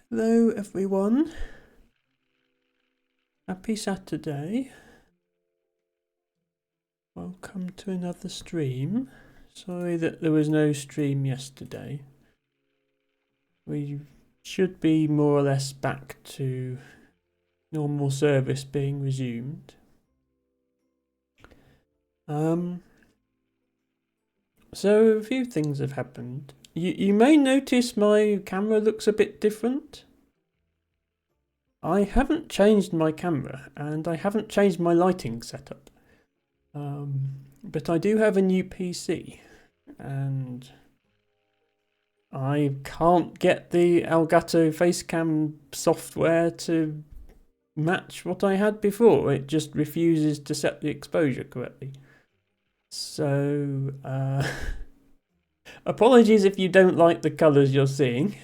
Hello everyone. Happy Saturday. Welcome to another stream. Sorry that there was no stream yesterday. We should be more or less back to normal service being resumed. So a few things have happened. You may notice my camera looks a bit different. I haven't changed my camera and I haven't changed my lighting setup. But I do have a new PC and I can't get the Elgato Facecam software to match what I had before. It just refuses to set the exposure correctly. So, apologies if you don't like the colours you're seeing.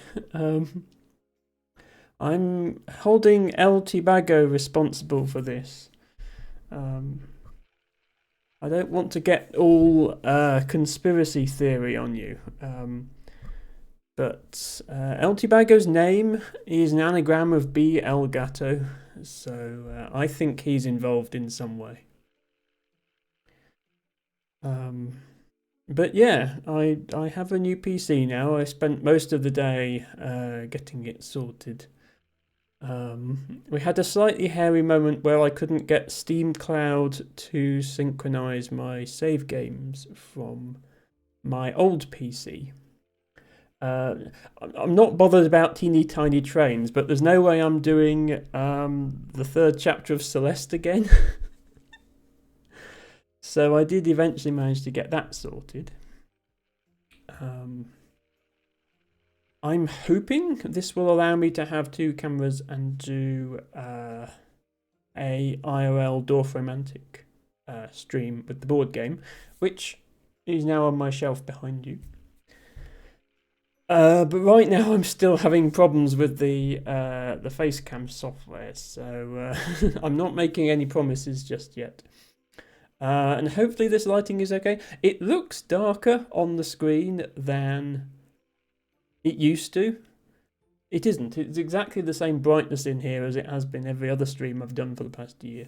I'm holding El Tibago responsible for this. I don't want to get all conspiracy theory on you. But El Tibago's name is an anagram of B. Elgato, so I think he's involved in some way. But yeah, I have a new PC now. I spent most of the day getting it sorted. We had a slightly hairy moment where I couldn't get Steam Cloud to synchronize my save games from my old PC. I'm not bothered about teeny tiny trains, but there's no way I'm doing the third chapter of Celeste again. So I did eventually manage to get that sorted. I'm hoping this will allow me to have two cameras and do a IRL Dorfromantic stream with the board game, which is now on my shelf behind you. But right now I'm still having problems with the Facecam software, so I'm not making any promises just yet. And hopefully this lighting is okay. It looks darker on the screen than it used to. It isn't. It's exactly the same brightness in here as it has been every other stream I've done for the past year.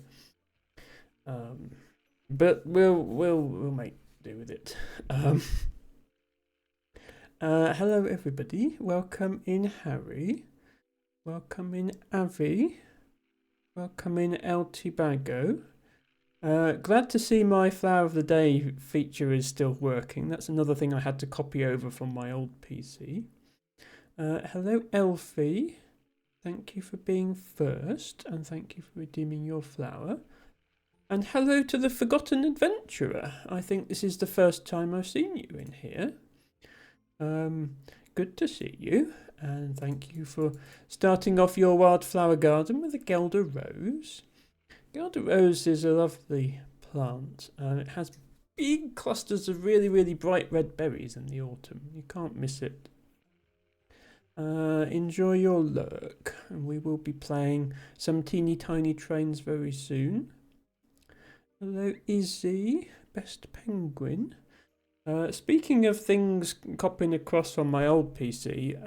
But we'll make do with it. Hello everybody. Welcome in Harry. Welcome in Avi. Welcome in El Tibago. Glad to see my Flower of the Day feature is still working. That's another thing I had to copy over from my old PC. Hello Elfie. Thank you for being first, and thank you for redeeming your flower. And hello to the Forgotten Adventurer. I think this is the first time I've seen you in here. Good to see you, and thank you for starting off your wildflower garden with a Gelder Rose. Gelder Rose is a lovely plant, and it has big clusters of really, really bright red berries in the autumn. You can't miss it. Enjoy your lurk, and we will be playing some teeny tiny trains very soon. Hello Izzy, best penguin. Speaking of things copying across from my old PC,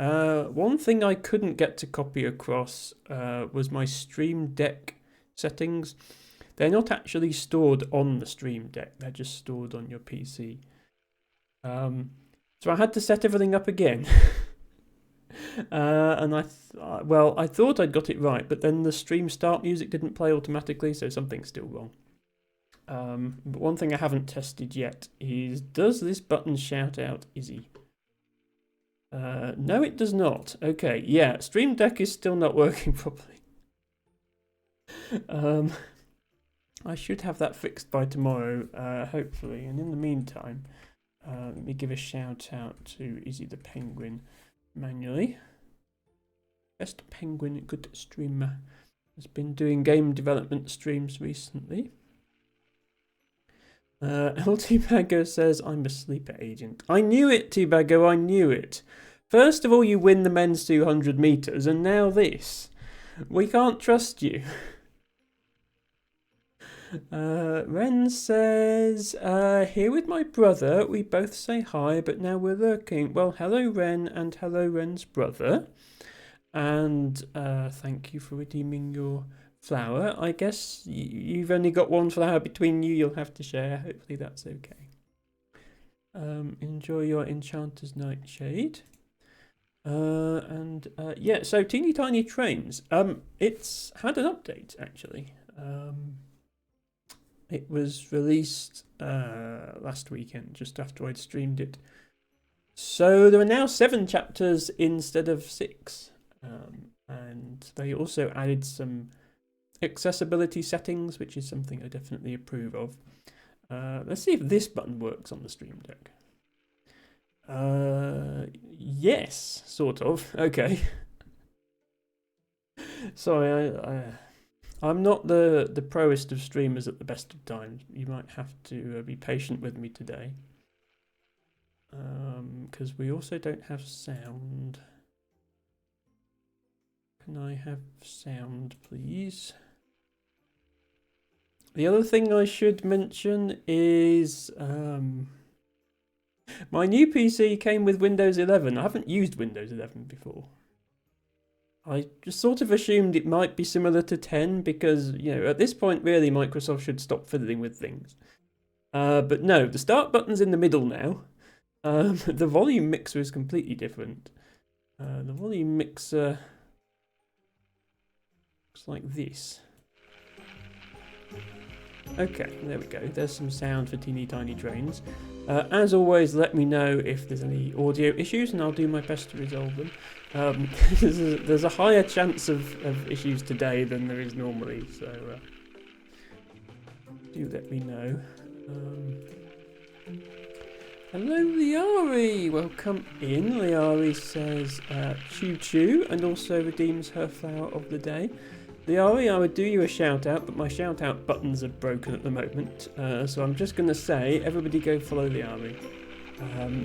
one thing I couldn't get to copy across was my Stream Deck settings. They're not actually stored on the Stream Deck, they're just stored on your PC. So I had to set everything up again. And I thought I'd got it right, but then the stream start music didn't play automatically, so something's still wrong. But one thing I haven't tested yet is, does this button shout out Izzy? No, it does not. Okay, yeah, Stream Deck is still not working properly. I should have that fixed by tomorrow, hopefully. And in the meantime, let me give a shout out to Izzy the Penguin manually. Best penguin, good streamer. Has been doing game development streams recently. El Tibago says, I'm a sleeper agent. I knew it, Tibago, I knew it. First of all, you win the men's 200 metres, and now this. We can't trust you. Ren says, here with my brother. We both say hi, but now we're lurking. Well, hello, Ren, and hello, Ren's brother. And thank you for redeeming your flower. I guess you've only got one flower between you. You'll have to share. Hopefully that's okay. Enjoy your Enchanter's Nightshade. Yeah, so Teeny Tiny Trains. It's had an update actually. It was released last weekend, just after I'd streamed it. So there are now 7 chapters instead of 6. And they also added some accessibility settings, which is something I definitely approve of. Let's see if this button works on the Stream Deck. Yes, sort of. Okay. Sorry, I'm not the proest of streamers at the best of times. You might have to be patient with me today. Because we also don't have sound. Can I have sound, please? The other thing I should mention is my new PC came with Windows 11. I haven't used Windows 11 before. I just sort of assumed it might be similar to 10 because, you know, at this point, really, Microsoft should stop fiddling with things. But no, the start button's in the middle now. The volume mixer is completely different. The volume mixer looks like this. Okay, there we go. There's some sound for Teeny Tiny Trains. As always, let me know if there's any audio issues and I'll do my best to resolve them. There's a higher chance of issues today than there is normally, so do let me know. Hello, Liari! Welcome in. Liari says choo choo and also redeems her flower of the day. Liari, I would do you a shout out, but my shout out buttons are broken at the moment. So I'm just going to say, everybody go follow Liari.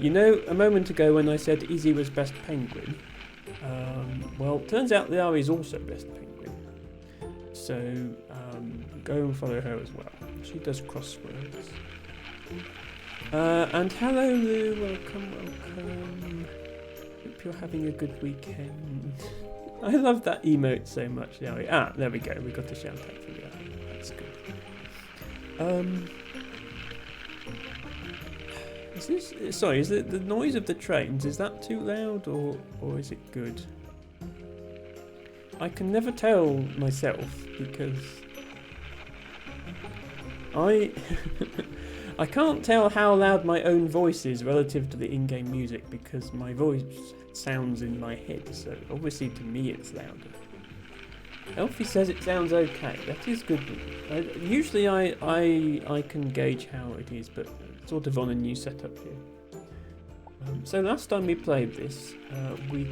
You know, a moment ago when I said Izzy was best penguin, well, turns out Liari is also best penguin. So go and follow her as well. She does crosswords. And hello Lou, welcome. Hope you're having a good weekend. I love that emote so much, Liari. Ah, there we go, we got a shout out for Liari. That's good. Is this, sorry, is it the noise of the trains, is that too loud or is it good? I can never tell myself because I can't tell how loud my own voice is relative to the in-game music because my voice sounds in my head, so obviously to me it's louder. Elfie says it sounds okay. That is good. Usually I can gauge how it is, but sort of on a new setup here. So last time we played this, we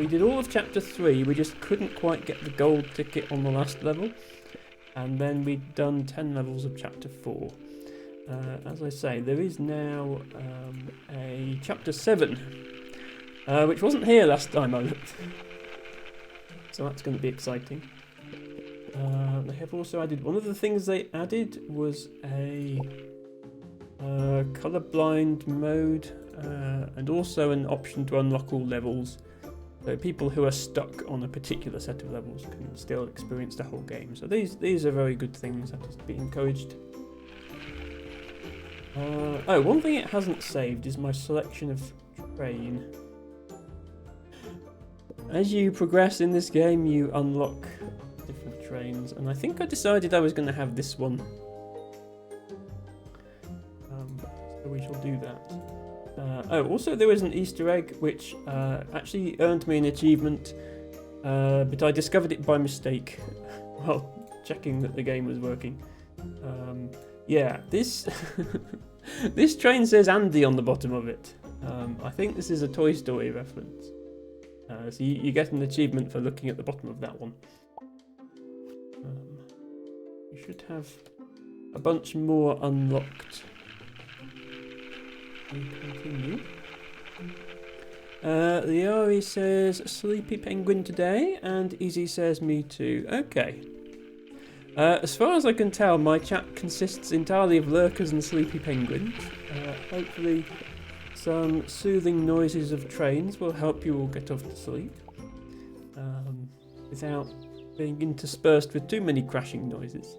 did all of chapter 3. We just couldn't quite get the gold ticket on the last level, and then we'd done 10 levels of chapter 4. As I say, there is now a chapter 7, which wasn't here last time I looked. So that's going to be exciting. They have also added, one of the things they added was a colorblind mode and also an option to unlock all levels. So people who are stuck on a particular set of levels can still experience the whole game. So these are very good things that is to be encouraged. One thing it hasn't saved is my selection of train. As you progress in this game, you unlock different trains, and I think I decided I was going to have this one. So we shall do that. Also there was an Easter egg which actually earned me an achievement, but I discovered it by mistake while checking that the game was working. Yeah, this this train says Andy on the bottom of it. I think this is a Toy Story reference. So you get an achievement for looking at the bottom of that one. You should have a bunch more unlocked. We continue. Liari says sleepy penguin today, and Izzy says me too. Okay. As far as I can tell, my chat consists entirely of lurkers and sleepy penguins. Hopefully some soothing noises of trains will help you all get off to sleep. without being interspersed with too many crashing noises.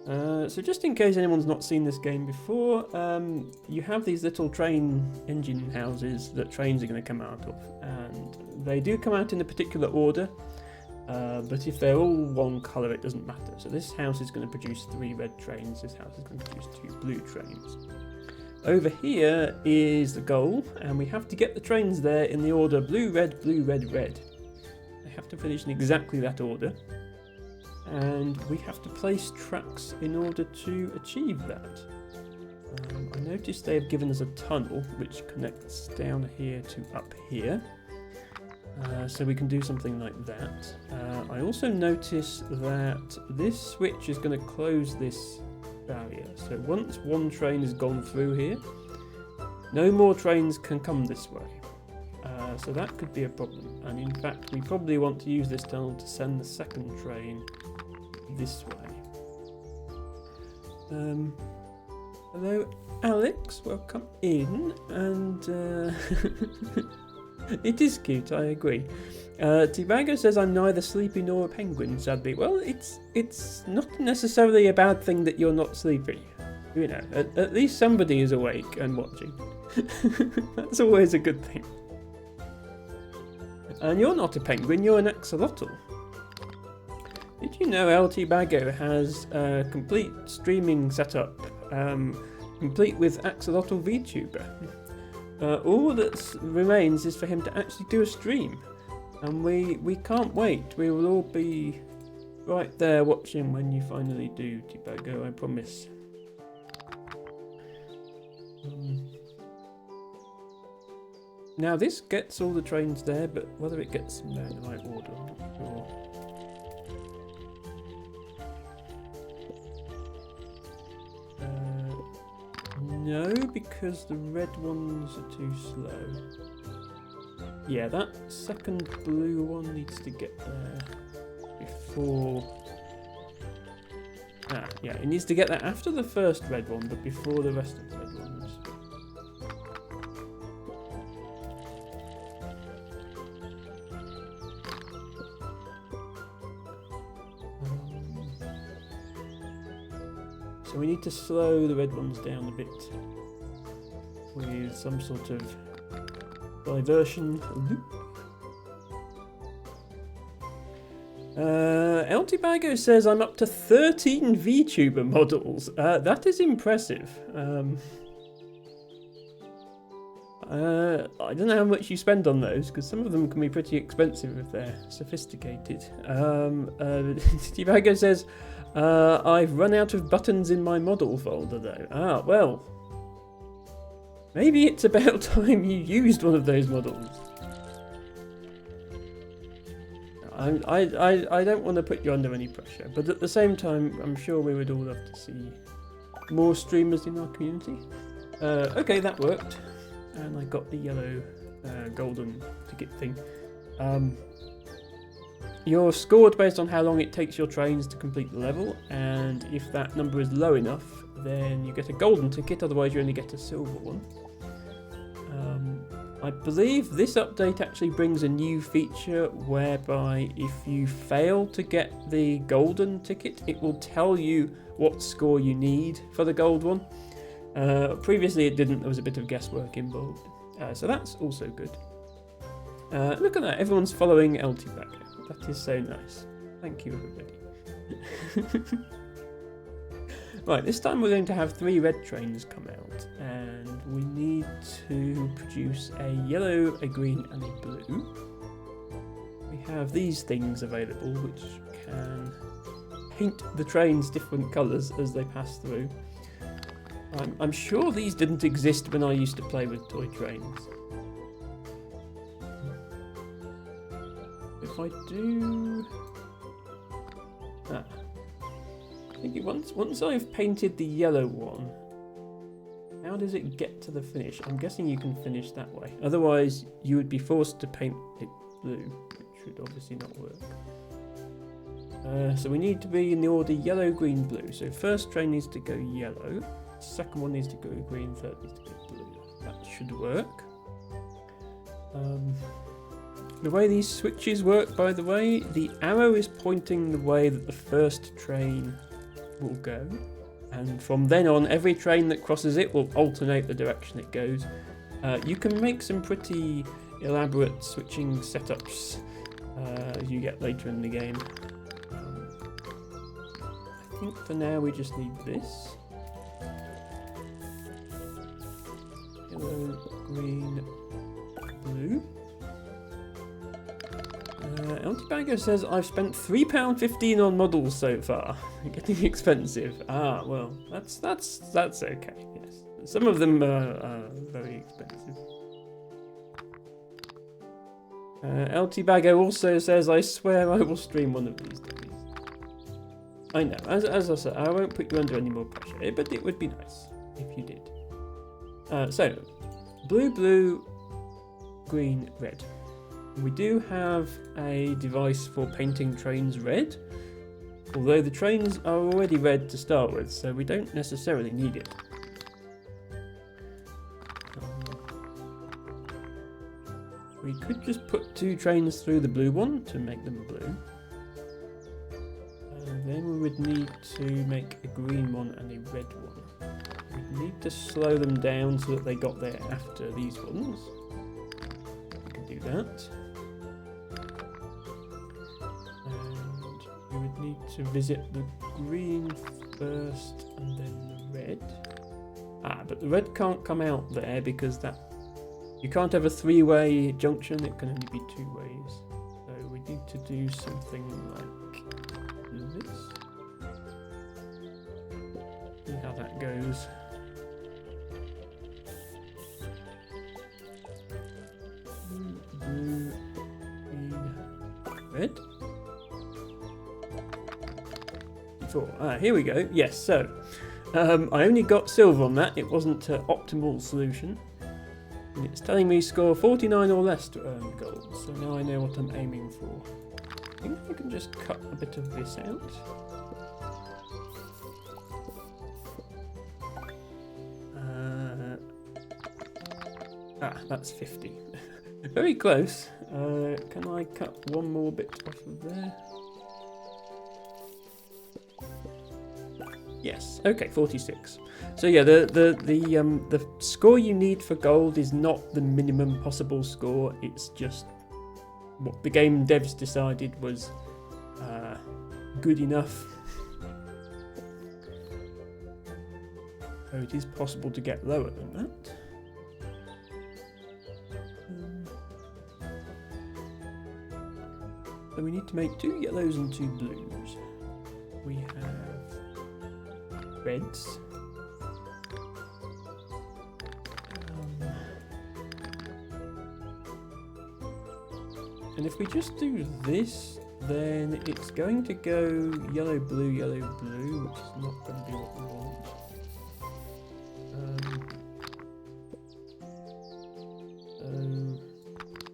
So just in case anyone's not seen this game before, you have these little train engine houses that trains are going to come out of, and they do come out in a particular order, but if they're all one colour it doesn't matter. So this house is going to produce 3 red trains, this house is going to produce 2 blue trains. Over here is the goal, and we have to get the trains there in the order blue, red, red. They have to finish in exactly that order. And we have to place tracks in order to achieve that. I noticed they have given us a tunnel which connects down here to up here, so we can do something like that. I also notice that this switch is going to close this barrier, so once one train has gone through here, no more trains can come this way. So that could be a problem, and in fact we probably want to use this tunnel to send the second train this way. Hello Alex, welcome in, and it is cute, I agree. Tibago says I'm neither sleepy nor a penguin, sadly. Well, it's not necessarily a bad thing that you're not sleepy. You know, at least somebody is awake and watching. That's always a good thing. And you're not a penguin, you're an axolotl. Did you know LT Bago has a complete streaming setup, complete with Axolotl VTuber? All that remains is for him to actually do a stream, and we can't wait. We will all be right there watching when you finally do, Tibago, I promise. Now this gets all the trains there, but whether it gets them there in the right order, I'm not sure. No, because the red ones are too slow. Yeah, that second blue one needs to get there before... yeah, it needs to get there after the first red one, but before the rest of the red ones. So we need to slow the red ones down a bit with some sort of diversion loop. LT Bago says I'm up to 13 VTuber models. That is impressive. I don't know how much you spend on those, because some of them can be pretty expensive if they're sophisticated. LT Bago says I've run out of buttons in my model folder though. Ah, well, maybe it's about time you used one of those models. I don't want to put you under any pressure, but at the same time, I'm sure we would all love to see more streamers in our community. Okay, that worked, and I got the yellow golden ticket thing. You're scored based on how long it takes your trains to complete the level, and if that number is low enough, then you get a golden ticket, otherwise you only get a silver one. I believe this update actually brings a new feature whereby if you fail to get the golden ticket, it will tell you what score you need for the gold one. Previously it didn't, there was a bit of guesswork involved. So that's also good. Look at that, everyone's following LT Backer. That is so nice. Thank you, everybody. Right, this time we're going to have 3 red trains come out, and we need to produce a yellow, a green, and a blue. We have these things available which can paint the trains different colours as they pass through. I'm sure these didn't exist when I used to play with toy trains. If I do... I think once I've painted the yellow one, how does it get to the finish? I'm guessing you can finish that way. Otherwise, you would be forced to paint it blue, which would obviously not work. So we need to be in the order yellow, green, blue. So first train needs to go yellow, second one needs to go green, third needs to go blue. That should work. The way these switches work, by the way, the arrow is pointing the way that the first train will go, and from then on, every train that crosses it will alternate the direction it goes. You can make some pretty elaborate switching setups as you get later in the game. I think for now we just need this. Yellow, green, blue. Eltibago says, I've spent £3.15 on models so far. Getting expensive. Ah, well, that's okay, yes. Some of them are very expensive. Eltibago also says, I swear I will stream one of these days. I know, as I said, I won't put you under any more pressure, but it would be nice if you did. So, blue, blue, green, red. We do have a device for painting trains red, although the trains are already red to start with, so we don't necessarily need it. We could just put 2 trains through the blue one to make them blue. And then we would need to make a green one and a red one. We'd need to slow them down so that they got there after these ones. We can do that. We would need to visit the green first and then the red. Ah, but the red can't come out there because you can't have a 3-way junction, it can only be 2 ways. So we need to do something like this. See how that goes. Blue, green, red. Here we go. Yes, so I only got silver on that. It wasn't an optimal solution. And it's telling me score 49 or less to earn gold. So now I know what I'm aiming for. I think I can just cut a bit of this out. That's 50. Very close. Can I cut one more bit off of there? Yes. Okay, 46. So yeah, the score you need for gold is not the minimum possible score. It's just what the game devs decided was good enough. So it is possible to get lower than that. So we need to make 2 yellows and 2 blues. We have reds. And if we just do this, then it's going to go yellow, blue, which is not going to be what we want. So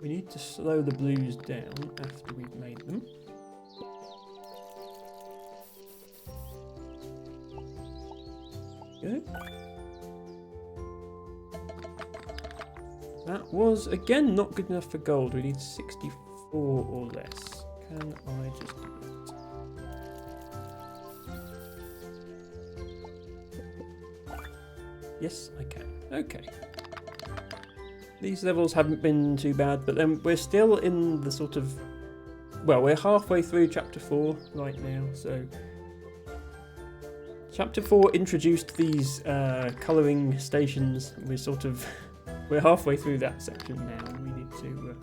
we need to slow the blues down after we've made them. Go. That was again not good enough for gold. We need 64 or less. Can I just do it? Yes, I can. Okay. These levels haven't been too bad, but then we're still in the sort of... Well, we're halfway through Chapter 4 right now, so... Chapter 4 introduced these colouring stations. We're halfway through that section now. We need to...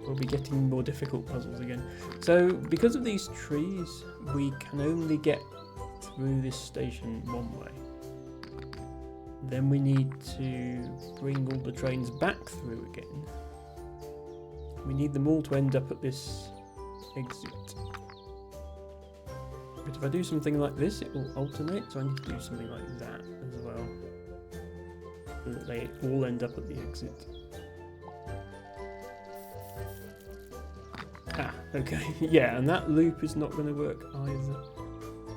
we'll be getting more difficult puzzles again. So, because of these trees, we can only get through this station one way. Then we need to bring all the trains back through again. We need them all to end up at this exit. But if I do something like this, it will alternate, so I need to do something like that as well. So that they all end up at the exit. Ah, okay. Yeah, and that loop is not going to work either,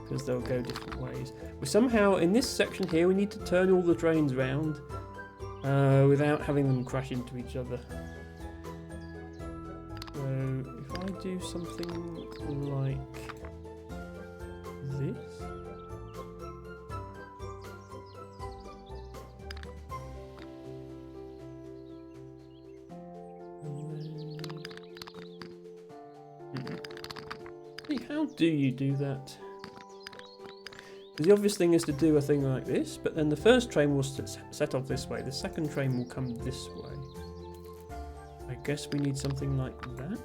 because they'll go different ways. Somehow, in this section here, we need to turn all the trains round, without having them crash into each other. So if I do something like this. How do you do that? Because the obvious thing is to do a thing like this, but then the first train will set off this way, the second train will come this way. I guess we need something like that.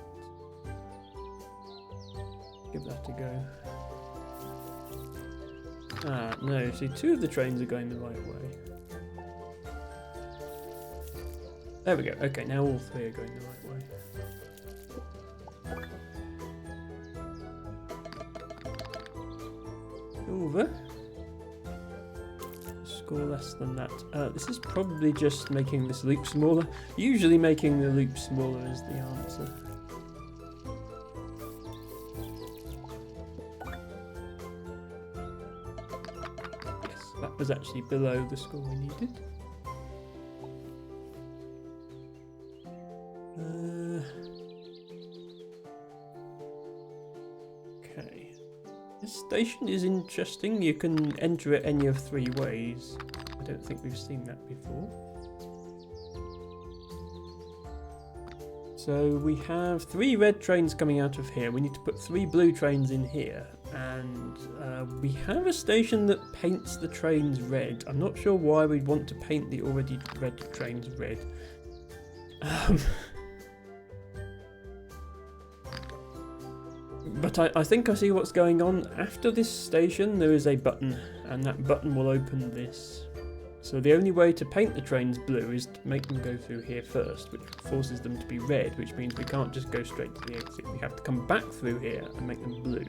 Give that a go. Ah, no, see, two of the trains are going the right way. There we go, okay, now all three are going the right way. Over. Score less than that. This is probably just making this loop smaller. Usually making the loop smaller is the answer. Yes, that was actually below the score we needed. Okay. This station is interesting. You can enter it any of three ways. I don't think we've seen that before. So we have 3 red trains coming out of here. We need to put 3 blue trains in here. And we have a station that paints the trains red. I'm not sure why we'd want to paint the already red trains red. But I think I see what's going on. After this station there is a button, and that button will open this. So the only way to paint the trains blue is to make them go through here first, which forces them to be red, which means we can't just go straight to the exit. We have to come back through here and make them blue.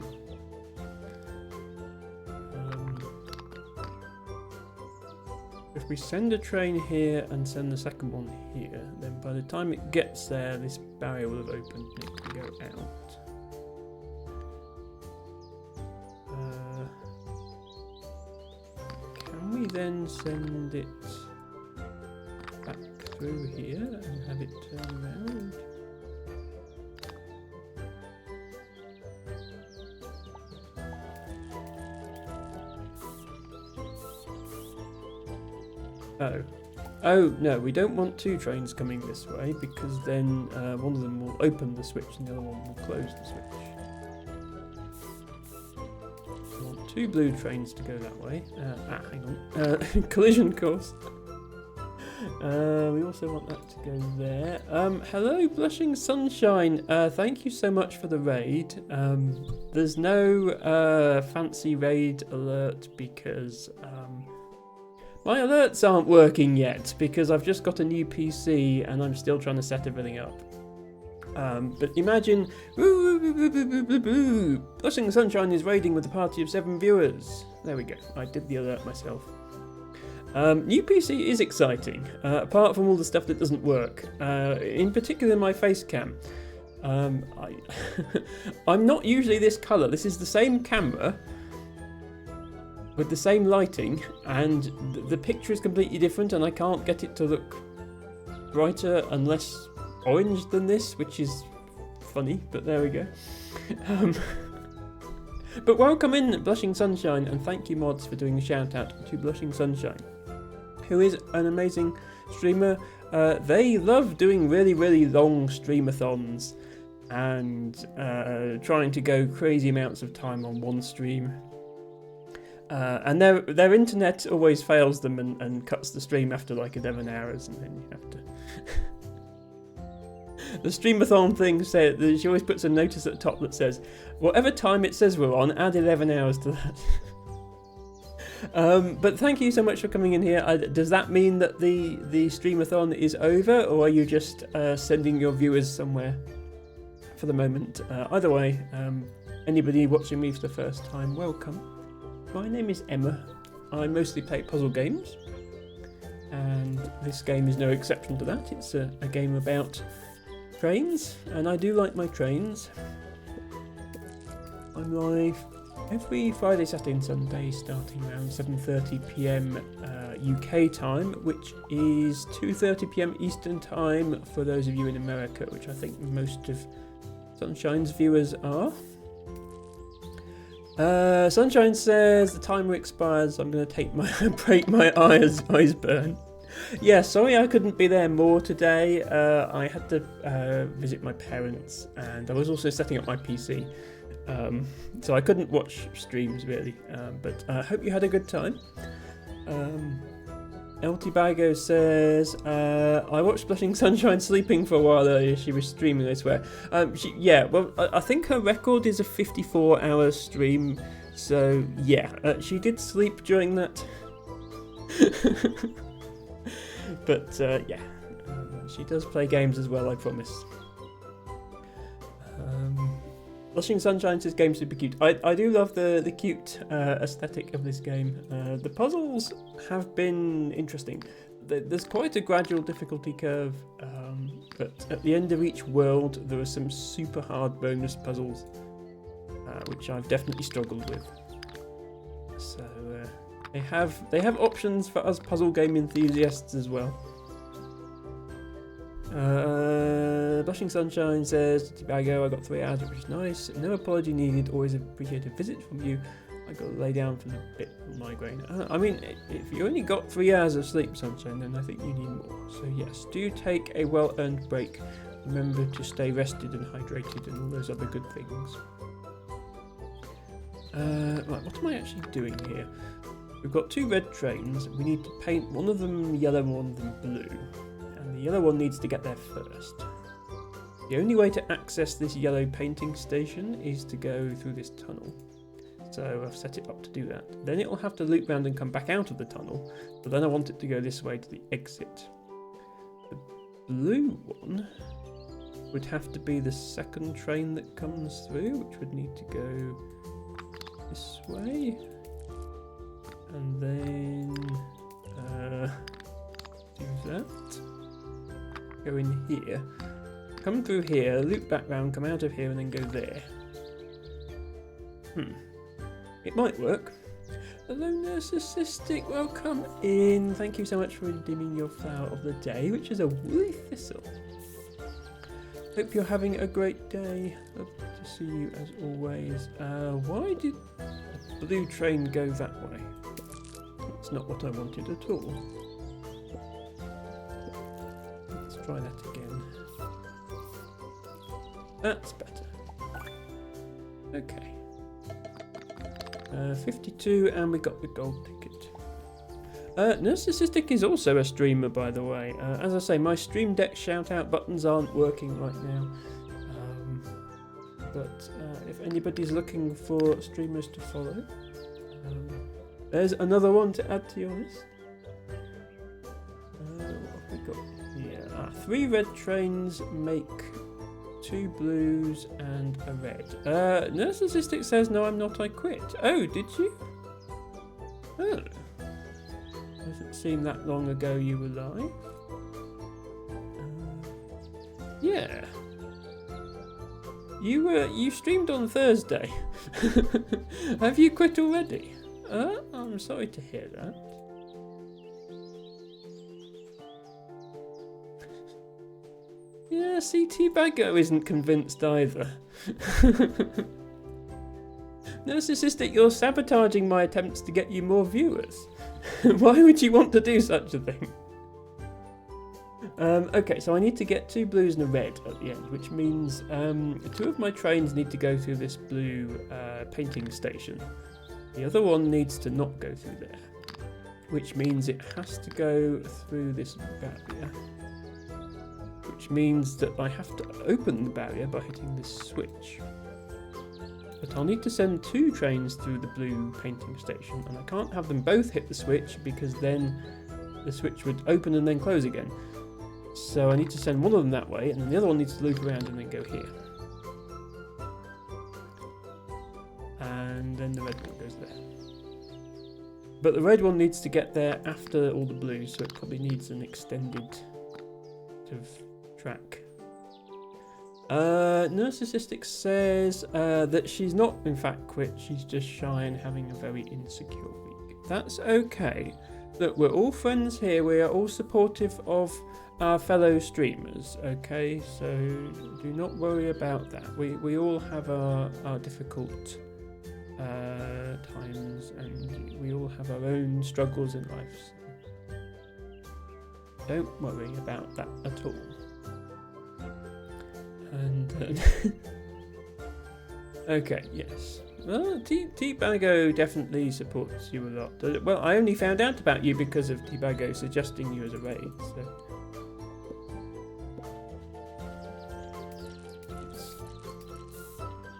If we send a train here and send the second one here, then by the time it gets there, this barrier will have opened and it can go out. Can we then send it back through here and have it turn around? Oh no, we don't want 2 trains coming this way, because then one of them will open the switch and the other one will close the switch. We want 2 blue trains to go that way. Hang on. Collision course. We also want that to go there. Hello, Blushing Sunshine. Thank you so much for the raid. There's no fancy raid alert because my alerts aren't working yet, because I've just got a new PC and I'm still trying to set everything up. But imagine, Blushing Sunshine is raiding with a party of 7 viewers. There we go, I did the alert myself. New PC is exciting, apart from all the stuff that doesn't work. In particular my face cam. I'm not usually this colour. This is the same camera with the same lighting, and the picture is completely different, and I can't get it to look brighter and less orange than this, which is funny, but there we go. But welcome in, Blushing Sunshine, and thank you, mods, for doing the shout out to Blushing Sunshine, who is an amazing streamer. They love doing really, really long streamathons and trying to go crazy amounts of time on one stream. And their internet always fails them and cuts the stream after like 11 hours, and then you have to... The streamathon thing said that she always puts a notice at the top that says, whatever time it says we're on, add 11 hours to that. But thank you so much for coming in here. Does that mean that the streamathon is over, or are you just sending your viewers somewhere for the moment? Either way, anybody watching me for the first time, welcome. My name is Emma. I mostly play puzzle games, and this game is no exception to that. It's a game about trains, and I do like my trains. I'm like every Friday, Saturday and Sunday starting around 7:30 p.m. UK time, which is 2:30 p.m. Eastern time for those of you in America, which I think most of Sunshine's viewers are. Sunshine says the timer expires. I'm going to break my eyes burn. Yeah, sorry I couldn't be there more today. I had to visit my parents, and I was also setting up my PC. So I couldn't watch streams really, but I hope you had a good time. LT Bago says, I watched Blushing Sunshine sleeping for a while earlier. She was streaming, I swear. I think her record is a 54-hour stream. So, yeah, she did sleep during that. But, she does play games as well, I promise. Blushing Sunshine says game's super cute. I do love the cute aesthetic of this game. The puzzles have been interesting. There's quite a gradual difficulty curve, but at the end of each world there are some super hard bonus puzzles, which I've definitely struggled with. So they have options for us puzzle game enthusiasts as well. Blushing Sunshine says, Bago, I got 3 hours, which is nice. No apology needed. Always appreciate a visit from you. I got to lay down for the bit migraine. I mean, if you only got 3 hours of sleep, Sunshine, then I think you need more. So yes, do take a well-earned break. Remember to stay rested and hydrated and all those other good things. Right, what am I actually doing here? We've got 2 red trains. We need to paint one of them yellow and one of them blue. And the yellow one needs to get there first. The only way to access this yellow painting station is to go through this tunnel. So I've set it up to do that. Then it will have to loop round and come back out of the tunnel, but then I want it to go this way to the exit. The blue one would have to be the second train that comes through, which would need to go this way. And then do that. Go in here. Come through here, loop back round, come out of here, and then go there. It might work. Hello, Narcissistic, welcome in. Thank you so much for redeeming your flower of the day, which is a woolly thistle. Hope you're having a great day. Love to see you as always. Why did the blue train go that way? It's not what I wanted at all. Let's try that again. That's better. Okay. 52, and we got the gold ticket. Narcissistic is also a streamer, by the way. As I say, my Stream Deck shout-out buttons aren't working right now. But if anybody's looking for streamers to follow, there's another one to add to your list. What have we got? Yeah, 3 red trains make 2 blues and a red. Narcissistic says, no, I'm not, I quit. Oh, did you? Oh. Doesn't seem that long ago you were live. Yeah. You streamed on Thursday. Have you quit already? I'm sorry to hear that. Yeah, CT Bago isn't convinced either. Narcissistic, you're sabotaging my attempts to get you more viewers. Why would you want to do such a thing? Okay, so I need to get 2 blues and a red at the end, which means 2 of my trains need to go through this blue painting station. The other one needs to not go through there, which means it has to go through this barrier. Which means that I have to open the barrier by hitting this switch. But I'll need to send 2 trains through the blue painting station, and I can't have them both hit the switch because then the switch would open and then close again. So I need to send one of them that way, and then the other one needs to loop around and then go here. And then the red one goes there. But the red one needs to get there after all the blues, so it probably needs an extended sort of track. Narcissistic says that she's not in fact quit, she's just shy and having a very insecure week. That's okay. Look, we're all friends here, we are all supportive of our fellow streamers, okay? So do not worry about that. We all have our difficult times, and we all have our own struggles in life. So don't worry about that at all. And okay, yes. Well, T-Bago definitely supports you a lot. Well, I only found out about you because of T-Bago suggesting you as a raid, so.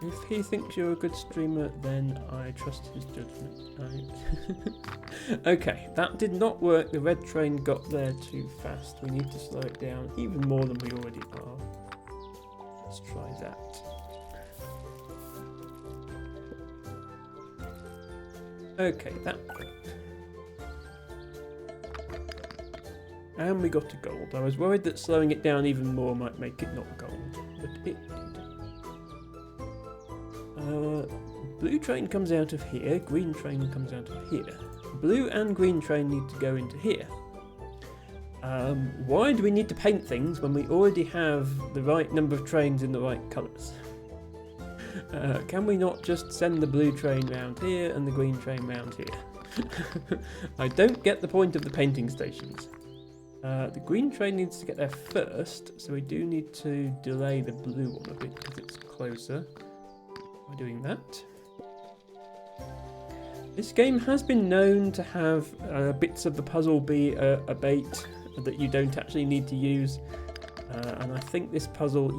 If he thinks you're a good streamer, then I trust his judgment. Right. Okay, that did not work. The red train got there too fast. We need to slow it down even more than we already are. Let's try that. Okay, that worked. And we got a gold. I was worried that slowing it down even more might make it not gold, but it did. Blue train comes out of here, green train comes out of here. Blue and green train need to go into here. Why do we need to paint things when we already have the right number of trains in the right colours? Can we not just send the blue train round here and the green train round here? I don't get the point of the painting stations. The green train needs to get there first, so we do need to delay the blue one a bit because it's closer. By doing that. This game has been known to have bits of the puzzle be a bait that you don't actually need to use. And I think this puzzle,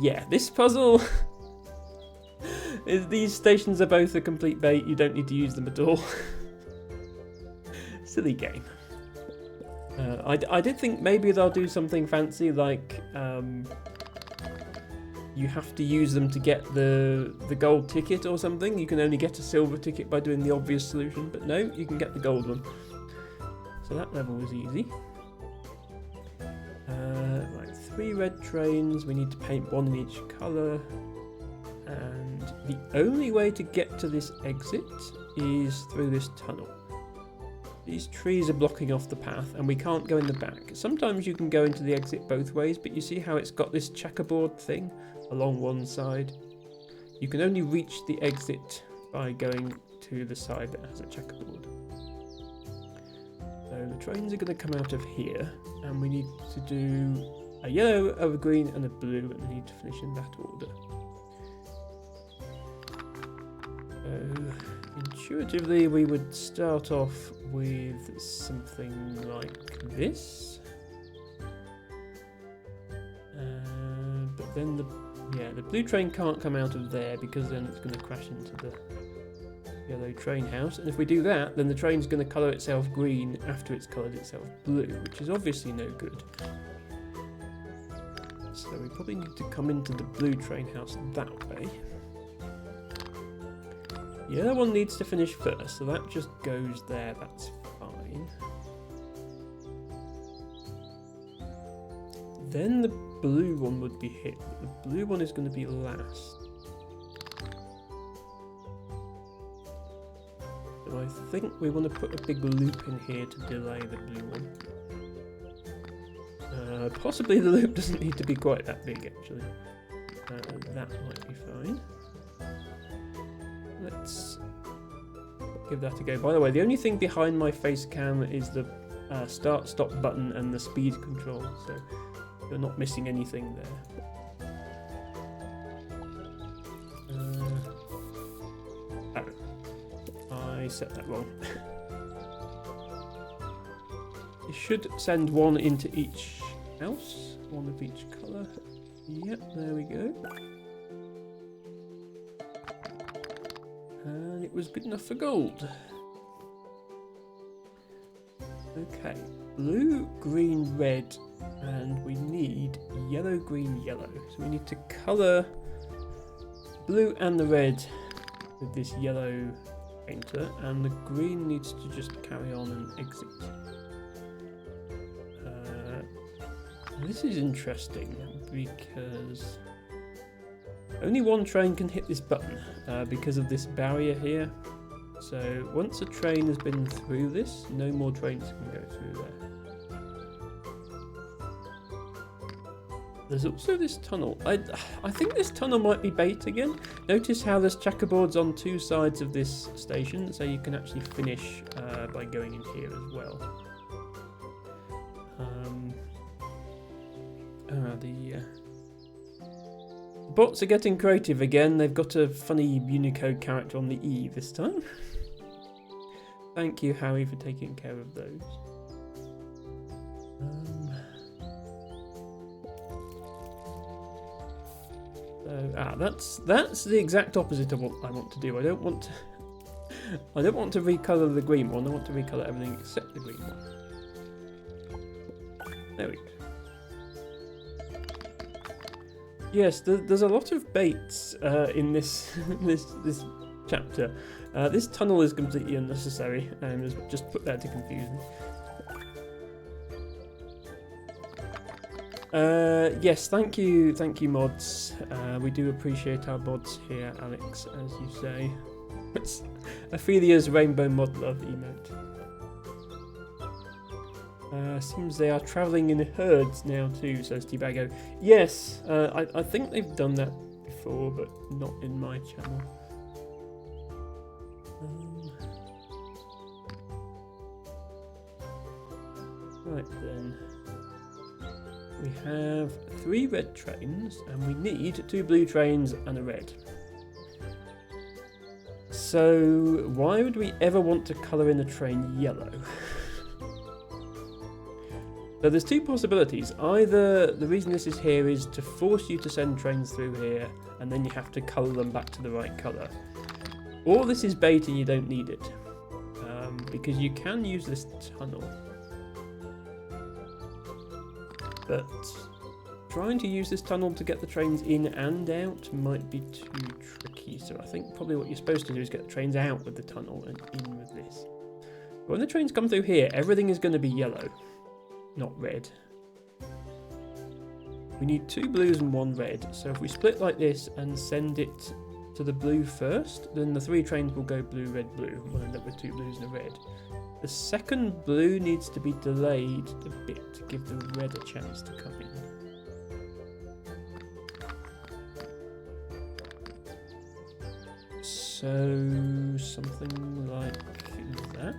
is these stations are both a complete bait. You don't need to use them at all. Silly game. I did think maybe they'll do something fancy like you have to use them to get the gold ticket or something. You can only get a silver ticket by doing the obvious solution, but no, you can get the gold one. So that level was easy. Right, 3 red trains. We need to paint 1 in each colour. And the only way to get to this exit is through this tunnel. These trees are blocking off the path and we can't go in the back. Sometimes you can go into the exit both ways, but you see how it's got this checkerboard thing along one side? You can only reach the exit by going to the side that has a checkerboard. So the trains are going to come out of here, and we need to do a yellow, a green and a blue, and we need to finish in that order. So intuitively we would start off with something like this. But then the blue train can't come out of there because then it's going to crash into the yellow train house. And if we do that, then the train's going to colour itself green after it's coloured itself blue, which is obviously no good. So we probably need to come into the blue train house that way. The other one needs to finish first, so that just goes there, that's fine. Then the blue one would be hit. The blue one is going to be last. So I think we want to put a big loop in here to delay the blue one. Possibly the loop doesn't need to be quite that big actually. That might be fine. Let's give that a go. By the way, the only thing behind my face cam is the start-stop button and the speed control, so you're not missing anything there. I set that wrong. You should send 1 into each house, 1 of each colour. Yep, there we go. And it was good enough for gold. Okay, blue, green, red, and we need yellow, green, yellow. So we need to colour blue and the red with this yellow painter, and the green needs to just carry on and exit. This is interesting because Only one train can hit this button because of this barrier here. So once a train has been through this, no more trains can go through there. There's also this tunnel. I think this tunnel might be bait again. Notice how there's checkerboards on two sides of this station, so you can actually finish by going in here as well. The bots are getting creative again. They've got a funny Unicode character on the E this time. Thank you, Harry, for taking care of those. That's the exact opposite of what I want to do. I don't want to recolour the green one. I want to recolour everything except the green one. There we go. Yes, there's a lot of baits in this this chapter. This tunnel is completely unnecessary and is just put there to confuse me. Yes, thank you mods. We do appreciate our mods here, Alex, as you say. It's Ophelia's rainbow mod love emote. Seems they are travelling in herds now too, says Tibago. Yes, I think they've done that before, but not in my channel. Right then. We have 3 red trains, and we need 2 blue trains and a red. So, why would we ever want to colour in a train yellow? So there's 2 possibilities. Either the reason this is here is to force you to send trains through here, and then you have to colour them back to the right colour. Or this is bait and you don't need it. Because you can use this tunnel. But trying to use this tunnel to get the trains in and out might be too tricky. So I think probably what you're supposed to do is get the trains out with the tunnel and in with this. But when the trains come through here, everything is going to be yellow, not red. We need 2 blues and 1 red. So if we split like this and send it to the blue first, then the 3 trains will go blue, red, blue. We'll end up with 2 blues and a red. The second blue needs to be delayed a bit to give the red a chance to come in. So something like that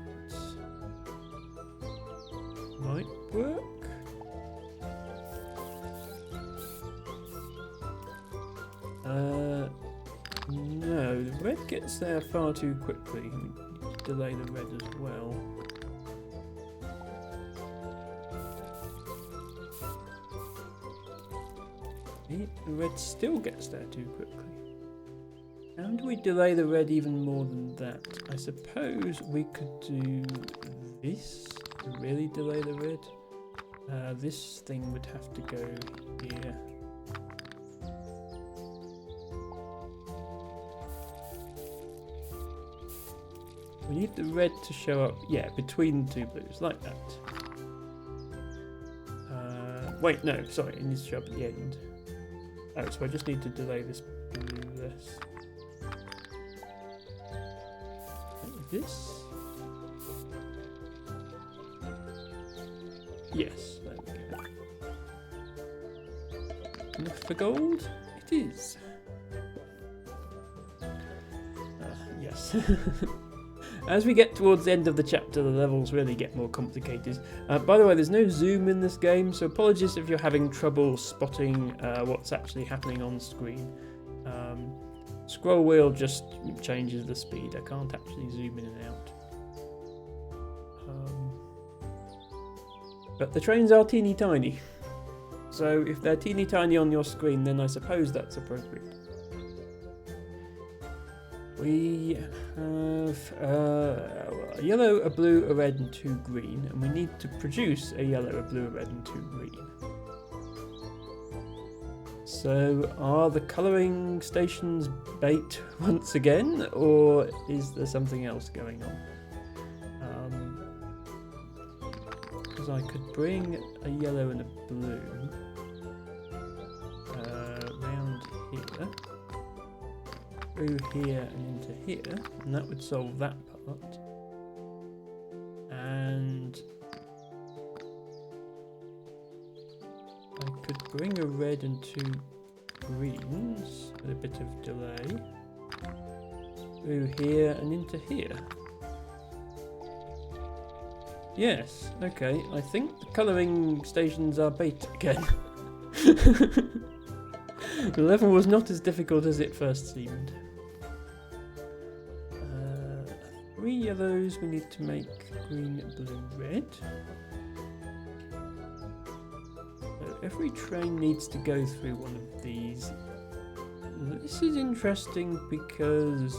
might work. No, the red gets there far too quickly. Delay the red as well. The red still gets there too quickly. How do we delay the red even more than that? I suppose we could do this to really delay the red. This thing would have to go here. We need the red to show up, yeah, between 2 blues, like that. Wait, no, sorry, it needs to show up at the end. Oh, so I just need to delay this blue less. Like this. Yes, there we go. Enough for gold? It is. Yes. As we get towards the end of the chapter, the levels really get more complicated. By the way, there's no zoom in this game, so apologies if you're having trouble spotting what's actually happening on screen. Scroll wheel just changes the speed. I can't actually zoom in and out. But the trains are teeny tiny. So if they're teeny tiny on your screen, then I suppose that's appropriate. We have a yellow, a blue, a red and 2 green, and we need to produce a yellow, a blue, a red and 2 green. So are the colouring stations bait once again, or is there something else going on? Because I could bring a yellow and a blue round here. through here and into here, and that would solve that part. And I could bring a red and 2 greens with a bit of delay through here and into here. Yes, okay, I think the colouring stations are bait again. The level was not as difficult as it first seemed. 3 yellows, we need to make green, blue, red. So every train needs to go through one of these. This is interesting because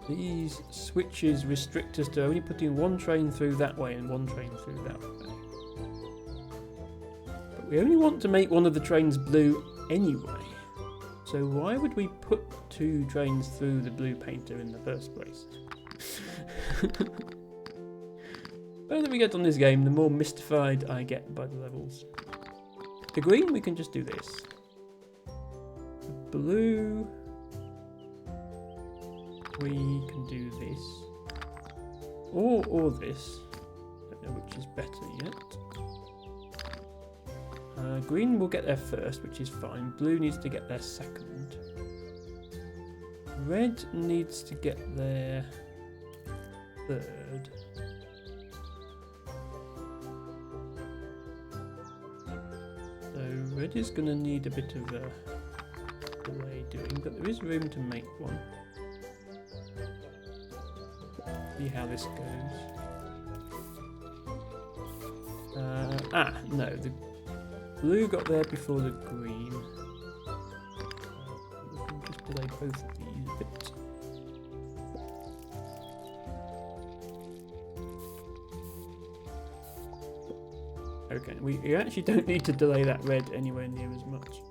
these switches restrict us to only putting 1 train through that way and 1 train through that way. But we only want to make one of the trains blue anyway. So why would we put 2 trains through the blue painter in the first place? The further we get on this game, the more mystified I get by the levels. The green, we can just do this. The blue, we can do this. Or this. Don't know which is better yet. Green will get there first, which is fine. Blue needs to get there second. Red needs to get there third. So red is going to need a bit of a delay doing, but there is room to make one. See how this goes. No, the blue got there before the green. We can just delay both of these a bit. Okay, we actually don't need to delay that red anywhere near as much.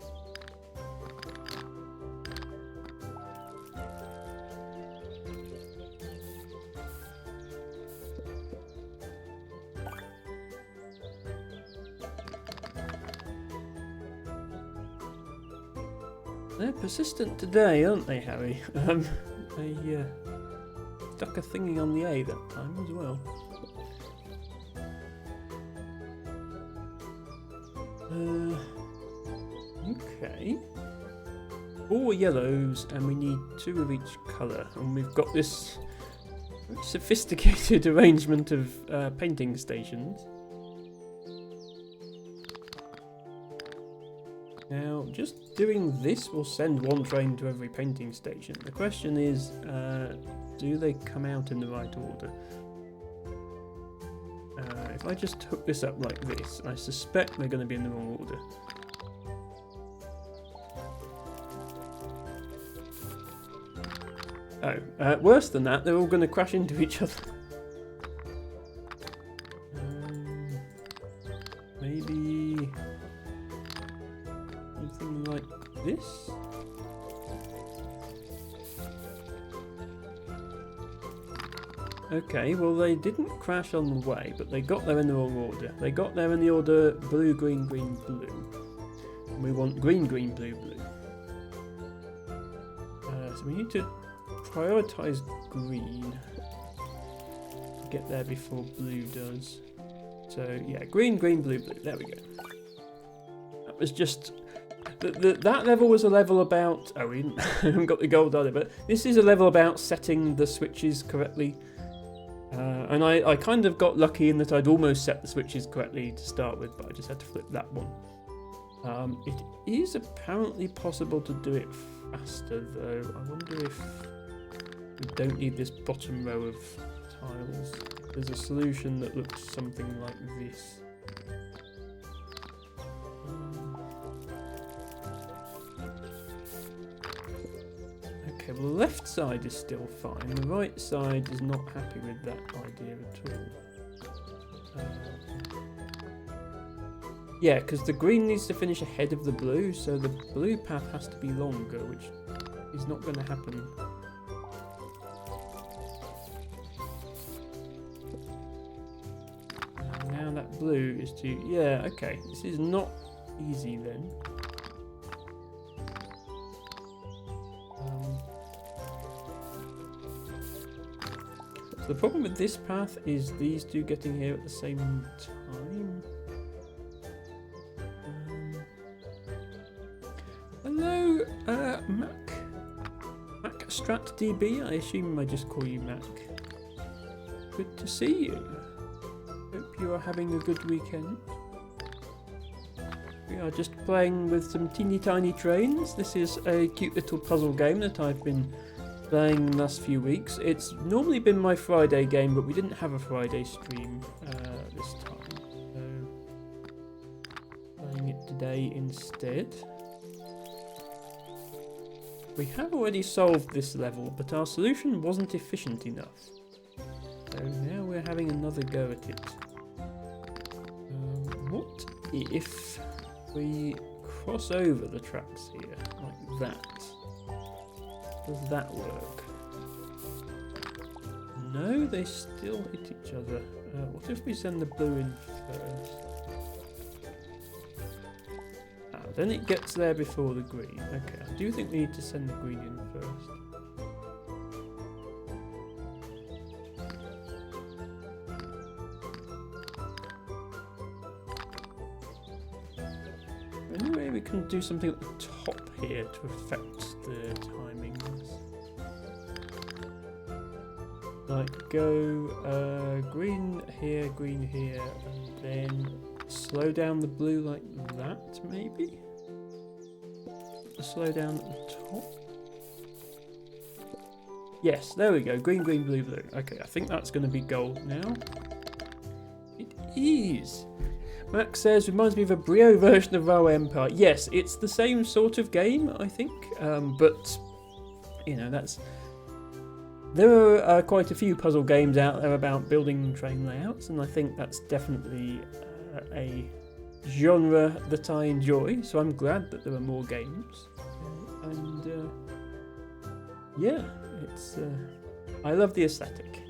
They're persistent today, aren't they, Harry? They stuck a thingy on the A that time as well. Okay. 4 yellows, and we need 2 of each colour, and we've got this very sophisticated arrangement of painting stations. Now, just doing this will send 1 train to every painting station. The question is, do they come out in the right order? If I just hook this up like this, I suspect they're going to be in the wrong order. Oh, worse than that, they're all going to crash into each other. Maybe something like this? Okay, well they didn't crash on the way, but they got there in the wrong order. They got there in the order blue, green, green, blue. And we want green, green, blue, blue. So we need to prioritise green. Get there before blue does. So yeah, green, green, blue, blue. There we go. That was just... that level was a level about... Oh, we haven't got the gold either, but this is a level about setting the switches correctly. And I kind of got lucky in that I'd almost set the switches correctly to start with, but I just had to flip that one. It is apparently possible to do it faster, though. I wonder if we don't need this bottom row of tiles. There's a solution that looks something like this. Okay, well the left side is still fine. The right side is not happy with that idea at all. Yeah, because the green needs to finish ahead of the blue, so the blue path has to be longer, which is not going to happen. Now that blue is to... Yeah, okay, this is not easy then. So the problem with this path is these two getting here at the same time. Hello, Mac StratDB. I assume I just call you Mac. Good to see you. Hope you are having a good weekend. We are just playing with some teeny tiny trains. This is a cute little puzzle game that I've been playing the last few weeks. It's normally been my Friday game, but we didn't have a Friday stream this time. So playing it today instead. We have already solved this level, but our solution wasn't efficient enough. So now we're having another go at it. What if we cross over the tracks here, like that? Does that work? No, they still hit each other. What if we send the blue in first? Then it gets there before the green. Okay, I do think we need to send the green in first. Anyway, we can do something at the top here to affect the timings. Like go green here, and then slow down the blue like that, maybe? Slow down at the top. Yes, there we go. Green, green, blue, blue. Okay, I think that's going to be gold now. It is. Max says, reminds me of a Brio version of Railway Empire. Yes, it's the same sort of game, I think. But, you know, that's... There are quite a few puzzle games out there about building train layouts, and I think that's definitely a genre that I enjoy, so I'm glad that there are more games. And yeah, it's I love the aesthetic.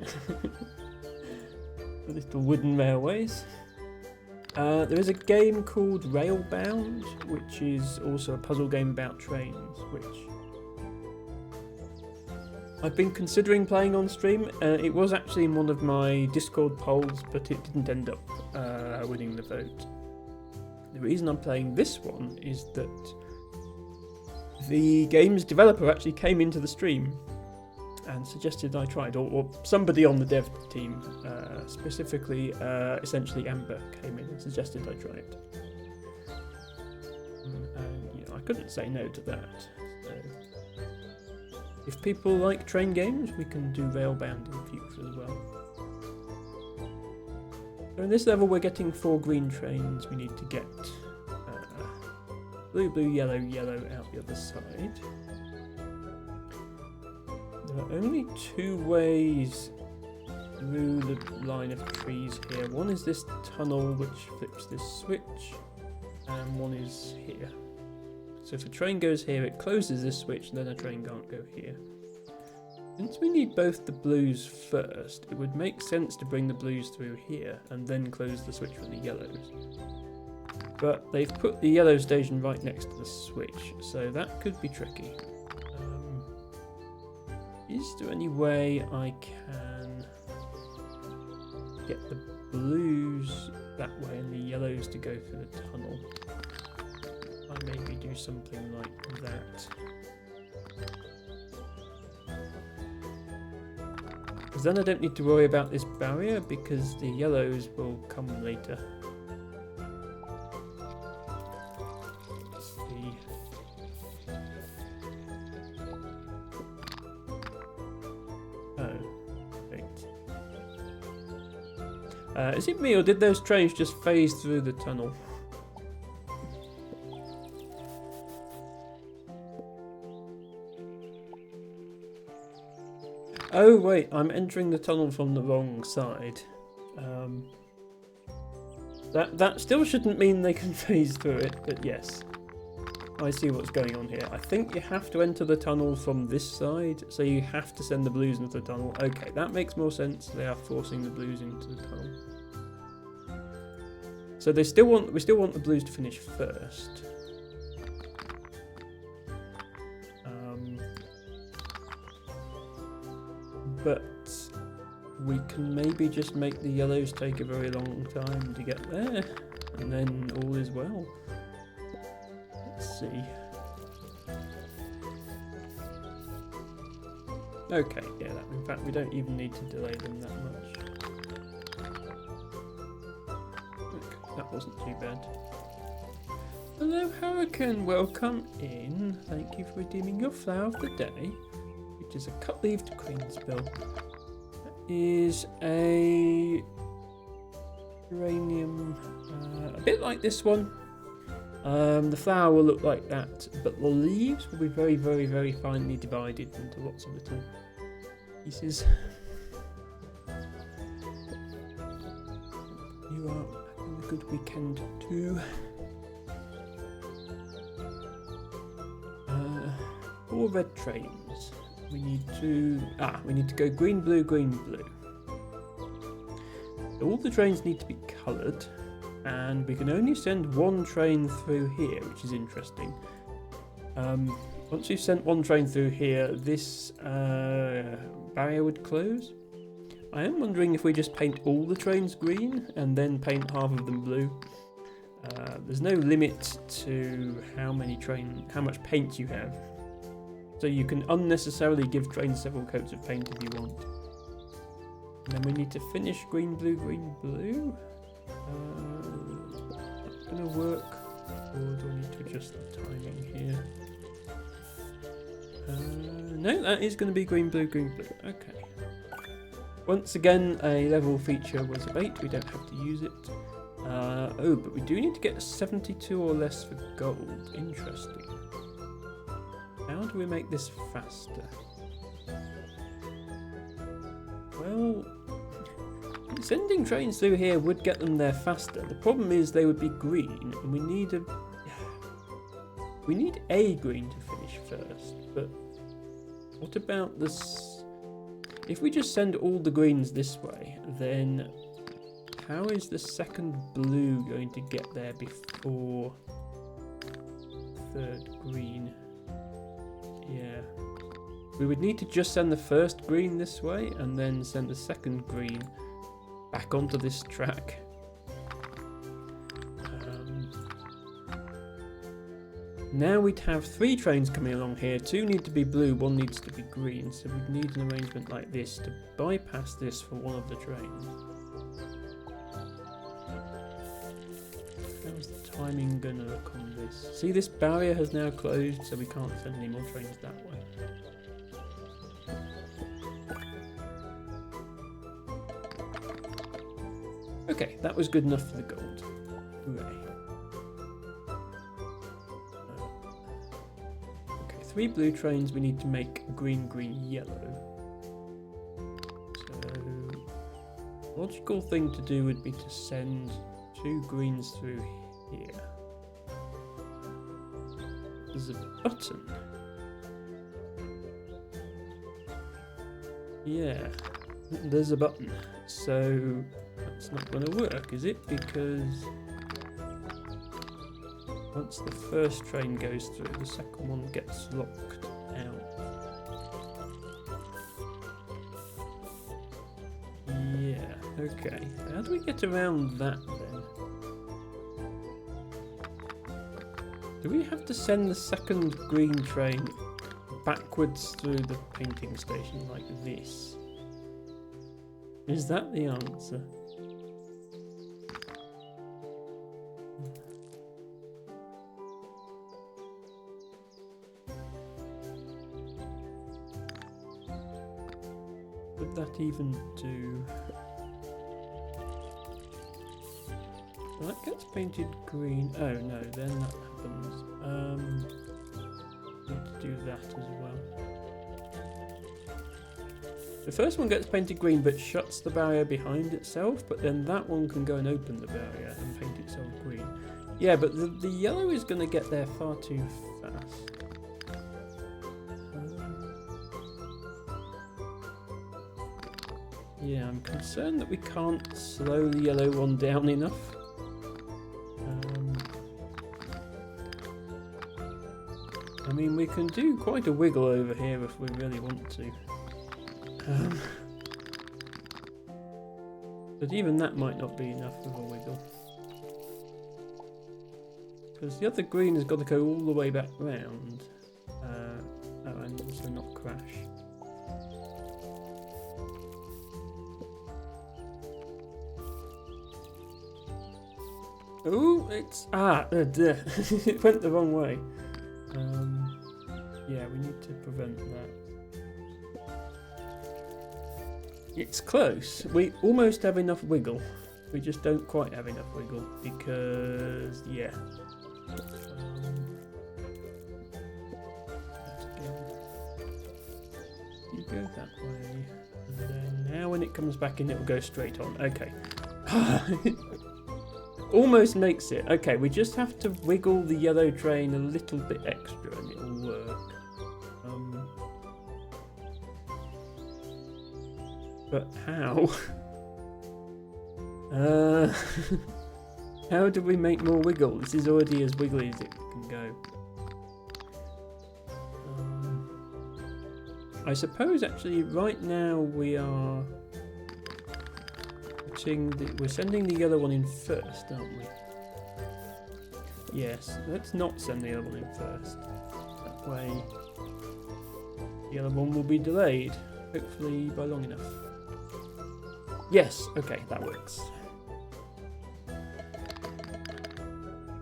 The little wooden railways. There is a game called Railbound, which is also a puzzle game about trains, which I've been considering playing on stream. It was actually in one of my Discord polls, but it didn't end up winning the vote. The reason I'm playing this one is that the game's developer actually came into the stream and suggested I tried, or somebody on the dev team, specifically, essentially Amber, came in and suggested I try it. And you know, I couldn't say no to that. So, if people like train games, we can do Railbound in the future as well. So in this level we're getting 4 green trains. We need to get blue, blue, yellow, yellow out the other side. There are only 2 ways through the line of trees here. One is this tunnel which flips this switch, and one is here. So if a train goes here, it closes this switch, and then a train can't go here. Since we need both the blues first, it would make sense to bring the blues through here and then close the switch for the yellows. But they've put the yellow station right next to the switch, so that could be tricky. Is there any way I can get the blues that way and the yellows to go through the tunnel? I maybe do something like that. Because then I don't need to worry about this barrier because the yellows will come later. Let's see. Oh, great. Is it me or did those trains just phase through the tunnel? Oh wait, I'm entering the tunnel from the wrong side. That still shouldn't mean they can phase through it, but yes. I see what's going on here. I think you have to enter the tunnel from this side, so you have to send the blues into the tunnel. Okay, that makes more sense. They are forcing the blues into the tunnel. So we still want the blues to finish first. But we can maybe just make the yellows take a very long time to get there, and then all is well. Let's see. Okay, yeah, in fact we don't even need to delay them that much. Okay, that wasn't too bad. Hello Hurricane, welcome in. Thank you for redeeming your flower of the day, which is a cut-leaved Queensbill. That is a geranium, a bit like this one. The flower will look like that, but the leaves will be very, very, very finely divided into lots of little pieces. You are having a good weekend too. 4 red trains. We need to go green, blue, green, blue. All the trains need to be coloured, and we can only send 1 train through here, which is interesting. Once you've sent 1 train through here, this barrier would close. I am wondering if we just paint all the trains green and then paint half of them blue. There's no limit to how much paint you have. So you can unnecessarily give trains several coats of paint if you want. And then we need to finish green, blue, green, blue. That's going to work. Or do I need to adjust the timing here? No, that is going to be green, blue, green, blue. Okay. Once again, a level feature was a bait. We don't have to use it. Oh, but we do need to get 72 or less for gold. Interesting. How do we make this faster? Well, sending trains through here would get them there faster. The problem is they would be green, and we need a green to finish first. But what about this? If we just send all the greens this way, then how is the second blue going to get there before third green? Yeah. We would need to just send the first green this way and then send the second green back onto this track. Now we'd have 3 trains coming along here. 2 need to be blue, 1 needs to be green. So we'd need an arrangement like this to bypass this for one of the trains. How's the timing going to look on this? See, this barrier has now closed, so we can't send any more trains that way. Okay, that was good enough for the gold. Hooray. Okay, 3 blue trains, we need to make green, green, yellow. So, logical thing to do would be to send 2 greens through here. There's a button. Yeah, there's a button. So that's not going to work, is it? Because once the first train goes through, the second one gets locked out. Yeah, okay. How do we get around that then? Do we have to send the second green train backwards through the painting station like this? Is that the answer? Would that even do? Well, that gets painted green. Oh no, then that happens. Need to do that as well. The first one gets painted green but shuts the barrier behind itself, but then that one can go and open the barrier and paint itself green. Yeah, but the yellow is going to get there far too fast. Yeah, I'm concerned that we can't slow the yellow one down enough. I mean, we can do quite a wiggle over here if we really want to. But even that might not be enough of a wiggle. Because the other green has got to go all the way back round. Oh, and also not crash. Oh, it's... it went the wrong way. Yeah, we need to prevent that. It's close. We almost have enough wiggle. We just don't quite have enough wiggle because, yeah. You go that way. And then now when it comes back in, it will go straight on. Okay. Almost makes it. Okay, we just have to wiggle the yellow train a little bit extra and it'll work. But how? How do we make more wiggle? This is already as wiggly as it can go. I suppose actually right now we are we're sending the yellow one in first, aren't we? Yes, let's not send the other one in first. That way the other one will be delayed, hopefully by long enough. Yes, okay, that works.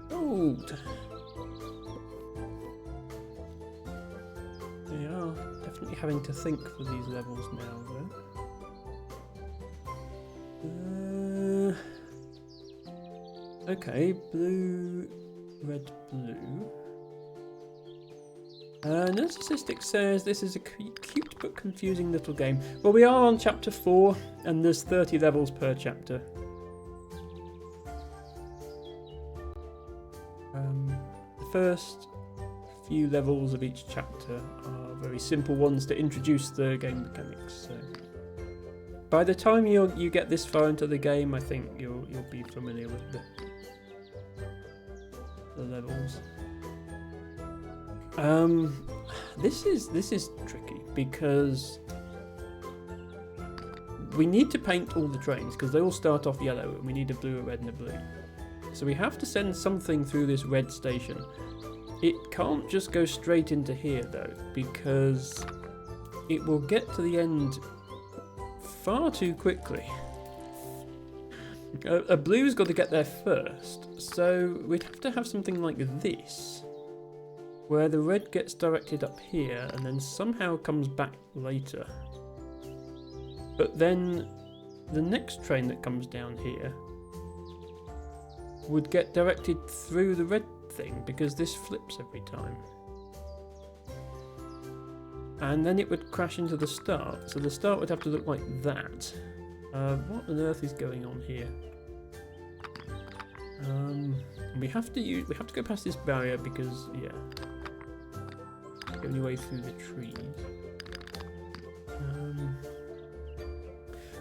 Gold. They are definitely having to think for these levels now, though. Okay, blue, red, blue. Narcissistic says this is a cute but confusing little game. Well, we are on chapter 4, and there's 30 levels per chapter. The first few levels of each chapter are very simple ones to introduce the game mechanics. So by the time you get this far into the game, I think you'll be familiar with the levels. This is tricky because we need to paint all the trains because they all start off yellow and we need a blue, a red and a blue. So we have to send something through this red station. It can't just go straight into here though, because it will get to the end far too quickly. A blue's got to get there first, so we'd have to have something like this, where the red gets directed up here and then somehow comes back later. But then the next train that comes down here would get directed through the red thing because this flips every time. And then it would crash into the start, so the start would have to look like that. What on earth is going on here? We have to go past this barrier because, yeah, the only way through the trees.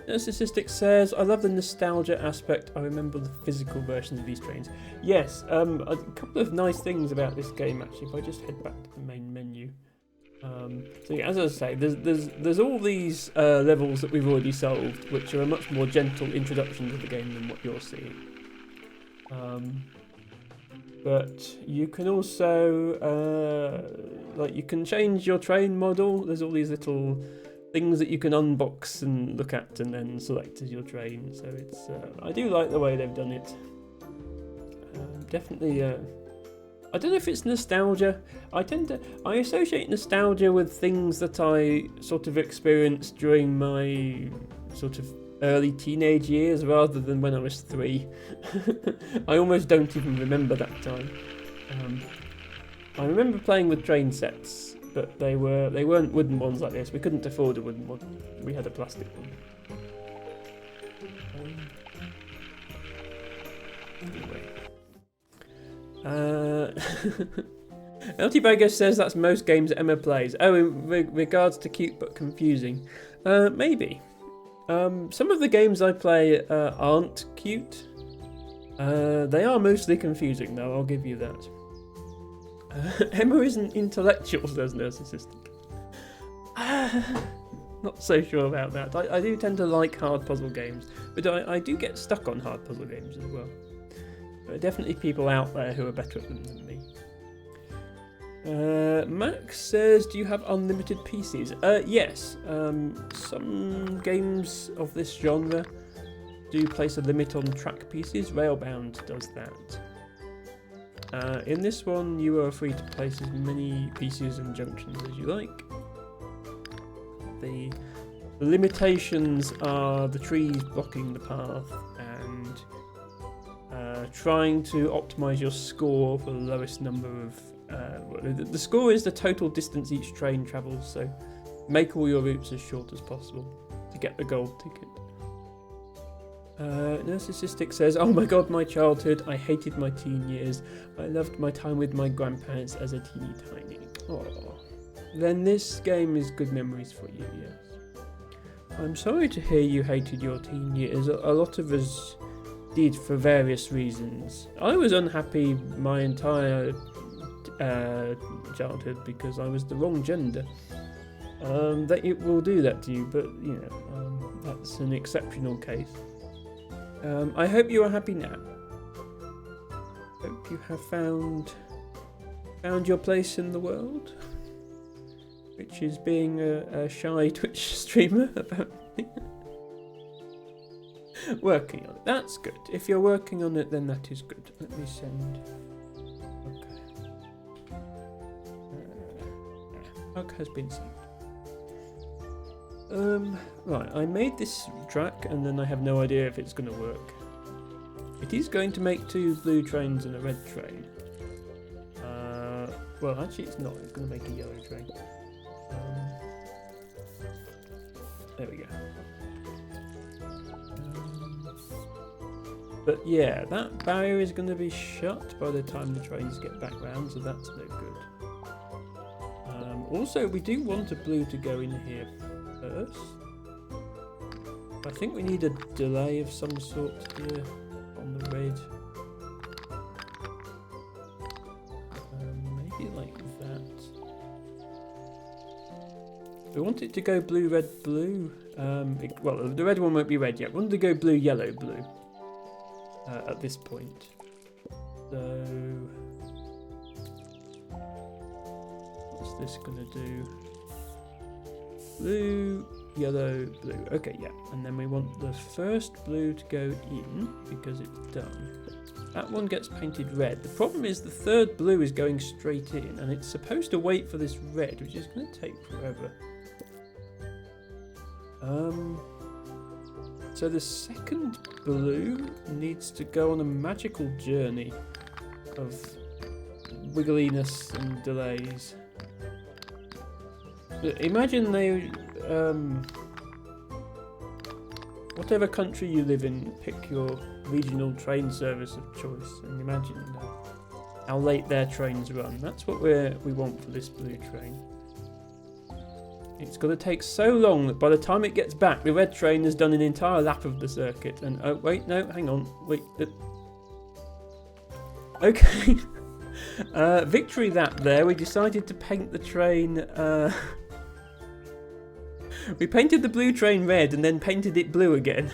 Narcissistic says, I love the nostalgia aspect. I remember the physical versions of these trains. Yes, a couple of nice things about this game actually. If I just head back to the main menu. So yeah, as I say, there's all these levels that we've already solved, which are a much more gentle introduction to the game than what you're seeing. But you can also you can change your train model. There's all these little things that you can unbox and look at and then select as your train. So it's I do like the way they've done it. Definitely. I don't know if it's nostalgia. I associate nostalgia with things that I sort of experienced during my sort of early teenage years rather than when I was 3. I almost don't even remember that time. I remember playing with train sets, but they weren't wooden ones like this. We couldn't afford a wooden one. We had a plastic one. Anyway. LT Bagger says that's most games that Emma plays. Oh, in regards to cute but confusing. Maybe. Some of the games I play aren't cute. They are mostly confusing though, I'll give you that. Emma isn't intellectual, says Narcissistic. Not so sure about that. I do tend to like hard puzzle games, but I do get stuck on hard puzzle games as well. There are definitely people out there who are better at them than me. Max says, do you have unlimited PCs? Yes. Some games of this genre do place a limit on track PCs. Railbound does that. In this one, you are free to place as many PCs and junctions as you like. The limitations are the trees blocking the path and trying to optimize your score for the lowest number of... the score is the total distance each train travels, so make all your routes as short as possible to get the gold ticket. Narcissistic says, oh my god, my childhood, I hated my teen years. I loved my time with my grandparents as a teeny tiny. Aww. Then this game is good memories for you, yes. I'm sorry to hear you hated your teen years. A lot of us did for various reasons. I was unhappy my entire childhood because I was the wrong gender. That it will do that to you, but you know, that's an exceptional case. I hope you are happy now. Hope you have found your place in the world, which is being a shy Twitch streamer apparently. Working on it. That's good. If you're working on it, then that is good. Let me send. Okay. Hug has been sent. Right, I made this track and then I have no idea if it's going to work. It is going to make 2 blue trains and a red train. Well, actually it's not. It's going to make a yellow train. There we go. But yeah, that barrier is going to be shut by the time the trains get back round, so that's no good. Also, we do want a blue to go in here first. I think we need a delay of some sort here on the red. Maybe like that. We want it to go blue, red, blue. Well, the red one won't be red yet. We want it to go blue, yellow, blue at this point. So, what's this gonna do? Blue, yellow, blue. Okay, yeah. And then we want the first blue to go in because it's done. That one gets painted red. The problem is the third blue is going straight in and it's supposed to wait for this red, which is going to take forever. So the second blue needs to go on a magical journey of wiggliness and delays. Imagine they, whatever country you live in, pick your regional train service of choice and imagine how late their trains run. That's what we want for this blue train. It's going to take so long that by the time it gets back, the red train has done an entire lap of the circuit. And oh wait, no, hang on, wait. Okay, victory lap there. We decided to paint the train. We painted the blue train red and then painted it blue again.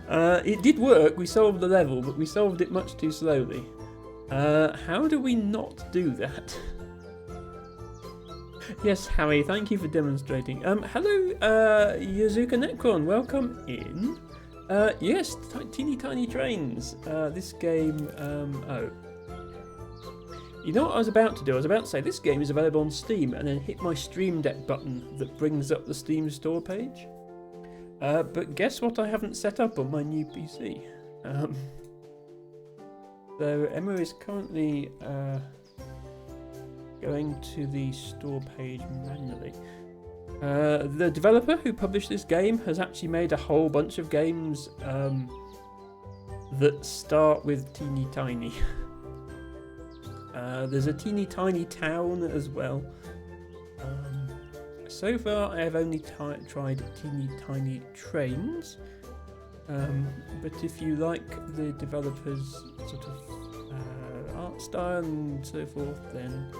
It did work. We solved the level, but we solved it much too slowly. How do we not do that? Yes, Harry, thank you for demonstrating. Hello, Yazuka Necron, welcome in. Yes, teeny tiny trains. This game, oh. You know what I was about to do? I was about to say this game is available on Steam and then hit my Stream Deck button that brings up the Steam store page. But guess what I haven't set up on my new PC? So Emma is currently going to the store page manually. The developer who published this game has actually made a whole bunch of games that start with teeny tiny. There's a teeny tiny town as well. So far I have only tried teeny tiny trains, but if you like the developer's sort of art style and so forth, then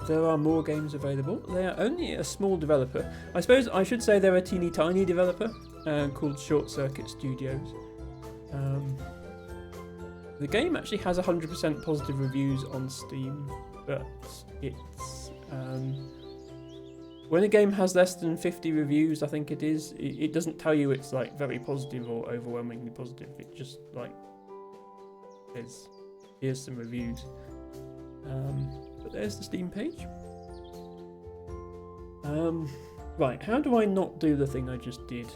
there are more games available. They are only a small developer. I suppose I should say they're a teeny tiny developer called Short Circuit Studios. The game actually has 100% positive reviews on Steam, but it's when a game has less than 50 reviews, I think it is, it doesn't tell you it's like very positive or overwhelmingly positive. It just like says, here's some reviews. But there's the Steam page. Right, how do I not do the thing I just did?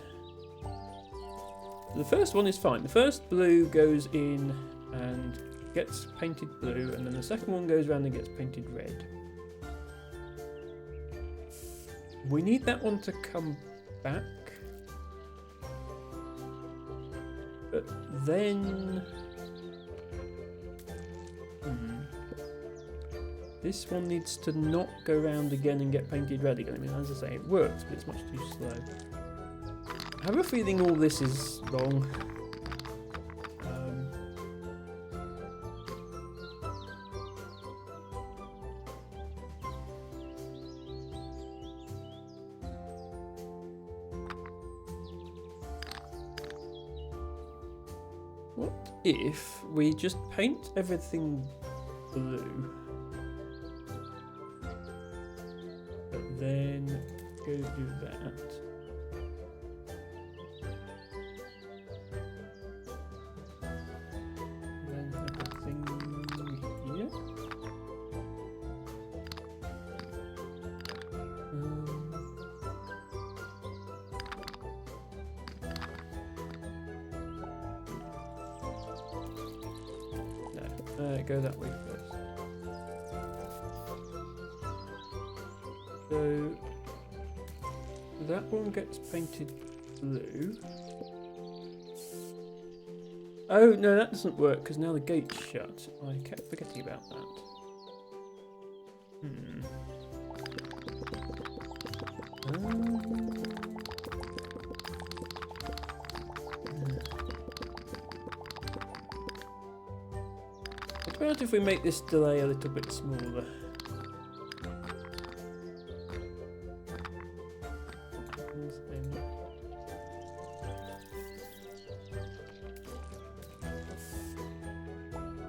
The first one is fine. The first blue goes in and gets painted blue, and then the second one goes around and gets painted red. We need that one to come back. But then... this one needs to not go round again and get painted red again. I mean, as I say, it works, but it's much too slow. I have a feeling all this is wrong. What if we just paint everything blue? But then go do that. Then have a thing here. No, go that way first. So that one gets painted blue. Oh no, that doesn't work because now the gate's shut. I kept forgetting about that. What about if we make this delay a little bit smaller?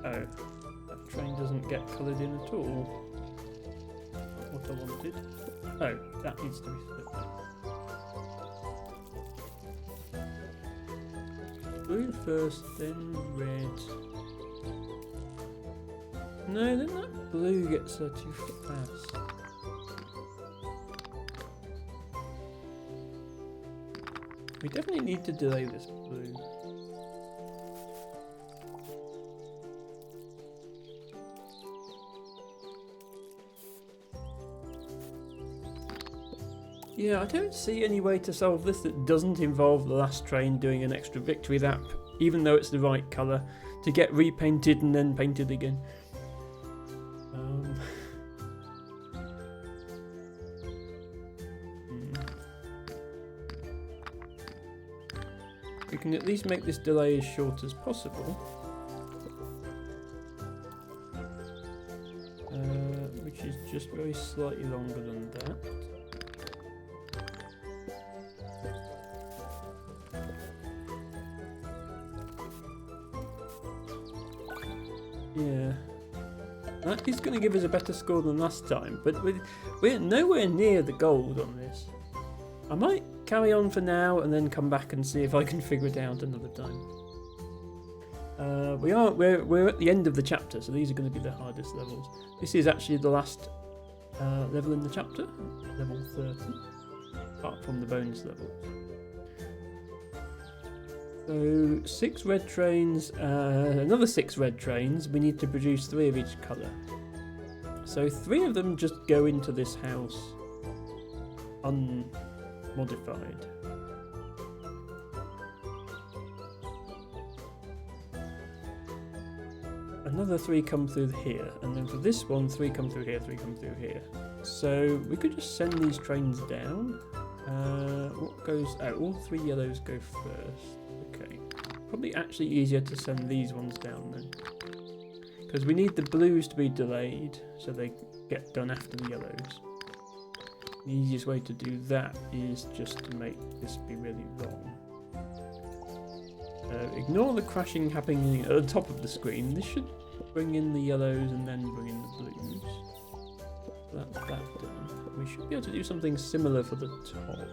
Oh, that train doesn't get coloured in at all. Not what I wanted. Oh, that needs to be split now. Blue first, then red. No, then that blue gets there too fast. We definitely need to delay this blue. Yeah, I don't see any way to solve this that doesn't involve the last train doing an extra victory lap, even though it's the right colour, to get repainted and then painted again. We can at least make this delay as short as possible. Which is just very slightly longer than that. Yeah, that is going to give us a better score than last time, but we're nowhere near the gold on this. I might carry on for now and then come back and see if I can figure it out another time. We're at the end of the chapter, so these are going to be the hardest levels. This is actually the last level in the chapter, level 30, apart from the bonus level. So 6 red trains, another 6 red trains. We need to produce 3 of each colour. So 3 of them just go into this house unmodified. Another 3 come through here, and then for this one 3 come through here, 3 come through here. So we could just send these trains down. What goes out? All 3 yellows go first. Okay, probably actually easier to send these ones down then, because we need the blues to be delayed so they get done after the yellows. The easiest way to do that is just to make this be really long. Ignore the crashing happening at the top of the screen. This should bring in the yellows and then bring in the blues. That's that done. We should be able to do something similar for the top.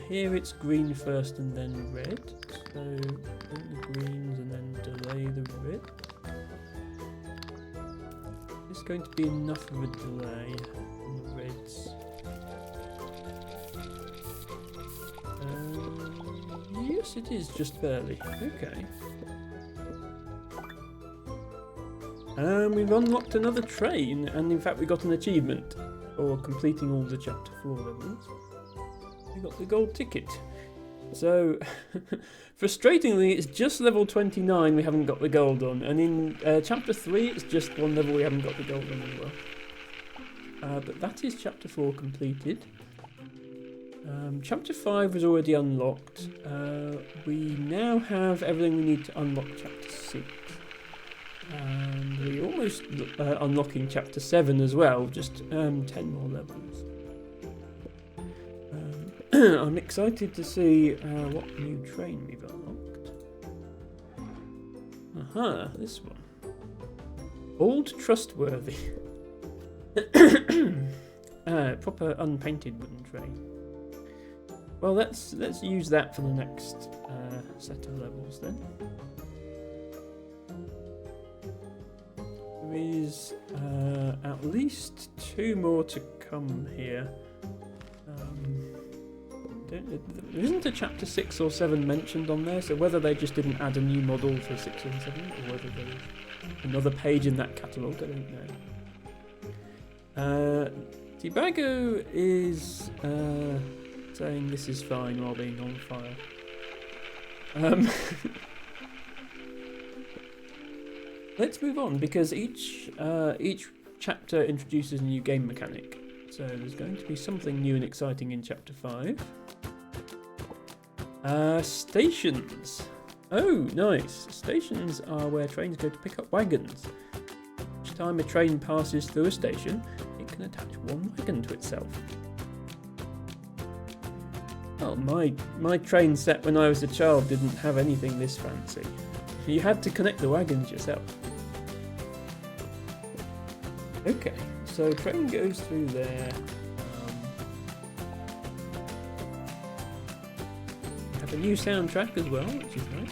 Here it's green first and then red. So bring the greens and then delay the red. Is going to be enough of a delay on the reds? Yes, it is, just barely. Okay. We've unlocked another train, and in fact we got an achievement for completing all the Chapter 4 levels. We got the gold ticket. So, frustratingly, it's just level 29 we haven't got the gold on, and in Chapter 3 it's just one level we haven't got the gold on as well. But that is Chapter 4 completed. Chapter 5 was already unlocked. We now have everything we need to unlock Chapter 6. And we're almost unlocking Chapter 7 as well, just 10 more levels. I'm excited to see what new train we've unlocked. Aha, this one. Old Trustworthy. Proper unpainted wooden train. Well, let's use that for the next set of levels then. There is at least 2 more to come here. There isn't a Chapter 6 or 7 mentioned on there, so whether they just didn't add a new model for 6 and 7, or whether there's another page in that catalogue, I don't know. Tibago is saying this is fine while being on fire. Let's move on, because each chapter introduces a new game mechanic. So there's going to be something new and exciting in Chapter 5. Stations. Oh, nice. Stations are where trains go to pick up wagons. Each time a train passes through a station, it can attach one wagon to itself. Well, my train set when I was a child didn't have anything this fancy. You had to connect the wagons yourself. Okay, so train goes through there. Have a new soundtrack as well, which is nice.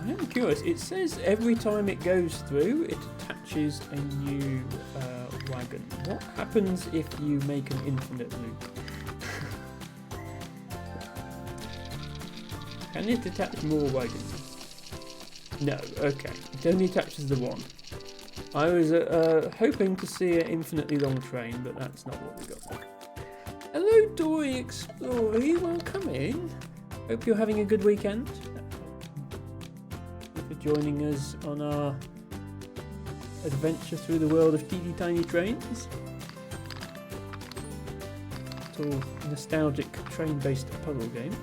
I am curious. It says every time it goes through, it attaches a new wagon. What happens if you make an infinite loop? Can it attach more wagons? No, okay. It only attaches the one. I was hoping to see an infinitely long train, but that's not what we got. Hello, Dory Explorer. Welcome in. Hope you're having a good weekend. Thank you for joining us on our adventure through the world of teeny tiny trains. Little nostalgic train-based puzzle game.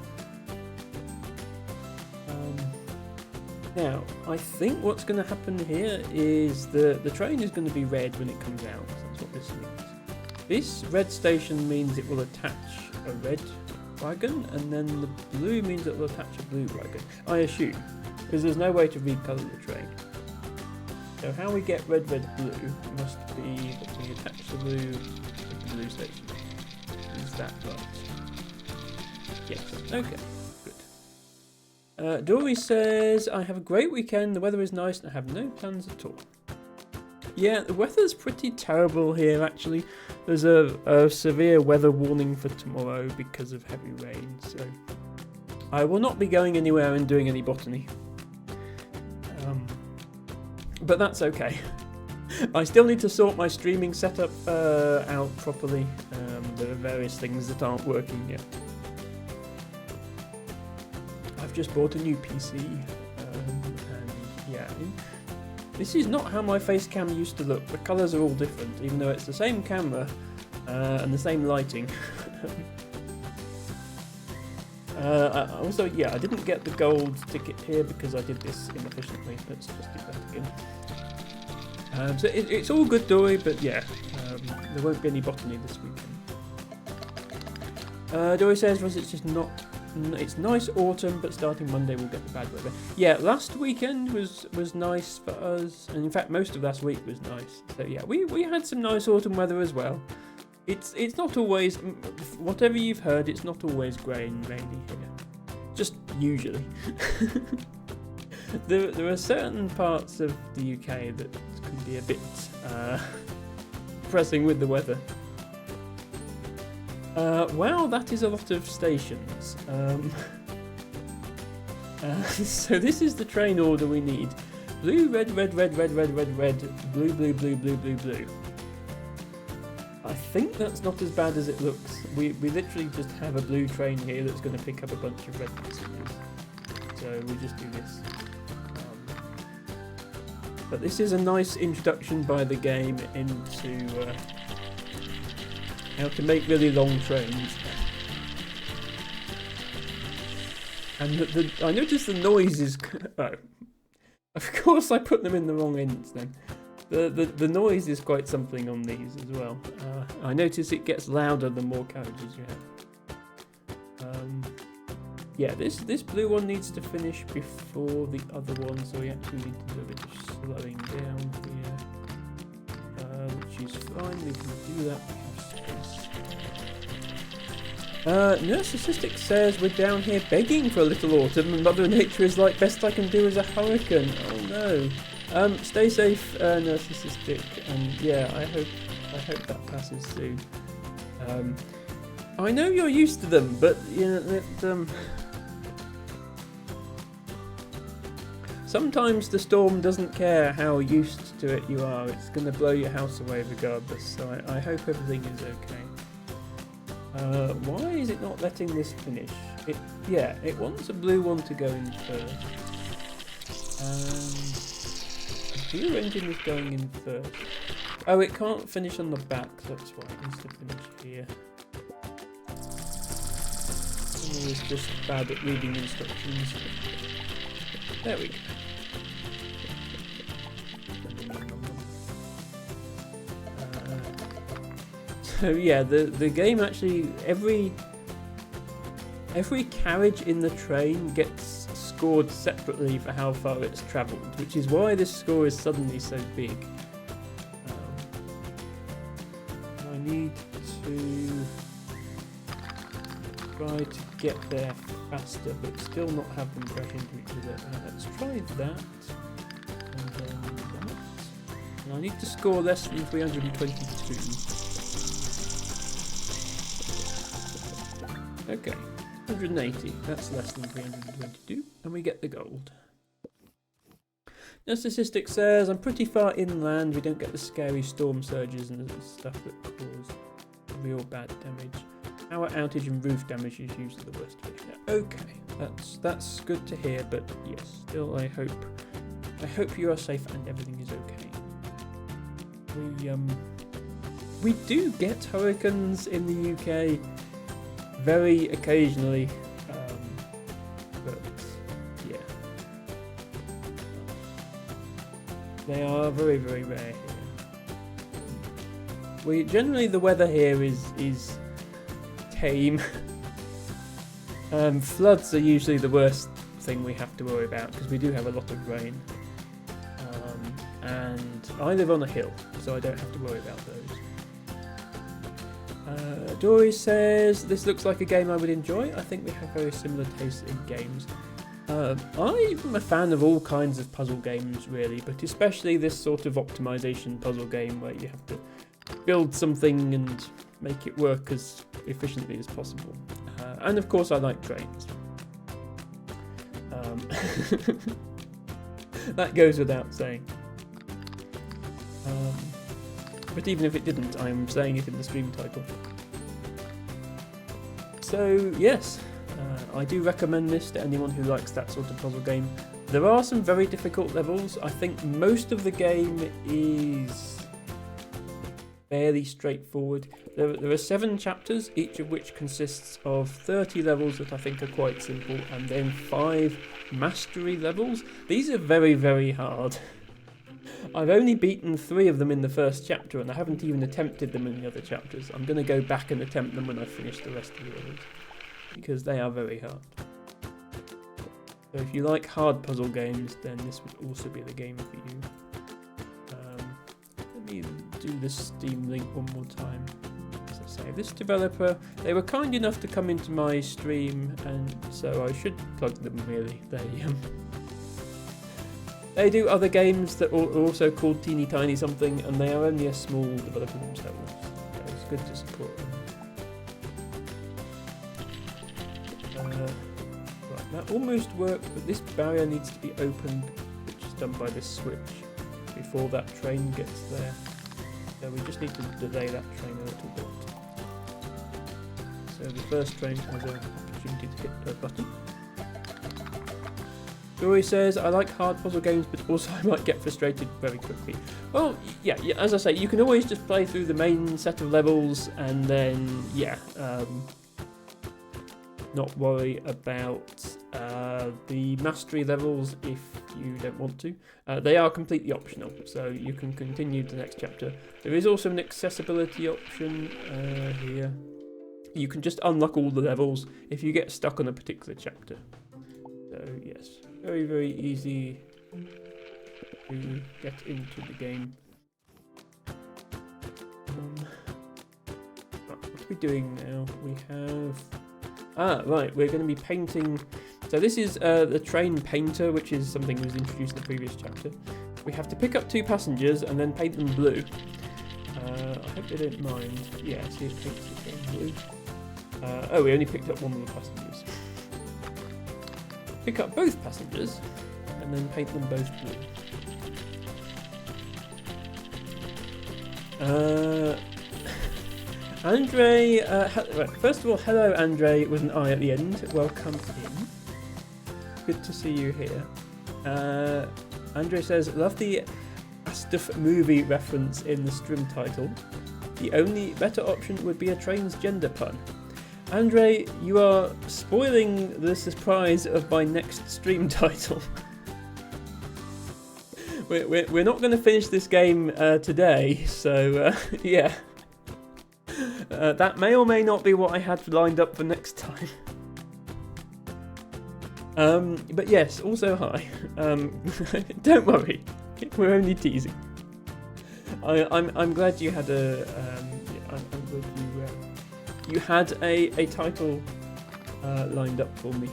Now, I think what's going to happen here is the train is going to be red when it comes out. That's what this means. This red station means it will attach a red wagon, and then the blue means it will attach a blue wagon. I assume, because there's no way to recolour the train. So how we get red, red, blue must be that we attach the blue to the blue station. Is that right? Yes. Okay. Dory says, I have a great weekend, the weather is nice and I have no plans at all. Yeah, the weather's pretty terrible here actually. There's a severe weather warning for tomorrow because of heavy rain, so I will not be going anywhere and doing any botany. But that's okay. I still need to sort my streaming setup out properly. There are various things that aren't working yet. I've just bought a new PC, and yeah, this is not how my face cam used to look. The colours are all different, even though it's the same camera and the same lighting. Also, yeah, I didn't get the gold ticket here because I did this inefficiently. Let's just do that again. So it's all good, Dory, but yeah, there won't be any botany this weekend. Dory says, was it just not... It's nice autumn, but starting Monday we'll get the bad weather. Yeah, last weekend was nice for us, and in fact most of last week was nice. So yeah, we had some nice autumn weather as well. It's not always, whatever you've heard, it's not always grey and rainy here. Just usually. There are certain parts of the UK that can be a bit pressing with the weather. Wow, that is a lot of stations. So this is the train order we need. Blue, red, red, red, red, red, red, red, blue, blue, blue, blue, blue, blue. I think that's not as bad as it looks. We literally just have a blue train here that's going to pick up a bunch of red passengers. So we just do this. But this is a nice introduction by the game into how to make really long trains. And I noticed the noise is... Oh, of course I put them in the wrong ends then. The noise is quite something on these as well. I notice it gets louder the more carriages you have. Yeah, this blue one needs to finish before the other one, so we actually need to do a bit of slowing down here, which is fine. We can do that. Narcissistic says we're down here begging for a little autumn, and Mother Nature is like, best I can do is a hurricane. Oh no. Stay safe, Narcissistic, and yeah, I hope that passes soon. I know you're used to them, but you know sometimes the storm doesn't care how used to it you are. It's going to blow your house away regardless. So I hope everything is okay. Why is it not letting this finish? It wants a blue one to go in first. The blue engine is going in first. Oh, it can't finish on the back, that's why it needs to finish here. Someone is just bad at reading instructions. There we go. So yeah, the game actually, every carriage in the train gets scored separately for how far it's travelled, which is why this score is suddenly so big. I need to try to get there faster, but still not have them crash into each other. Let's try that, and then that. And I need to score less than 322. Okay, 180, that's less than 322, and we get the gold. Narcissistic says, I'm pretty far inland, we don't get the scary storm surges and stuff that cause real bad damage. Power outage and roof damage is usually the worst. Okay, that's good to hear, but yes, still I hope you are safe and everything is okay. We do get hurricanes in the UK very occasionally, but yeah, they are very, very rare here. Generally the weather here is tame. Floods are usually the worst thing we have to worry about because we do have a lot of rain, and I live on a hill, so I don't have to worry about those. Dory says, this looks like a game I would enjoy. I think we have very similar tastes in games. I'm a fan of all kinds of puzzle games really, but especially this sort of optimization puzzle game where you have to build something and make it work as efficiently as possible. And of course I like trains. That goes without saying. But even if it didn't, I'm saying it in the stream title. So yes, I do recommend this to anyone who likes that sort of puzzle game. There are some very difficult levels. I think most of the game is fairly straightforward. There are 7 chapters, each of which consists of 30 levels that I think are quite simple, and then 5 mastery levels. These are very, very hard. I've only beaten 3 of them in the first chapter, and I haven't even attempted them in the other chapters. I'm going to go back and attempt them when I finish the rest of the others, because they are very hard. So if you like hard puzzle games, then this would also be the game for you. Let me do the Steam link one more time. As I say, this developer, they were kind enough to come into my stream, and so I should plug them really. They do other games that are also called Teeny Tiny Something, and they are only a small developer themselves. So it's good to support them. Right, that almost worked, but this barrier needs to be opened, which is done by this switch, before that train gets there. So we just need to delay that train a little bit. So the first train has an opportunity to hit a button. Dory says, I like hard puzzle games, but also I might get frustrated very quickly. Well, yeah, as I say, you can always just play through the main set of levels and then, not worry about the mastery levels if you don't want to. They are completely optional, so you can continue to the next chapter. There is also an accessibility option here. You can just unlock all the levels if you get stuck on a particular chapter. So yes, very, very easy to get into the game. What are we doing now? We have... right, we're going to be painting... So this is the train painter, which is something that was introduced in the previous chapter. We have to pick up 2 passengers and then paint them blue. I hope they don't mind. Yeah, see if it paints the train blue. We only picked up 1 of the passengers. Pick up both passengers and then paint them both blue. Andre, right, first of all, hello Andre with an I at the end. Welcome in. Good to see you here. Andre says, love the Astuf movie reference in the stream title. The only better option would be a train's gender pun. Andre, you are spoiling the surprise of my next stream title. We're not going to finish this game today, so yeah. That may or may not be what I had lined up for next time. But yes, also hi. Don't worry, we're only teasing. I'm glad you had a. I'm glad you had a title lined up for me.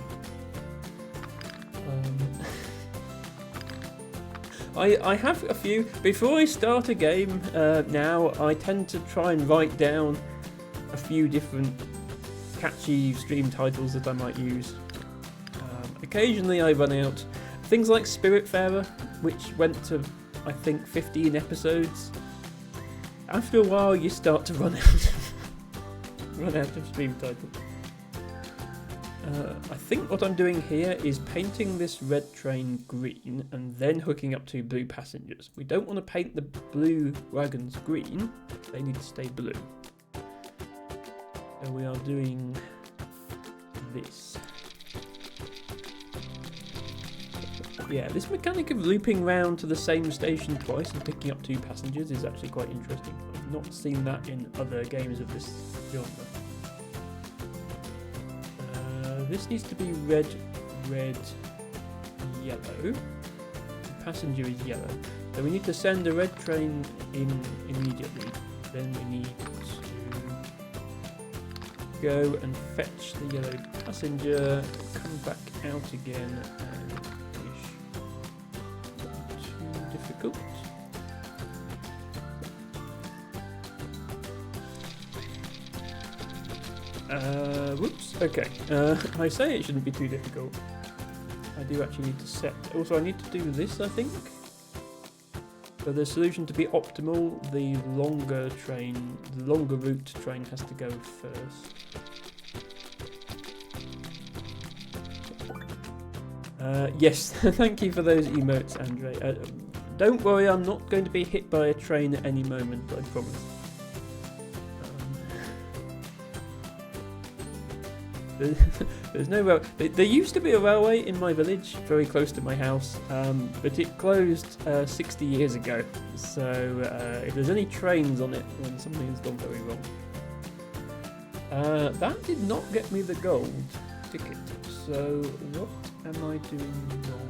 I have a few. Before I start a game now, I tend to try and write down a few different catchy stream titles that I might use. Occasionally I run out. Things like Spiritfarer, which went to, I think, 15 episodes. After a while you start to run out of stream titles. I think what I'm doing here is painting this red train green and then hooking up 2 blue passengers. We don't want to paint the blue wagons green, they need to stay blue. So we are doing this. Yeah, this mechanic of looping round to the same station twice and picking up 2 passengers is actually quite interesting. I've not seen that in other games of this genre. This needs to be red, yellow. The passenger is yellow. So we need to send a red train in immediately. Then we need to go and fetch the yellow passenger, come back out again, and finish. Not too difficult. Whoops, okay. I say it shouldn't be too difficult. I do actually need to set... Also, I need to do this, I think. For the solution to be optimal, the longer route train has to go first. Yes, thank you for those emotes, Andre. Don't worry, I'm not going to be hit by a train at any moment, I promise. There's no railway. There used to be a railway in my village, very close to my house, but it closed 60 years ago. So if there's any trains on it, then something's gone very wrong. That did not get me the gold ticket. So what am I doing wrong?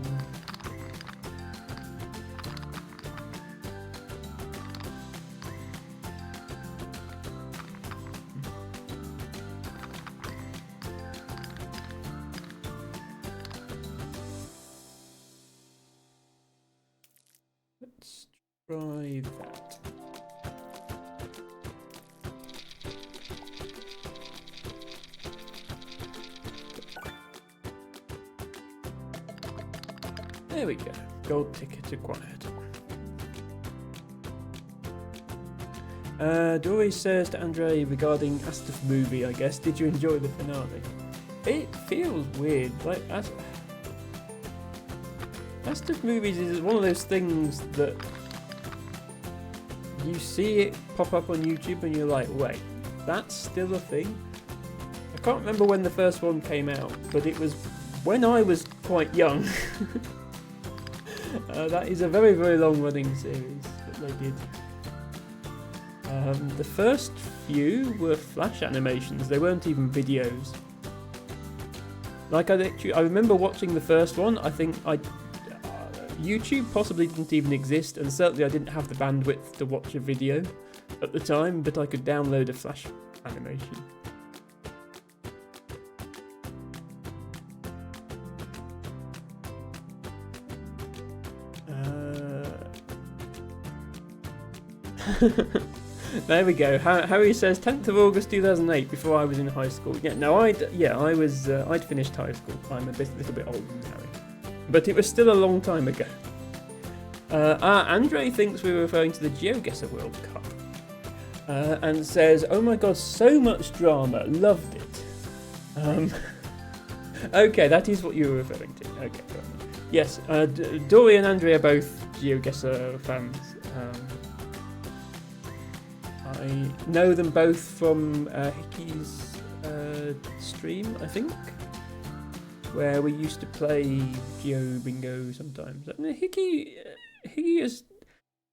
Let's try that. There we go. Gold ticket acquired. Dory says to Andre regarding Astuf movie, I guess, did you enjoy the finale? It feels weird. Like, Astuf movies is one of those things that you see it pop up on YouTube and you're like, wait, that's still a thing? I can't remember when the first one came out, but it was when I was quite young. That is a very, very long-running series that they did. The first few were flash animations. They weren't even videos. Like I remember watching the first one. I think YouTube possibly didn't even exist, and certainly I didn't have the bandwidth to watch a video at the time, but I could download a flash animation. There we go. Harry says 10th of August 2008, before I was in high school. Yeah, no, I'd finished high school. I'm a little bit older than Harry, but it was still a long time ago. Andre thinks we were referring to the GeoGuessr World Cup, and says, "Oh my God, so much drama, loved it." Okay, that is what you were referring to. Okay, yes, Dory and Andre are both GeoGuessr fans. I know them both from Hickey's stream, I think, where we used to play Geo Bingo sometimes. I mean, Hickey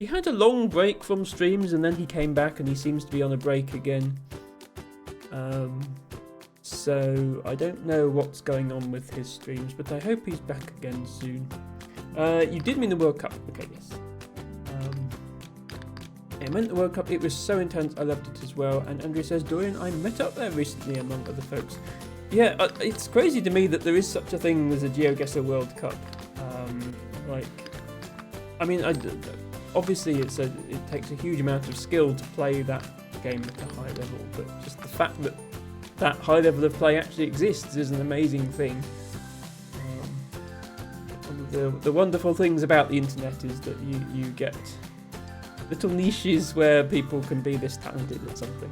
had a long break from streams, and then he came back, and he seems to be on a break again. So I don't know what's going on with his streams, but I hope he's back again soon. You did mean the World Cup, okay? Yes. It meant the World Cup. It was so intense. I loved it as well. And Andrew says, Dorian, I met up there recently among other folks. Yeah, it's crazy to me that there is such a thing as a GeoGuessr World Cup. Obviously it takes a huge amount of skill to play that game at a high level, but just the fact that that high level of play actually exists is an amazing thing. One of the wonderful things about the internet is that you get little niches where people can be this talented at something.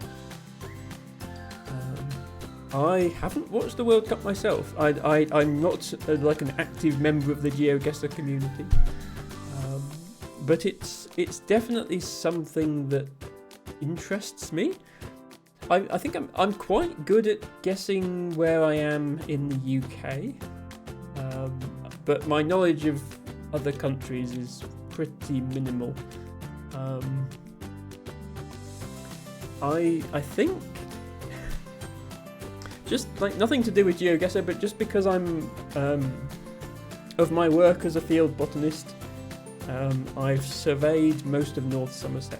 I haven't watched the World Cup myself. I'm not like an active member of the GeoGuessr community, but it's definitely something that interests me. I think I'm quite good at guessing where I am in the UK, but my knowledge of other countries is pretty minimal. I think, just like nothing to do with GeoGuessr, but just because I'm of my work as a field botanist, I've surveyed most of North Somerset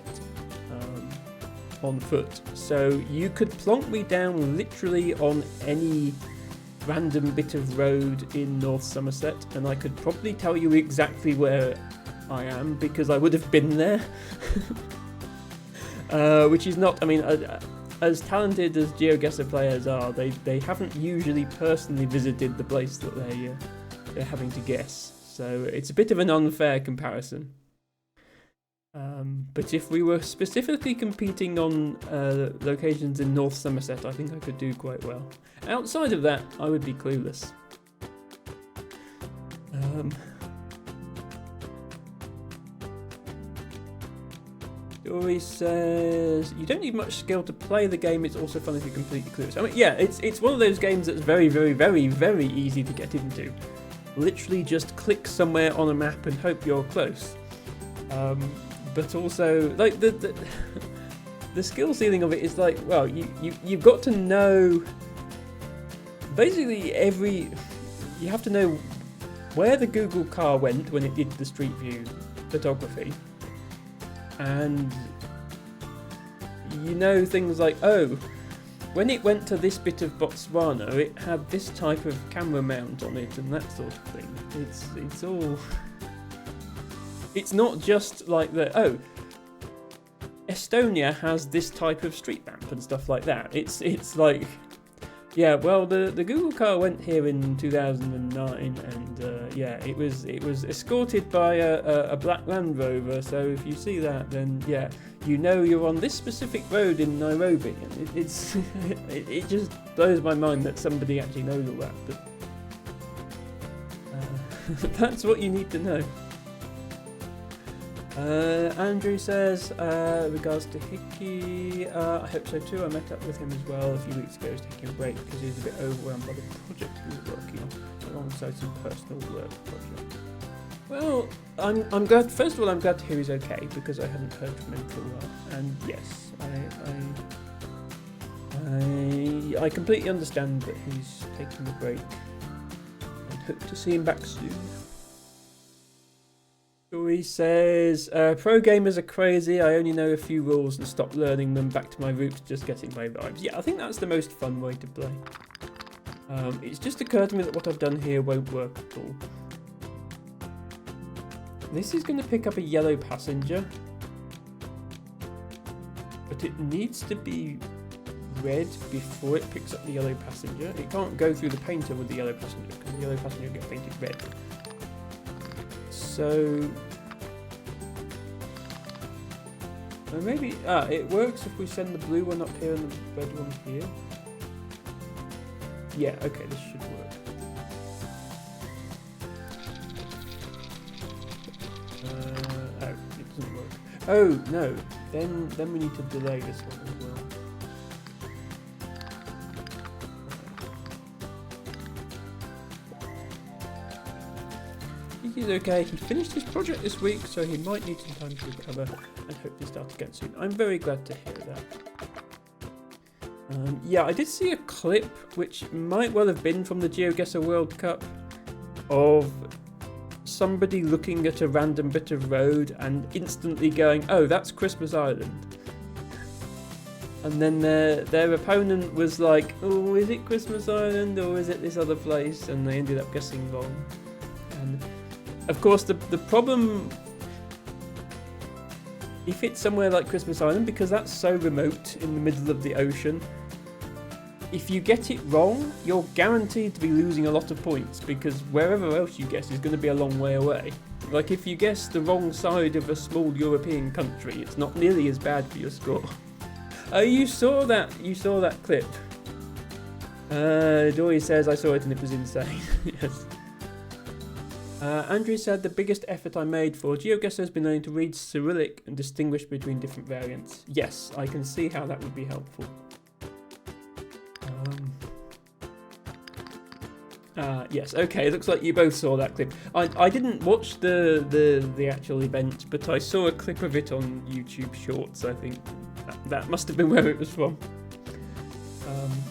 on foot. So you could plonk me down literally on any random bit of road in North Somerset, and I could probably tell you exactly where I am because I would have been there. Which is not, as talented as GeoGuessr players are, they haven't usually personally visited the place that they're having to guess. So it's a bit of an unfair comparison. But if we were specifically competing on locations in North Somerset, I think I could do quite well. Outside of that, I would be clueless. Dory says, you don't need much skill to play the game, it's also fun if you completely clueless. I mean, yeah, it's one of those games that's very, very, very, very easy to get into. Literally just click somewhere on a map and hope you're close. But also, like, the skill ceiling of it is like, well, you've got to know, basically you have to know where the Google car went when it did the Street View photography. And you know things like, oh, when it went to this bit of Botswana, it had this type of camera mount on it and that sort of thing. It's all... It's not just like oh, Estonia has this type of street lamp and stuff like that. It's like, yeah, well, the Google car went here in 2009, and yeah, it was escorted by a black Land Rover. So if you see that, then yeah, you know you're on this specific road in Nairobi, and it just blows my mind that somebody actually knows all that. But that's what you need to know. Andrew says, regards to Hickey, I hope so too. I met up with him as well a few weeks ago. He was taking a break because he was a bit overwhelmed by the project he was working on, alongside some personal work projects. Well, I'm glad. First of all, I'm glad to hear he's okay, because I hadn't heard from him for a while. And yes, I completely understand that he's taking a break, and hope to see him back soon. He says, pro gamers are crazy, I only know a few rules and stopped learning them, back to my roots, just getting my vibes. Yeah, I think that's the most fun way to play. It's just occurred to me that what I've done here won't work at all. This is going to pick up a yellow passenger, but it needs to be red before it picks up the yellow passenger. It can't go through the painter with the yellow passenger, because the yellow passenger will get painted red. So maybe it works if we send the blue one up here and the red one here. Yeah, okay, this should work. Oh, it doesn't work. Oh no, then we need to delay this one as well. He's okay. He finished his project this week, so he might need some time to recover and hopefully start again soon. I'm very glad to hear that. Yeah, I did see a clip, which might well have been from the GeoGuessr World Cup, of somebody looking at a random bit of road and instantly going, oh, that's Christmas Island. And then their opponent was like, oh, is it Christmas Island or is it this other place? And they ended up guessing wrong. And of course, the problem, if it's somewhere like Christmas Island, because that's so remote in the middle of the ocean, if you get it wrong, you're guaranteed to be losing a lot of points, because wherever else you guess is going to be a long way away. Like if you guess the wrong side of a small European country, it's not nearly as bad for your score. Oh, you saw that clip. Dory says, I saw it and it was insane. Yes. Andrew said, the biggest effort I made for GeoGuessr has been learning to read Cyrillic and distinguish between different variants. Yes, I can see how that would be helpful. Yes, okay, it looks like you both saw that clip. I didn't watch the actual event, but I saw a clip of it on YouTube Shorts, I think. That must have been where it was from.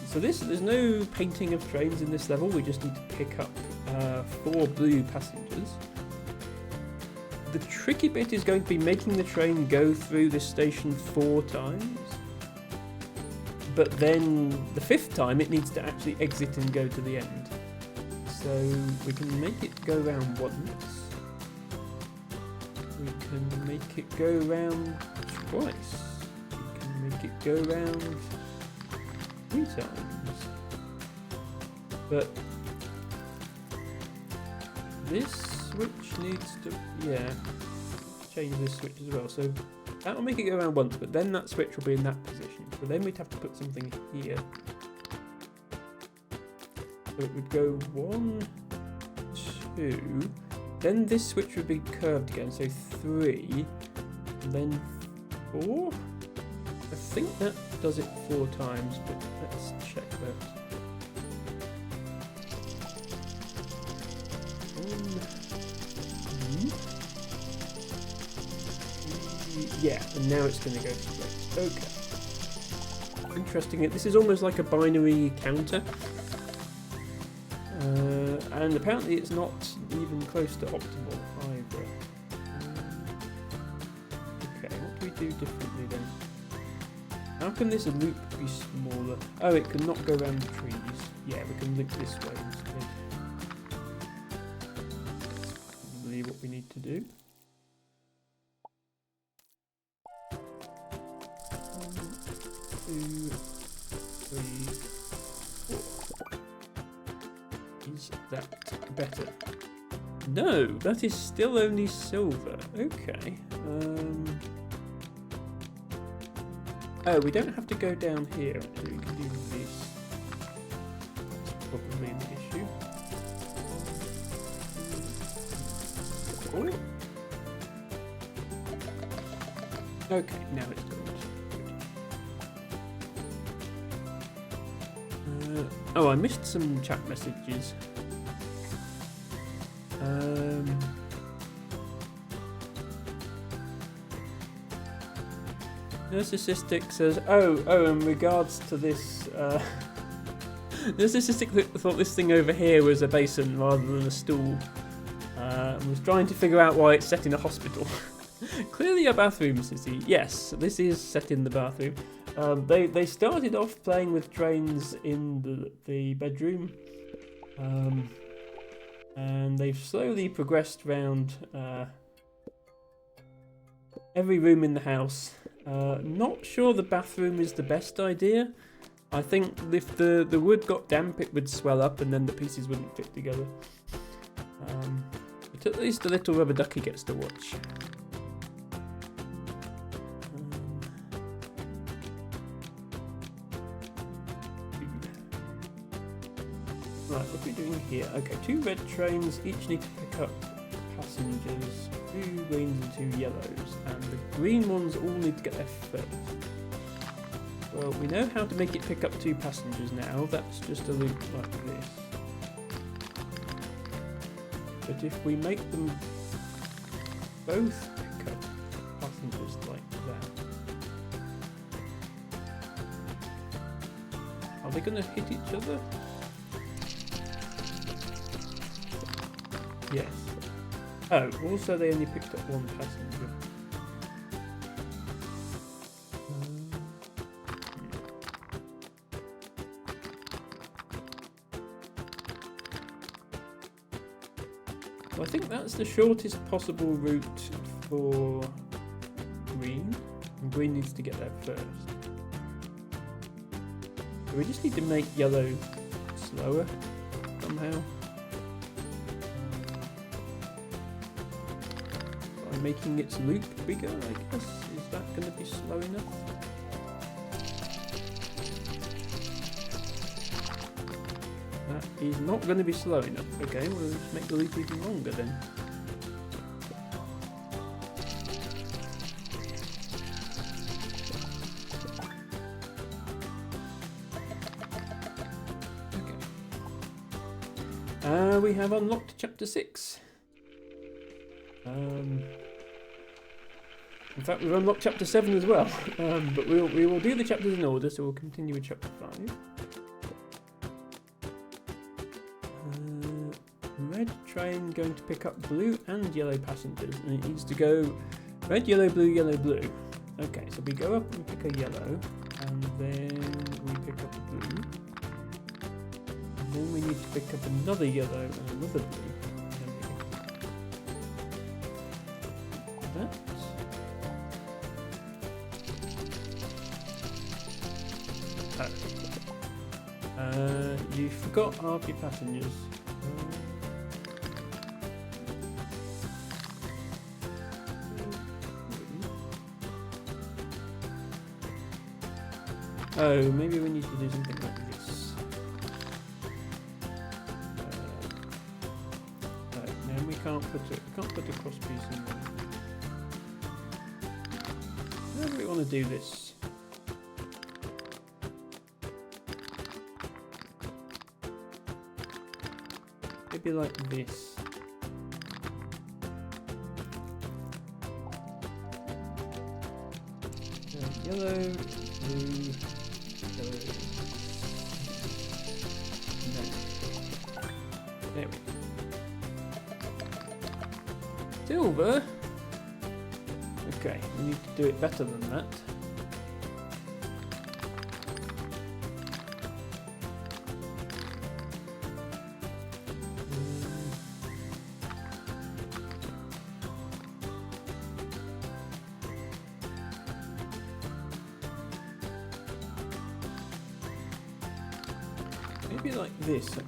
So there's no painting of trains in this level, we just need to pick up 4 blue passengers. The tricky bit is going to be making the train go through this station 4 times. But then the 5th time it needs to actually exit and go to the end. So we can make it go round once. We can make it go round twice. We can make it go round 3 times. But this switch needs to, change this switch as well. So that will make it go around once, but then that switch will be in that position. So then we'd have to put something here. So it would go 1, 2, then this switch would be curved again, so 3, and then 4. I think that does it 4 times, but let's check that. Yeah, and now it's going to go straight. Okay. Interesting. This is almost like a binary counter. And apparently it's not even close to optimal either. Okay, what do we do differently then? How can this loop be smaller? Oh, it can not go around the trees. Yeah, we can loop this way instead. Probably what we need to do. 1, 2, 3, 4. Is that better? No, that is still only silver. Okay. Oh, we don't have to go down here. Actually, we can do this. That's probably an issue. Oh. Okay, now it's good. Oh, I missed some chat messages. Narcissistic says, in regards to this, Narcissistic thought this thing over here was a basin rather than a stool. Was trying to figure out why it's set in a hospital. Clearly a bathroom, Sissy. Yes, this is set in the bathroom. They started off playing with trains in the bedroom, and they've slowly progressed around every room in the house. Not sure the bathroom is the best idea. I think if the wood got damp, it would swell up and then the pieces wouldn't fit together. But at least the little rubber ducky gets to watch. Right, what are we doing here? Okay, 2 red trains, each need to pick up passengers, 2 greens and 2 yellows, and the green ones all need to get there first. Well, we know how to make it pick up 2 passengers now, that's just a loop like this. But if we make them both pick up passengers like that, are they going to hit each other? Yes. Oh, also they only picked up 1 passenger. Well, I think that's the shortest possible route for green. And green needs to get there first. So we just need to make yellow slower somehow. Making its loop bigger, I guess. Is that going to be slow enough? That is not going to be slow enough. Okay, we'll just make the loop even longer then. Okay. We have unlocked chapter 6. In fact, we've unlocked chapter 7 as well, but we will do the chapters in order, so we'll continue with chapter 5. Red train going to pick up blue and yellow passengers, and it needs to go red, yellow, blue, yellow, blue. Okay, so we go up and pick a yellow, and then we pick up a blue, and then we need to pick up another yellow and another blue. You forgot half your passengers. Oh, maybe we need to do something like this. No, we can't put a cross piece in there. How do we want to do this? Maybe like this. Yellow, blue, yellow. No. There we go. Silver. Okay, we need to do it better than that. Maybe like this, actually.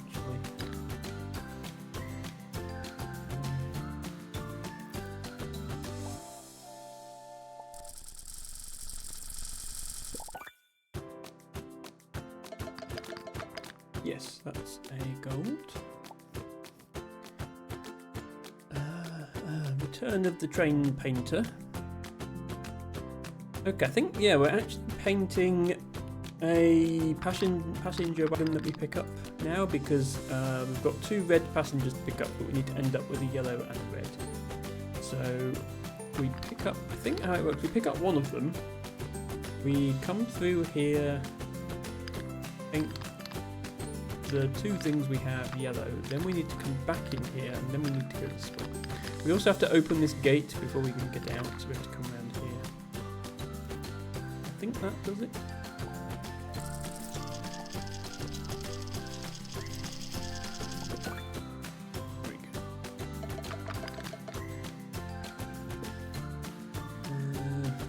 Yes, that's a gold. Return of the Train Painter. Okay, I think, yeah, we're actually painting a passenger wagon that we pick up now, because we've got 2 red passengers to pick up, but we need to end up with a yellow and a red. So we pick up, I think how it works, we pick up one of them, we come through here, paint the 2 things we have yellow, then we need to come back in here, and then we need to go this way. We also have to open this gate before we can get out, so we have to come around here. I think that does it.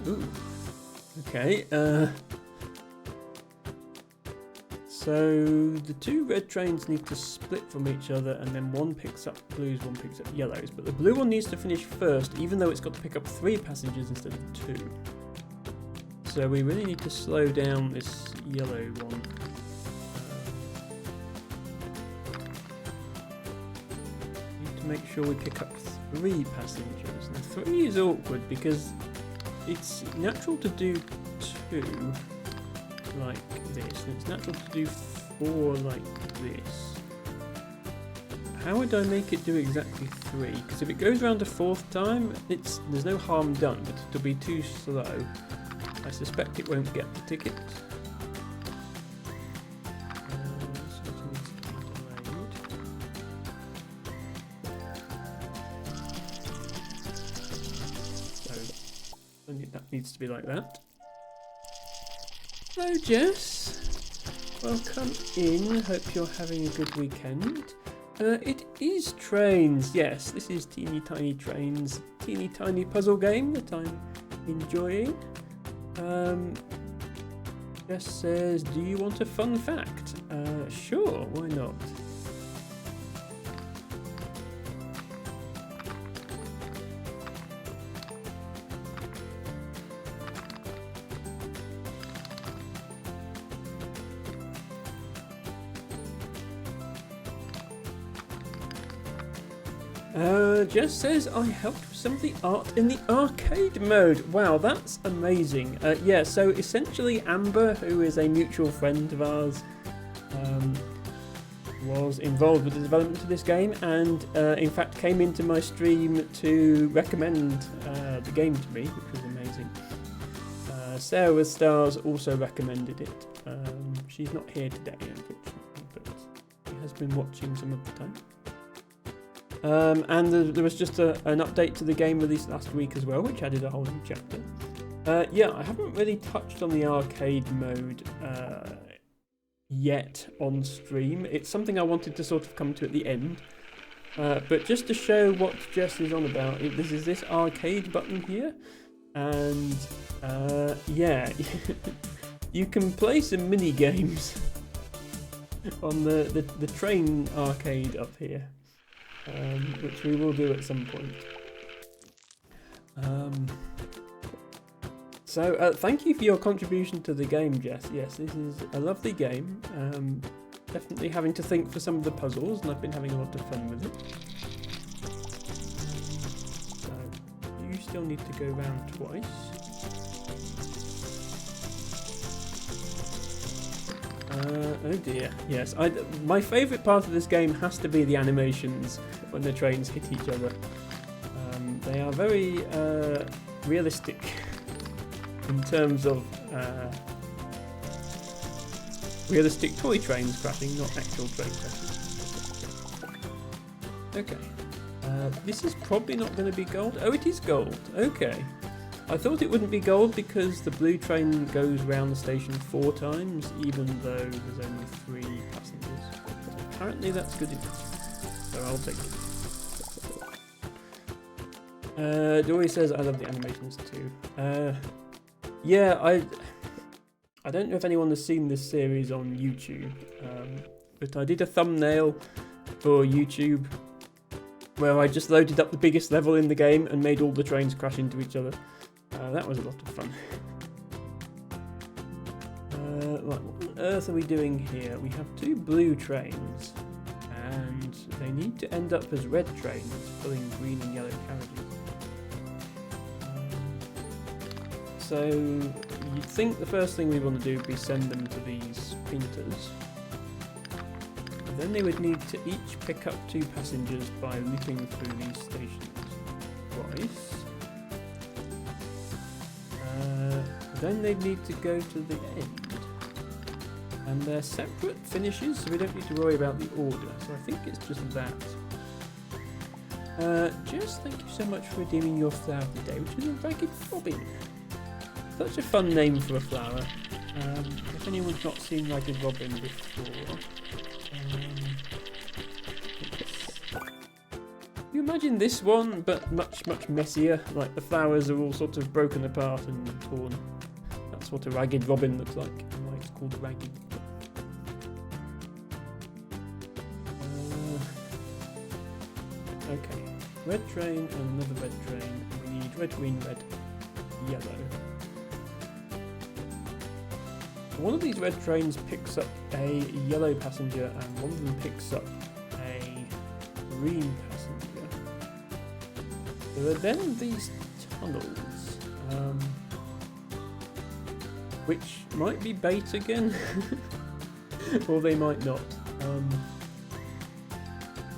Ooh. Okay, so the 2 red trains need to split from each other, and then one picks up blues, one picks up yellows. But the blue one needs to finish first, even though it's got to pick up 3 passengers instead of 2. So we really need to slow down this yellow one. Need to make sure we pick up 3 passengers. Now 3 is awkward because it's natural to do 2 like this, and it's natural to do 4 like this. How would I make it do exactly 3? Because if it goes around a 4th time, there's no harm done, but it'll be too slow. I suspect it won't get the ticket. That needs to be like that. Hello, Jess. Welcome in. Hope you're having a good weekend. It is Trains. Yes, this is Teeny Tiny Trains, teeny tiny puzzle game that I'm enjoying. Jess says, do you want a fun fact? Sure, why not? Jess says, I helped with some of the art in the arcade mode. Wow, that's amazing. Yeah, so essentially Amber, who is a mutual friend of ours, was involved with the development of this game, and in fact came into my stream to recommend the game to me, which was amazing. Sarah with Stars also recommended it. She's not here today, unfortunately, but she has been watching some of the time. And there was just an update to the game released last week as well, which added a whole new chapter. Yeah, I haven't really touched on the arcade mode yet on stream. It's something I wanted to sort of come to at the end. But just to show what Jess is on about, this is this arcade button here. And yeah, you can play some mini games on the train arcade up here. Which we will do at some point. So thank you for your contribution to the game, Jess. Yes, this is a lovely game. Definitely having to think for some of the puzzles, and I've been having a lot of fun with it. So you still need to go round twice. Oh dear. Yes, my favourite part of this game has to be the animations when the trains hit each other. They are very realistic in terms of realistic toy trains crashing, not actual train crashes. Okay. This is probably not going to be gold. Oh, it is gold. Okay. I thought it wouldn't be gold because the blue train goes round the station 4 times, even though there's only 3 passengers. Apparently that's good enough, so I'll take it. Dory says, I love the animations too. Yeah, I don't know if anyone has seen this series on YouTube, but I did a thumbnail for YouTube where I just loaded up the biggest level in the game and made all the trains crash into each other. That was a lot of fun. Right, what on earth are we doing here? We have 2 blue trains, and they need to end up as red trains, pulling green and yellow carriages. So you'd think the first thing we want to do would be send them to these printers. Then they would need to each pick up 2 passengers by looping through these stations twice. Then they'd need to go to the end. And they're separate finishes, so we don't need to worry about the order. So I think it's just that. Jess, thank you so much for redeeming your flower today, which is a ragged robin. Such a fun name for a flower. If anyone's not seen ragged robin before... you imagine this one, but much, much messier. Like the flowers are all sort of broken apart and torn. That's what a ragged robin looks like, and why it's called ragged. Okay, red train and another red train. We need red, green, red, yellow. One of these red trains picks up a yellow passenger, and one of them picks up a green passenger. There are then these tunnels, which might be bait again, or they might not.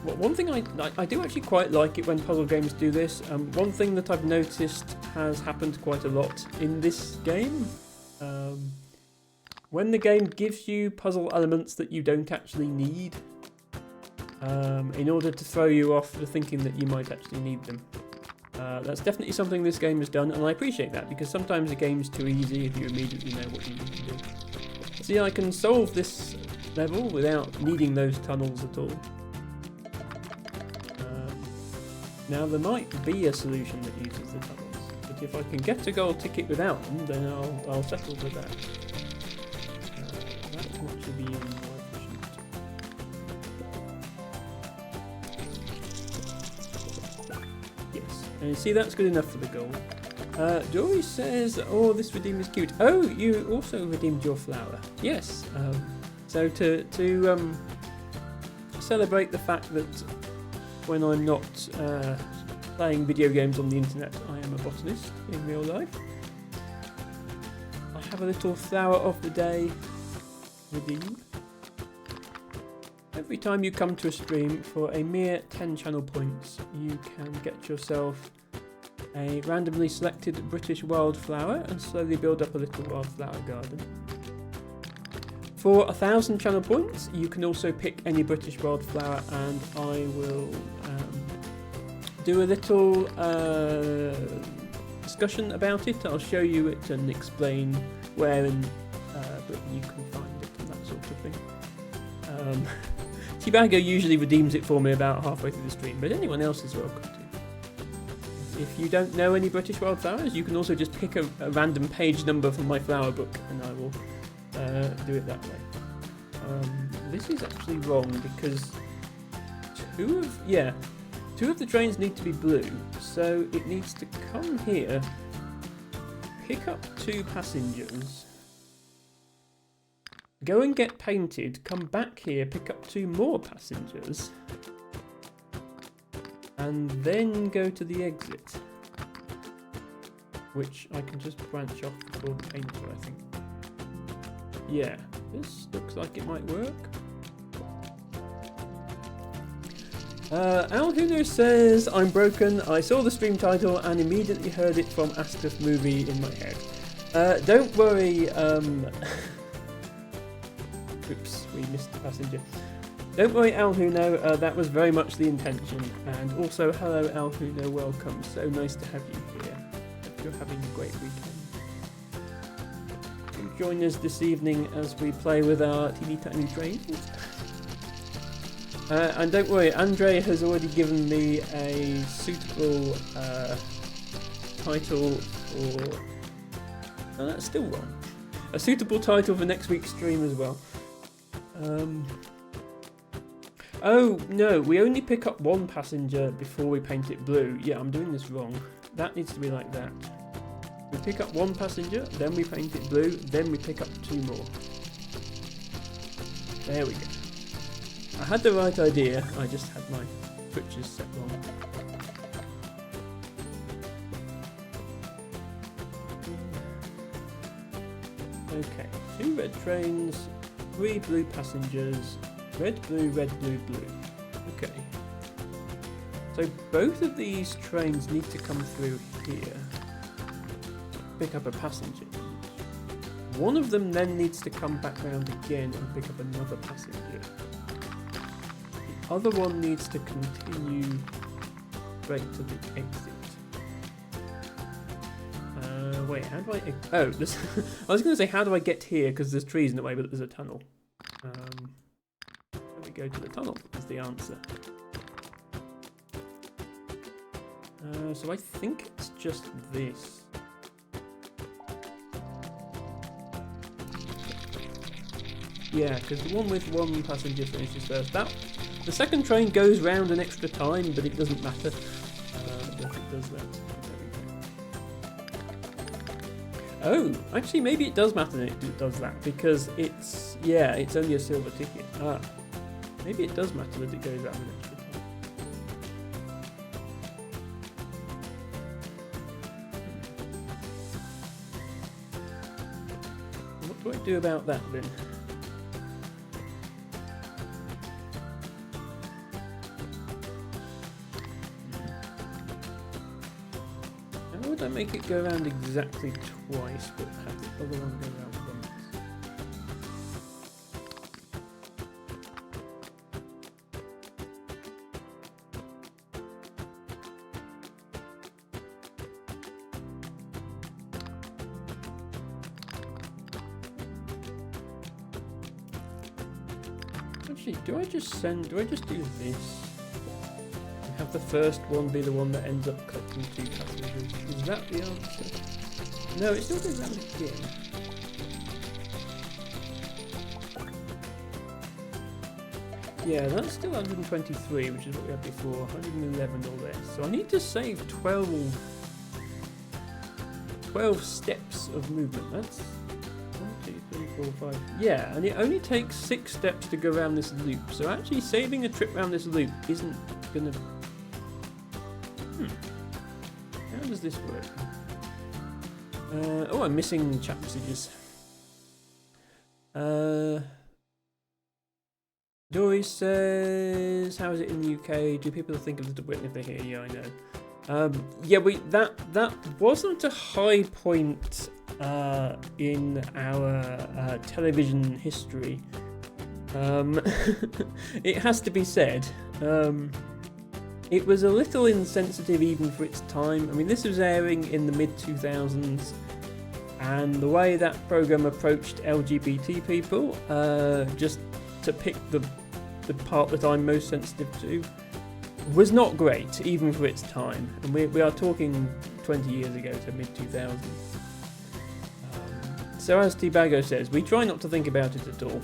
Well, one thing I do actually quite like it when puzzle games do this. One thing that I've noticed has happened quite a lot in this game. When the game gives you puzzle elements that you don't actually need, in order to throw you off the thinking that you might actually need them. That's definitely something this game has done, and I appreciate that, because sometimes a game's too easy if you immediately know what you need to do. See, I can solve this level without needing those tunnels at all. Now, there might be a solution that uses the tunnels, but if I can get a gold ticket without them, then I'll settle for that. That ought to be even more efficient. Yes, and you see that's good enough for the gold. Dory says, oh, this redeem is cute. Oh, you also redeemed your flower. Yes, so to celebrate the fact that when I'm not playing video games on the internet, I am a botanist in real life. I have a little flower of the day redeem. Every time you come to a stream, for a mere 10 channel points, you can get yourself a randomly selected British wildflower and slowly build up a little wildflower garden. For 1,000 channel points, you can also pick any British wildflower, and I will do a little discussion about it. I'll show you it and explain where in Britain you can find it and that sort of thing. Tibago usually redeems it for me about halfway through the stream, but anyone else is welcome to. If you don't know any British wildflowers, you can also just pick a random page number from my flower book, and I will do it that way. This is actually wrong because two of the trains need to be blue, so it needs to come here, pick up 2 passengers, go and get painted, come back here, pick up 2 more passengers, and then go to the exit, which I can just branch off before the painter, I think. Yeah, This looks like it might work. Al Huno says, I'm broken. I saw the stream title and immediately heard it from Ascus movie in my head. Don't worry. Oops, we missed the passenger. Don't worry, Al Huno. That was very much the intention. And also, hello, Al Huno. Welcome. So nice to have you here. Hope you're having a great weekend. Join us this evening as we play with our teeny tiny trains. And don't worry, Andre has already given me a suitable title for... Oh, that's still wrong. A suitable title for next week's stream as well. Oh, no, we only pick up one passenger before we paint it blue. Yeah, I'm doing this wrong. That needs to be like that. We pick up one passenger, then we paint it blue, then we pick up two more. There we go. I had the right idea, I just had my switches set wrong. Okay, 2 red trains, 3 blue passengers, red, blue, blue. Okay. So both of these trains need to come through here. Pick up a passenger. One of them then needs to come back round again and pick up another passenger. The other one needs to continue straight to the exit. Wait, how do I... Oh, this... I was going to say, how do I get here? Because there's trees in the way, but there's a tunnel. Let me go to the tunnel, is the answer. So I think it's just this. Yeah, because the one with one passenger finishes first. The second train goes round an extra time, but it doesn't matter. If it does that. Oh, actually, maybe it does matter that it does that, because it's only a silver ticket. Ah, maybe it does matter that it goes round an extra time. What do I do about that then? I make it go around exactly twice, but have the other one go around once? Actually, do I just do this? Have the first one be the one that ends up collecting 2 passengers. Is that the answer? No, it still goes round again. Yeah, that's still 123, which is what we had before. 111 or less. So I need to save 12 steps of movement. That's 1, 2, 3, 4, 5. Yeah, and it only takes 6 steps to go around this loop. So actually saving a trip around this loop isn't going to... How does this work? Oh, I'm missing chat messages. Dory says, how is it in the UK? Do people think of the Whitney if they hear? Yeah, I know. Yeah, that wasn't a high point in our television history. It has to be said. It was a little insensitive even for its time. I mean, this was airing in the mid-2000s, and the way that programme approached LGBT people, just to pick the part that I'm most sensitive to, was not great, even for its time. And we are talking 20 years ago, so mid-2000s. So as T-Bago says, we try not to think about it at all.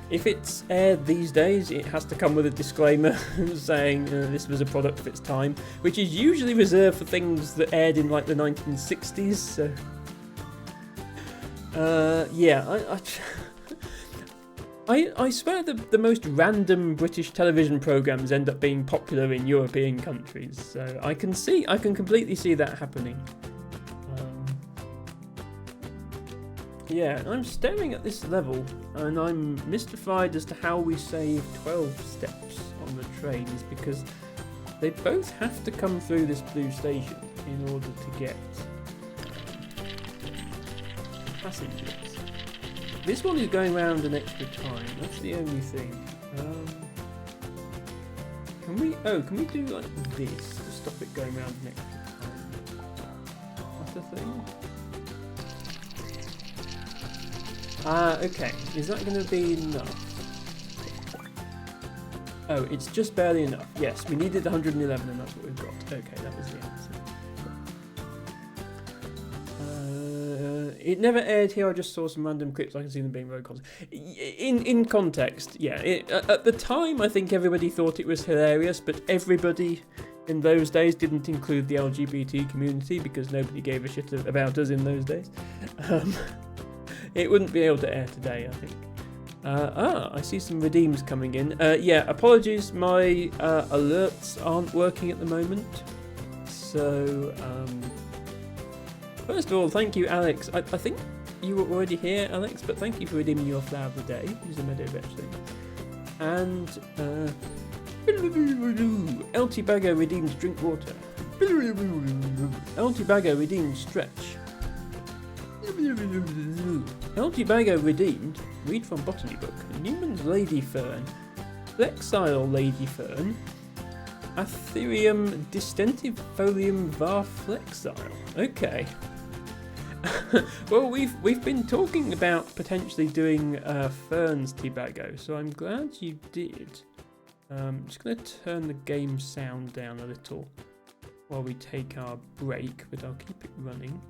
If it's aired these days, it has to come with a disclaimer saying this was a product of its time, which is usually reserved for things that aired in like the 1960s. So, yeah, I swear the most random British television programmes end up being popular in European countries. So I can completely see that happening. Yeah, I'm staring at this level and I'm mystified as to how we save 12 steps on the trains, because they both have to come through this blue station in order to get passengers. This one is going around an extra time, that's the only thing. Can we do like this to stop it going around an extra time? That's the thing. Okay, is that going to be enough? Oh, it's just barely enough. Yes, we needed 111 and that's what we've got. Okay, that was the answer. It never aired here, I just saw some random clips, I can see them being very constant. In context, yeah, at the time I think everybody thought it was hilarious, but everybody in those days didn't include the LGBT community because nobody gave a shit about us in those days. It wouldn't be able to air today, I think. I see some redeems coming in. Yeah, apologies, my alerts aren't working at the moment. So, first of all, thank you, Alex. I think you were already here, Alex, but thank you for redeeming your flower of the day. Use the meadow eventually. And, LT Bagger redeems drink water. LT Bagger redeems stretch. LT Bagger redeemed read from botany book. Newman's Lady Fern, Flexile Lady Fern, Atherium distentifolium var flexile. Okay. Well, we've been talking about potentially doing Fern's Teabago, so I'm glad you did. I'm just going to turn the game sound down a little while we take our break, but I'll keep it running.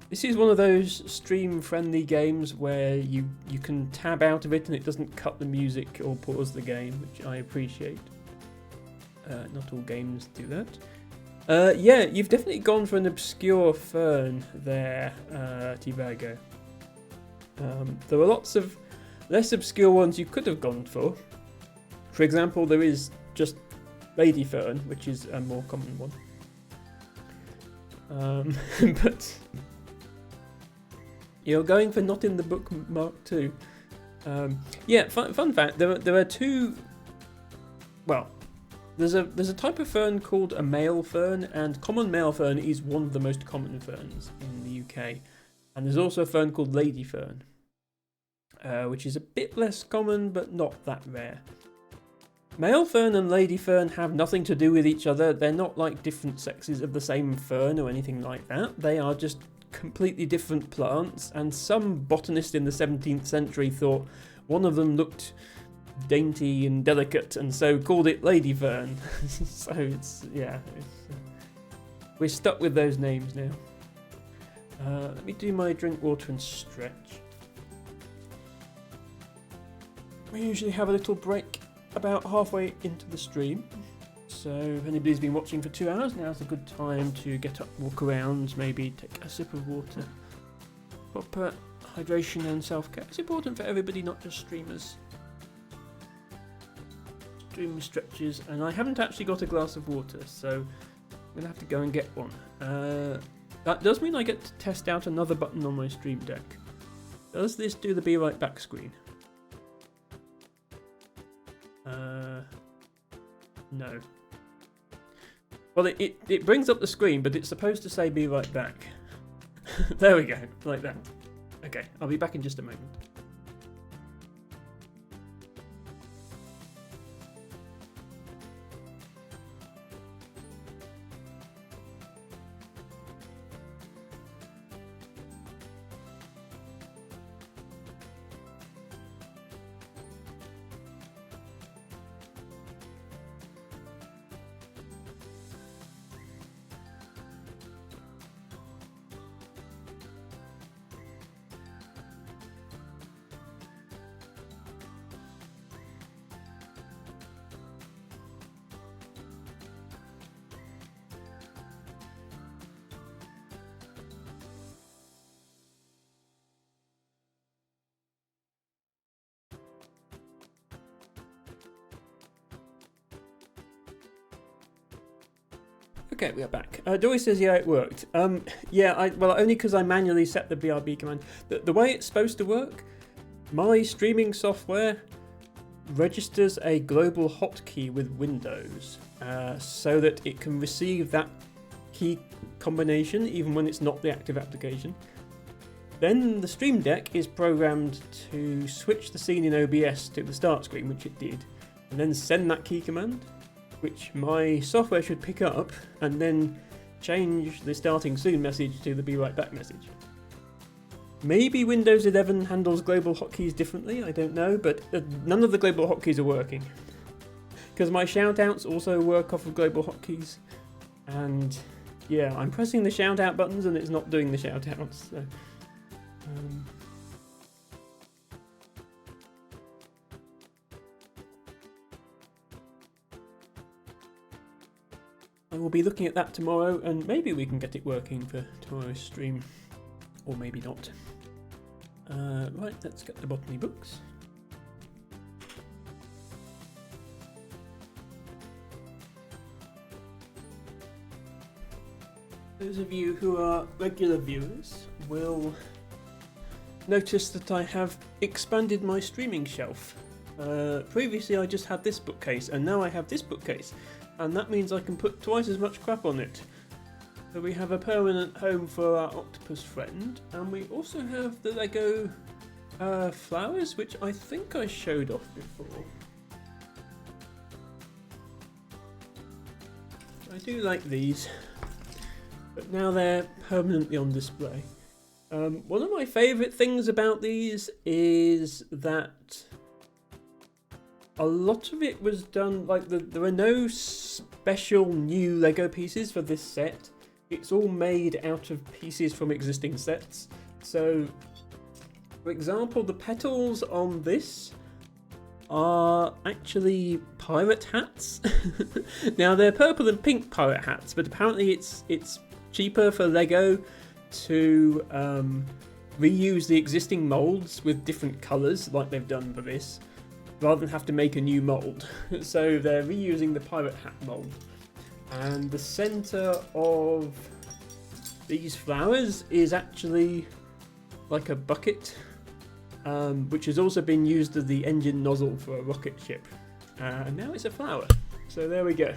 This is one of those stream-friendly games where you can tab out of it and it doesn't cut the music or pause the game, which I appreciate. Not all games do that. Yeah, you've definitely gone for an obscure fern there, Teabago. There were lots of less obscure ones you could have gone for. For example, there is just Lady Fern, which is a more common one. But you're going for not in the book Mark II. Yeah, fun fact, there are two. Well, there's a type of fern called a male fern, and common male fern is one of the most common ferns in the UK. And there's also a fern called lady fern, which is a bit less common but not that rare. Male fern and lady fern have nothing to do with each other. They're not like different sexes of the same fern or anything like that. They are just completely different plants, and some botanist in the 17th century thought one of them looked dainty and delicate and so called it lady fern. So we're stuck with those names now. Let me do my drink water and stretch. We usually have a little break about halfway into the stream, so if anybody's been watching for 2 hours, now's a good time to get up, walk around, maybe take a sip of water. Proper hydration and self-care. It's important for everybody, not just streamers. Stream stretches, and I haven't actually got a glass of water, so I'm going to have to go and get one. That does mean I get to test out another button on my stream deck. Does this do the Be Right Back screen? No. Well, it brings up the screen, but it's supposed to say be right back. There we go, like that. Okay, I'll be back in just a moment. Okay, we are back. Dory says, yeah, it worked. Yeah, well, only because I manually set the BRB command. The way it's supposed to work, my streaming software registers a global hotkey with Windows, so that it can receive that key combination even when it's not the active application. Then the Stream Deck is programmed to switch the scene in OBS to the start screen, which it did, and then send that key command, which my software should pick up, and then change the starting soon message to the be right back message. Maybe Windows 11 handles global hotkeys differently, I don't know, but none of the global hotkeys are working. Because my shoutouts also work off of global hotkeys, and yeah, I'm pressing the shoutout buttons and it's not doing the shoutouts. So, I will be looking at that tomorrow, and maybe we can get it working for tomorrow's stream, or maybe not. Right, let's get the botany books. Those of you who are regular viewers will notice that I have expanded my streaming shelf. Previously I just had this bookcase, and now I have this bookcase, and that means I can put twice as much crap on it. So we have a permanent home for our octopus friend, and we also have the Lego flowers, which I think I showed off before. I do like these, but now they're permanently on display. One of my favourite things about these is that a lot of it was done, like there are no special new Lego pieces for this set. It's all made out of pieces from existing sets. So, for example, the petals on this are actually pirate hats. Now they're purple and pink pirate hats, but apparently it's cheaper for Lego to reuse the existing molds with different colours, like they've done for this, rather than have to make a new mold. So they're reusing the pirate hat mold. And the centre of these flowers is actually like a bucket, which has also been used as the engine nozzle for a rocket ship. And now it's a flower. So there we go.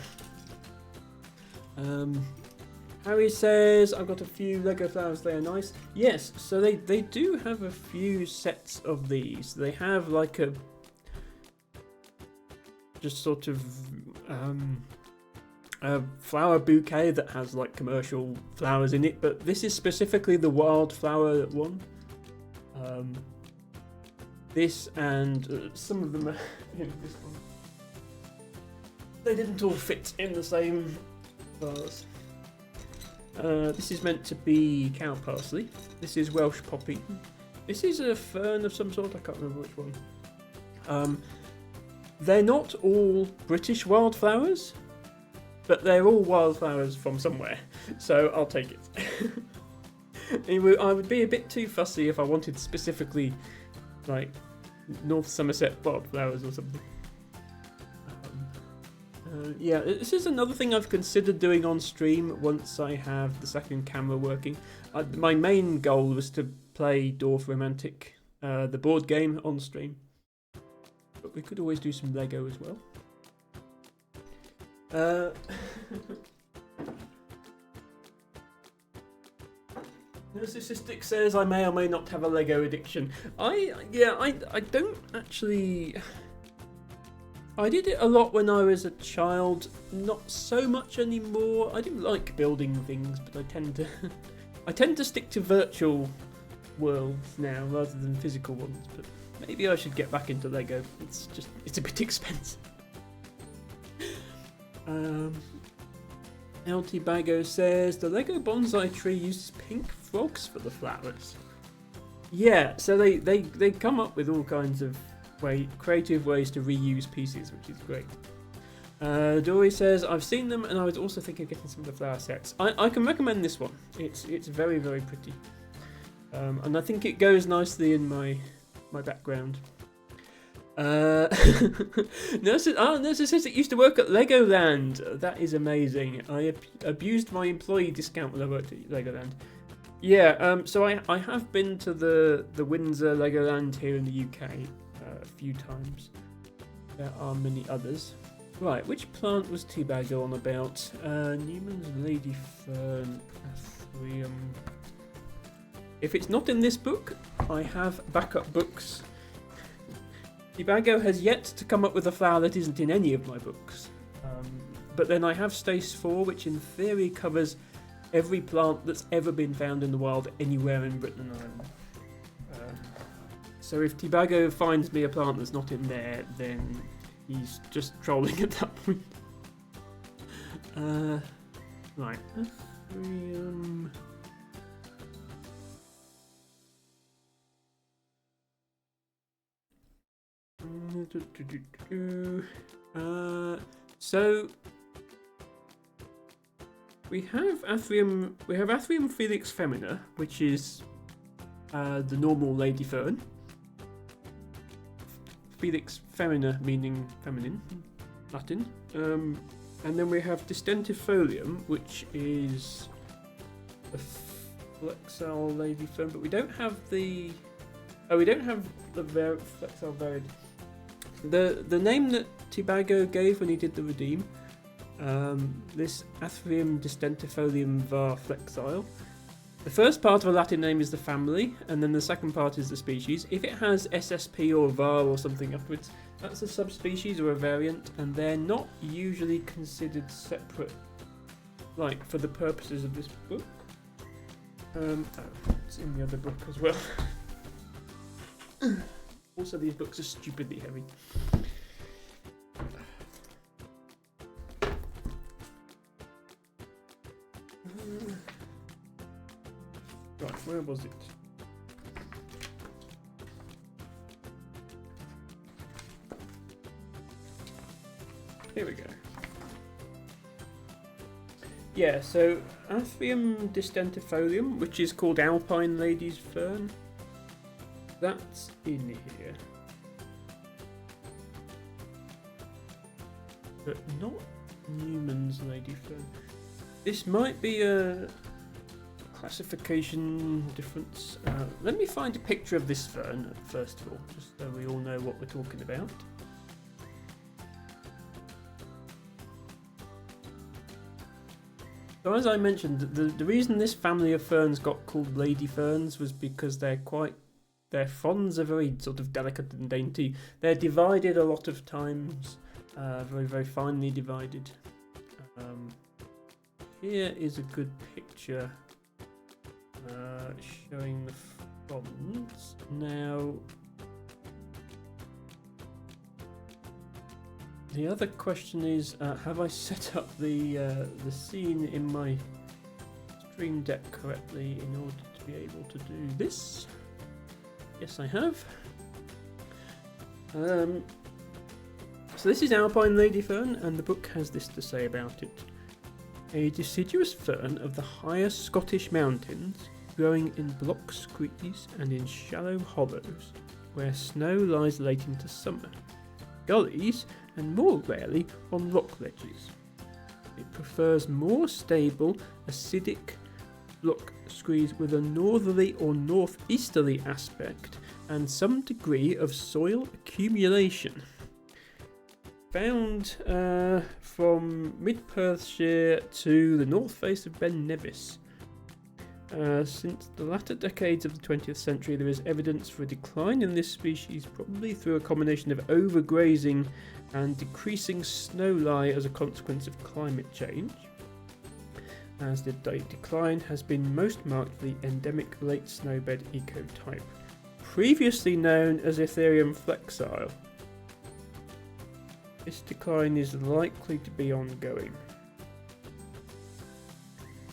Harry says, I've got a few Lego flowers, they are nice. Yes, so they do have a few sets of these. They have like a just sort of a flower bouquet that has like commercial flowers in it, but this is specifically the wildflower one. This and some of them are in this one. They didn't all fit in the same vase. This is meant to be cow parsley. This is Welsh poppy. This is a fern of some sort, I can't remember which one. They're not all British wildflowers, but they're all wildflowers from somewhere, so I'll take it. I would be a bit too fussy if I wanted specifically, like, North Somerset wildflowers or something. Yeah, this is another thing I've considered doing on stream once I have the second camera working. My main goal was to play Dwarf Romantic, the board game, on stream. But we could always do some Lego as well. Narcissistic says I may or may not have a Lego addiction. I don't actually. I did it a lot when I was a child, not so much anymore. I do like building things, but I tend to stick to virtual worlds now rather than physical ones. But maybe I should get back into Lego. It's a bit expensive. LT Bago says the Lego bonsai tree uses pink frogs for the flowers. Yeah, so they come up with all kinds of creative ways to reuse pieces, which is great. Dory says I've seen them and I was also thinking of getting some of the flower sets. I can recommend this one. It's very, very pretty, and I think it goes nicely in my background. Narcissistic used to work at Legoland. That is amazing. I abused my employee discount when I worked at Legoland. Yeah, so I have been to the Windsor Legoland here in the UK a few times. There are many others. Right, which plant was Teabago on about? Newman's Lady Fern, Athrium. If it's not in this book, I have backup books. Teabago has yet to come up with a flower that isn't in any of my books. But then I have Stace 4, which in theory covers every plant that's ever been found in the wild anywhere in Britain and Ireland. So if Teabago finds me a plant that's not in there, then he's just trolling at that point. Right. Athrium. So we have Athrium Felix Femina, which is the normal lady fern. Felix Femina meaning feminine, Latin. And then we have Distentifolium, which is a flexile lady fern, but we don't have the flexile varied. The name that Teabago gave when he did the Redeem, this Athrium Distentifolium var flexile. The first part of a Latin name is the family, and then the second part is the species. If it has SSP or var or something afterwards, that's a subspecies or a variant, and they're not usually considered separate, like for the purposes of this book. It's in the other book as well. Also, these books are stupidly heavy. Right, where was it? Here we go. Yeah, so Athrium Distentifolium, which is called Alpine Lady's Fern, that's in here. But not Newman's Lady Fern. This might be a classification difference. Let me find a picture of this fern first of all, just so we all know what we're talking about. So as I mentioned, the reason this family of ferns got called lady ferns was because their fronds are very sort of delicate and dainty. They're divided a lot of times, very, very finely divided. Here is a good picture showing the fronds. Now, the other question is, have I set up the scene in my Stream Deck correctly in order to be able to do this? Yes, I have. So this is Alpine Lady Fern, and the book has this to say about it. A deciduous fern of the higher Scottish mountains, growing in block screes and in shallow hollows, where snow lies late into summer, gullies, and more rarely on rock ledges. It prefers more stable, acidic block screes with a northerly or northeasterly aspect and some degree of soil accumulation. Found from mid-Perthshire to the north face of Ben Nevis. Since the latter decades of the 20th century, there is evidence for a decline in this species, probably through a combination of overgrazing and decreasing snow lie as a consequence of climate change, as the decline has been most marked for the endemic late snowbed ecotype, previously known as Ethereum flexile. This decline is likely to be ongoing.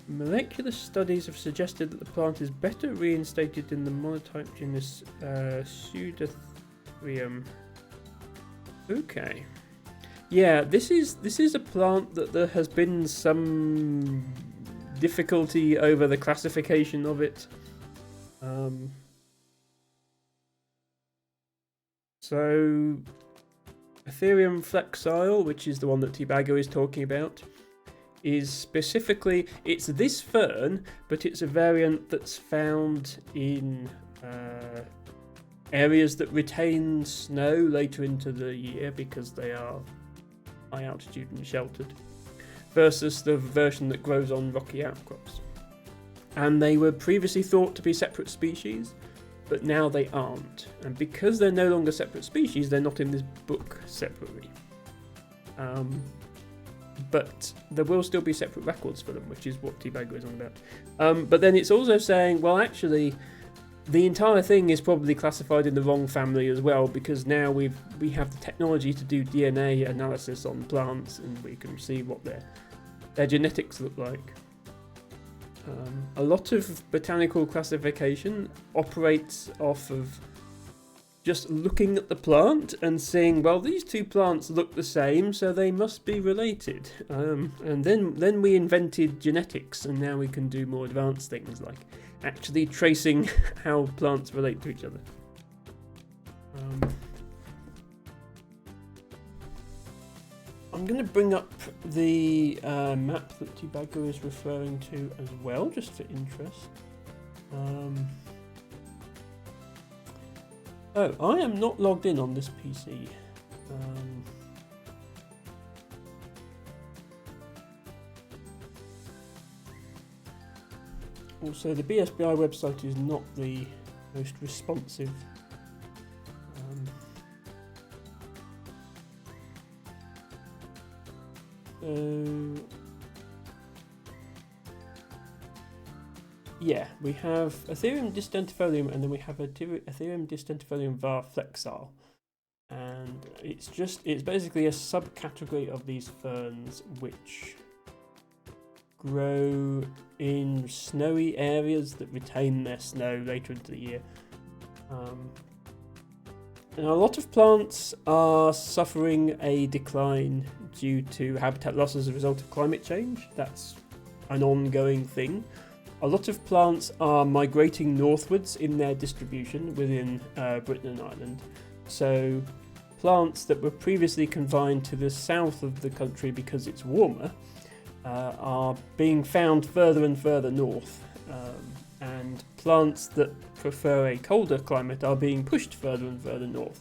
Molecular studies have suggested that the plant is better reinstated in the monotype genus Pseudotherium. Okay. Yeah, this is a plant that there has been some difficulty over the classification So Ethereum Flexile, which is the one that Teabagger is talking about, is specifically, it's this fern, but it's a variant that's found in areas that retain snow later into the year because they are high altitude and sheltered, versus the version that grows on rocky outcrops. And they were previously thought to be separate species, but now they aren't. And because they're no longer separate species, they're not in this book separately. But there will still be separate records for them, which is what Teabagger is on about. But then it's also saying, well, actually, the entire thing is probably classified in the wrong family as well, because now we have the technology to do DNA analysis on plants, and we can see what their genetics look like. A lot of botanical classification operates off of just looking at the plant and saying, well, these two plants look the same, so they must be related. And then we invented genetics, and now we can do more advanced things like actually tracing how plants relate to each other. I'm going to bring up the map that Teabagger is referring to as well, just for interest. Oh, I am not logged in on this PC. Also, the BSBI website is not the most responsive. Yeah, we have Ethereum Distendifolium, and then we have Ethereum Distendifolium var flexile, and it's basically a subcategory of these ferns which grow in snowy areas that retain their snow later into the year. And a lot of plants are suffering a decline due to habitat loss as a result of climate change. That's an ongoing thing. A lot of plants are migrating northwards in their distribution within Britain and Ireland. So plants that were previously confined to the south of the country because it's warmer are being found further and further north. And plants that prefer a colder climate are being pushed further and further north.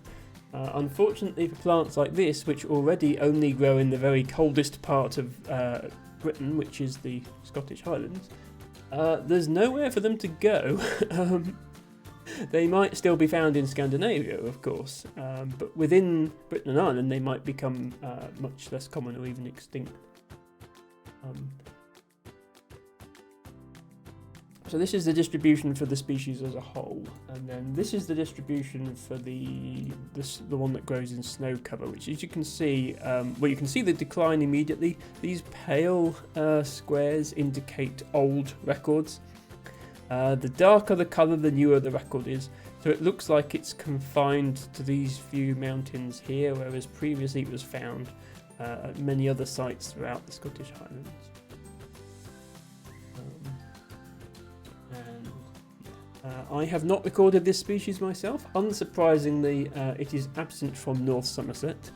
Unfortunately for plants like this, which already only grow in the very coldest part of Britain, which is the Scottish Highlands, there's nowhere for them to go. They might still be found in Scandinavia, of course, but within Britain and Ireland they might become much less common or even extinct. So this is the distribution for the species as a whole, and then this is the distribution for the one that grows in snow cover, which, as you can see, you can see the decline immediately. These pale squares indicate old records. The darker the colour, the newer the record is. So it looks like it's confined to these few mountains here, whereas previously it was found at many other sites throughout the Scottish Highlands. I have not recorded this species myself. Unsurprisingly, it is absent from North Somerset,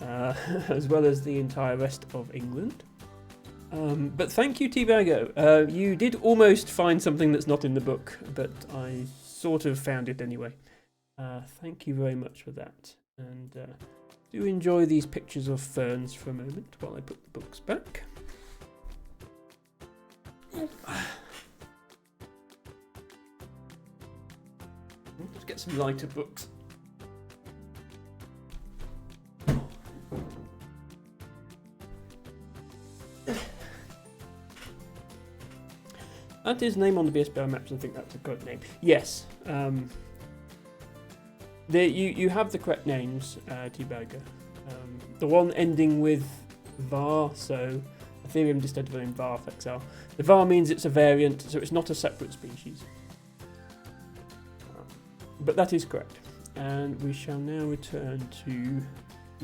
as well as the entire rest of England. But thank you, Teabagger. You did almost find something that's not in the book, but I sort of found it anyway. Thank you very much for that. And do enjoy these pictures of ferns for a moment while I put the books back. Let's get some lighter books. That is name on the BSBI maps. I think that's a correct name. Yes. You have the correct names, Teabagger. The one ending with var, so Ethereum Distendifolium var flexile. The var means it's a variant, so it's not a separate species. But that is correct. And we shall now return to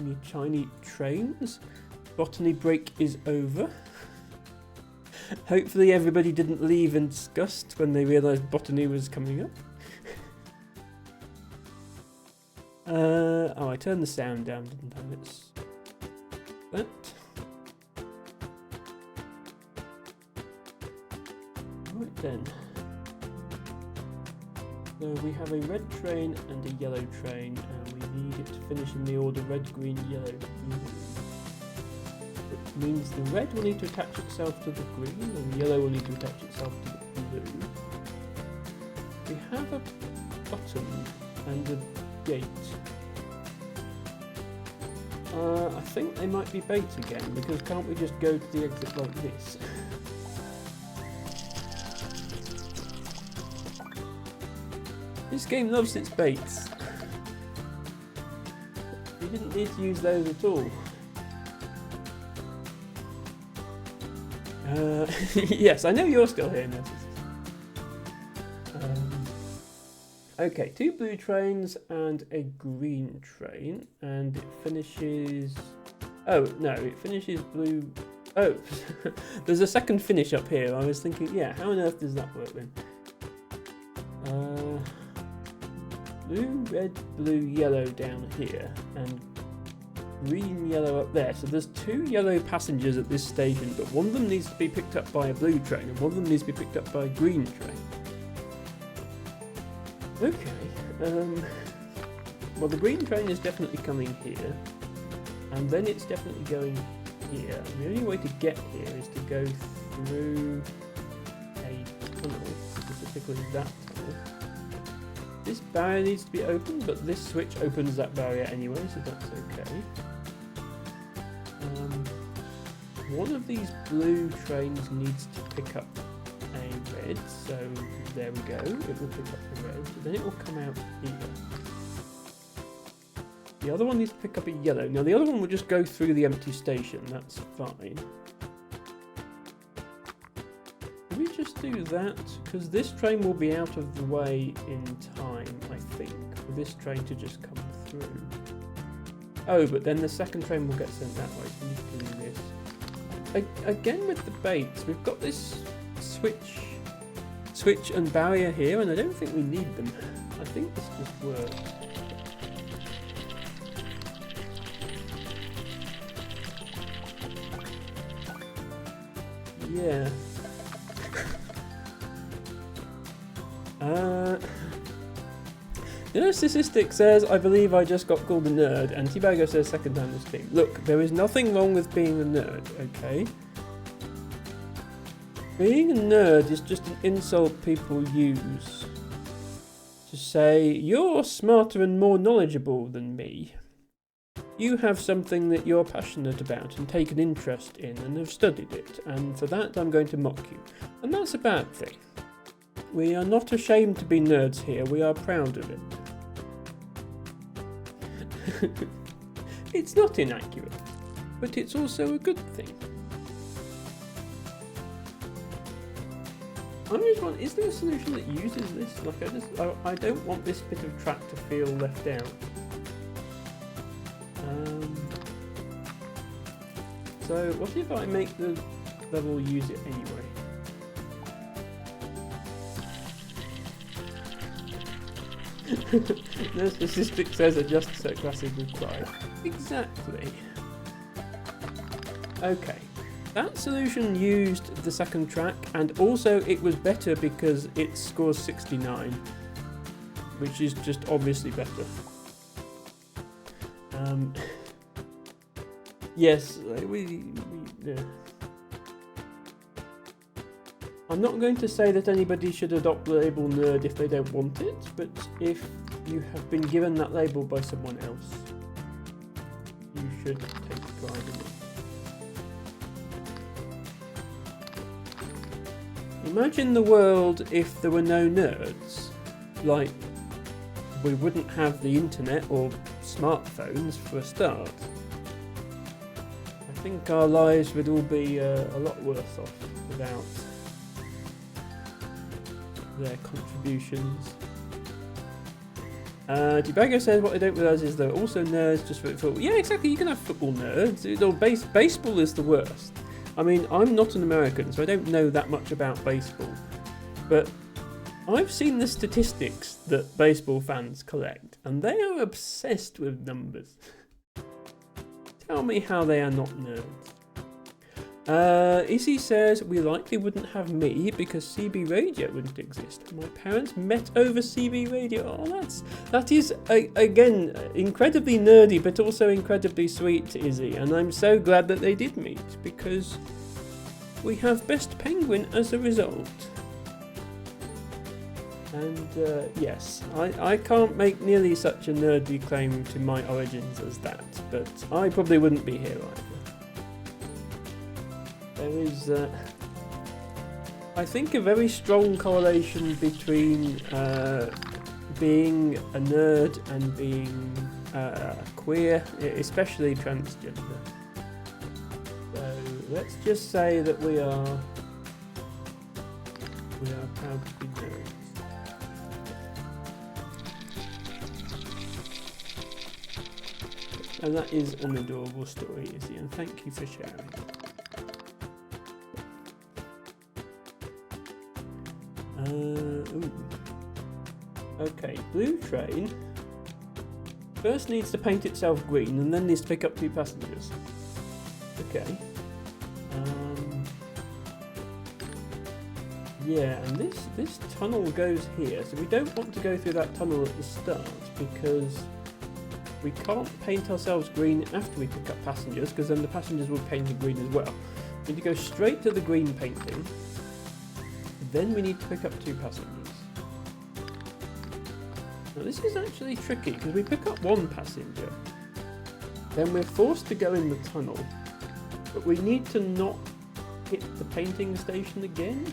the Chinese trains. Botany break is over. Hopefully everybody didn't leave in disgust when they realised botany was coming up. Oh, I turned the sound down, didn't I? Let's that. Right then. So we have a red train and a yellow train, and we need it to finish in the order red, green, yellow, blue. Which means the red will need to attach itself to the green, and the yellow will need to attach itself to the blue. We have a button and a gate. I think they might be bait again, because can't we just go to the exit like this? This game loves its baits. You didn't need to use those at all. Yes, I know you're still here, Nessus. Okay, 2 blue trains and a green train, and it finishes... Oh, no, it finishes blue... Oh, there's a second finish up here. I was thinking, yeah, how on earth does that work then? Blue, red, blue, yellow down here, and green, yellow up there. So there's 2 yellow passengers at this station, but one of them needs to be picked up by a blue train, and one of them needs to be picked up by a green train. Okay, well the green train is definitely coming here, and then it's definitely going here. The only way to get here is to go through a tunnel, specifically that tunnel. This barrier needs to be opened, but this switch opens that barrier anyway, so that's okay. One of these blue trains needs to pick up a red, so there we go, it will pick up the red, but then it will come out here. The other one needs to pick up a yellow. Now the other one will just go through the empty station, that's fine. We just do that, because this train will be out of the way in time, I think, for this train to just come through. Oh, but then the second train will get sent that way, so we need to do this. Again with the baits, we've got this switch and barrier here, and I don't think we need them. I think this just works. Yeah. You know, Statistic says, I believe I just got called a nerd, and Tibago says second time this team. Look, there is nothing wrong with being a nerd, okay? Being a nerd is just an insult people use to say, you're smarter and more knowledgeable than me. You have something that you're passionate about and take an interest in and have studied it, and for that I'm going to mock you. And that's a bad thing. We are not ashamed to be nerds here, we are proud of it. It's not inaccurate, but it's also a good thing. I'm just wondering, is there a solution that uses this? Like, I don't want this bit of track to feel left out. So what if I make the level use it anyway? The statistic says adjust set classic reply. Exactly. Okay. That solution used the second track, and also it was better because it scores 69, which is just obviously better. Yes, yeah. I'm not going to say that anybody should adopt the label nerd if they don't want it, but if you have been given that label by someone else, you should take pride in it. Imagine the world if there were no nerds. Like, we wouldn't have the internet or smartphones for a start. I think our lives would all be a lot worse off without their contributions. Debago says what I don't realise is there are also nerds just for football. Yeah, exactly, you can have football nerds. Baseball is the worst. I mean, I'm not an American, so I don't know that much about baseball. But I've seen the statistics that baseball fans collect, and they are obsessed with numbers. Tell me how they are not nerds. Izzy says, we likely wouldn't have me because CB radio wouldn't exist. My parents met over CB radio. Oh, that is, again, incredibly nerdy, but also incredibly sweet, Izzy. And I'm so glad that they did meet, because we have Best Penguin as a result. And yes, I can't make nearly such a nerdy claim to my origins as that, but I probably wouldn't be here either. There is, I think, a very strong correlation between being a nerd and being queer, especially transgender. So let's just say that we are proud to be nerds. And that is an adorable story, Izzy, and thank you for sharing. Ooh. Okay, Blue Train first needs to paint itself green and then needs to pick up 2 passengers. Okay. Yeah, and this tunnel goes here, so we don't want to go through that tunnel at the start because we can't paint ourselves green after we pick up passengers, because then the passengers will paint it green as well. We need to go straight to the green painting. Then we need to pick up 2 passengers. Now this is actually tricky, because we pick up 1 passenger. Then we're forced to go in the tunnel. But we need to not hit the painting station again.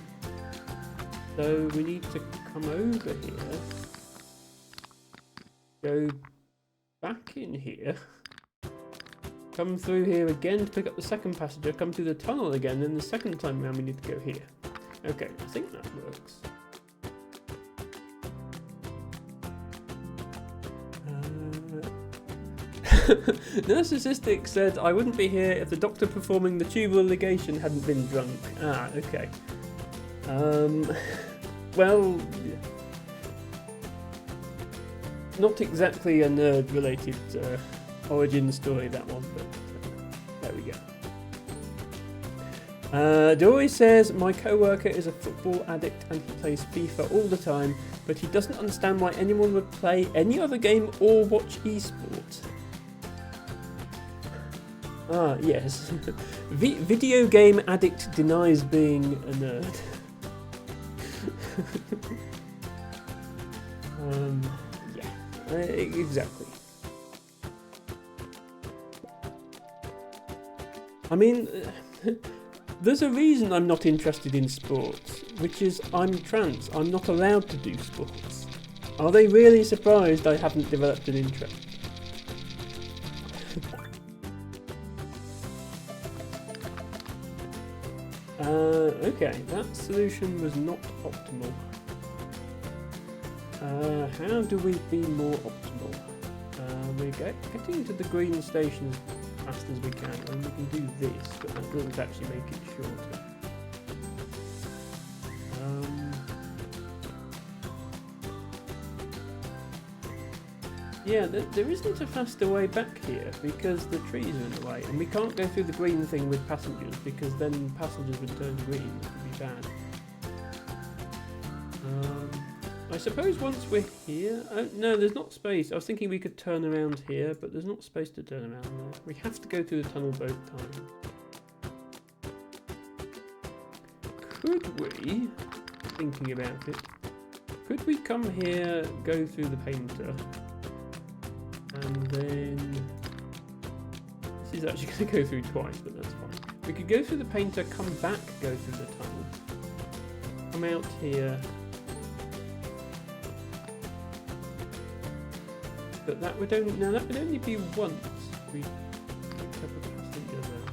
So we need to come over here. Go back in here, come through here again to pick up the 2nd passenger, come through the tunnel again, then the 2nd time round we need to go here. Okay, I think that works. Narcissistic said, I wouldn't be here if the doctor performing the tubal ligation hadn't been drunk. Ah, okay. Well, not exactly a nerd-related origin story, that one, but there we go. Dory says, my co-worker is a football addict and he plays FIFA all the time, but he doesn't understand why anyone would play any other game or watch esports. Ah, yes. Video game addict denies being a nerd. Exactly. I mean, there's a reason I'm not interested in sports, which is I'm trans. I'm not allowed to do sports. Are they really surprised I haven't developed an interest? Okay, that solution was not optimal. How do we be more optimal? We're getting to the green station as fast as we can, and we can do this, but that doesn't actually make it shorter. Yeah, there isn't a faster way back here because the trees are in the way, and we can't go through the green thing with passengers because then passengers would turn green, which would be bad. I suppose once we're here... no, there's not space. I was thinking we could turn around here, but there's not space to turn around there. We have to go through the tunnel both times. Could we, thinking about it, could we come here, go through the painter, and then... This is actually going to go through twice, but that's fine. We could go through the painter, come back, go through the tunnel, come out here... But that would only be once. We picked up a passenger there.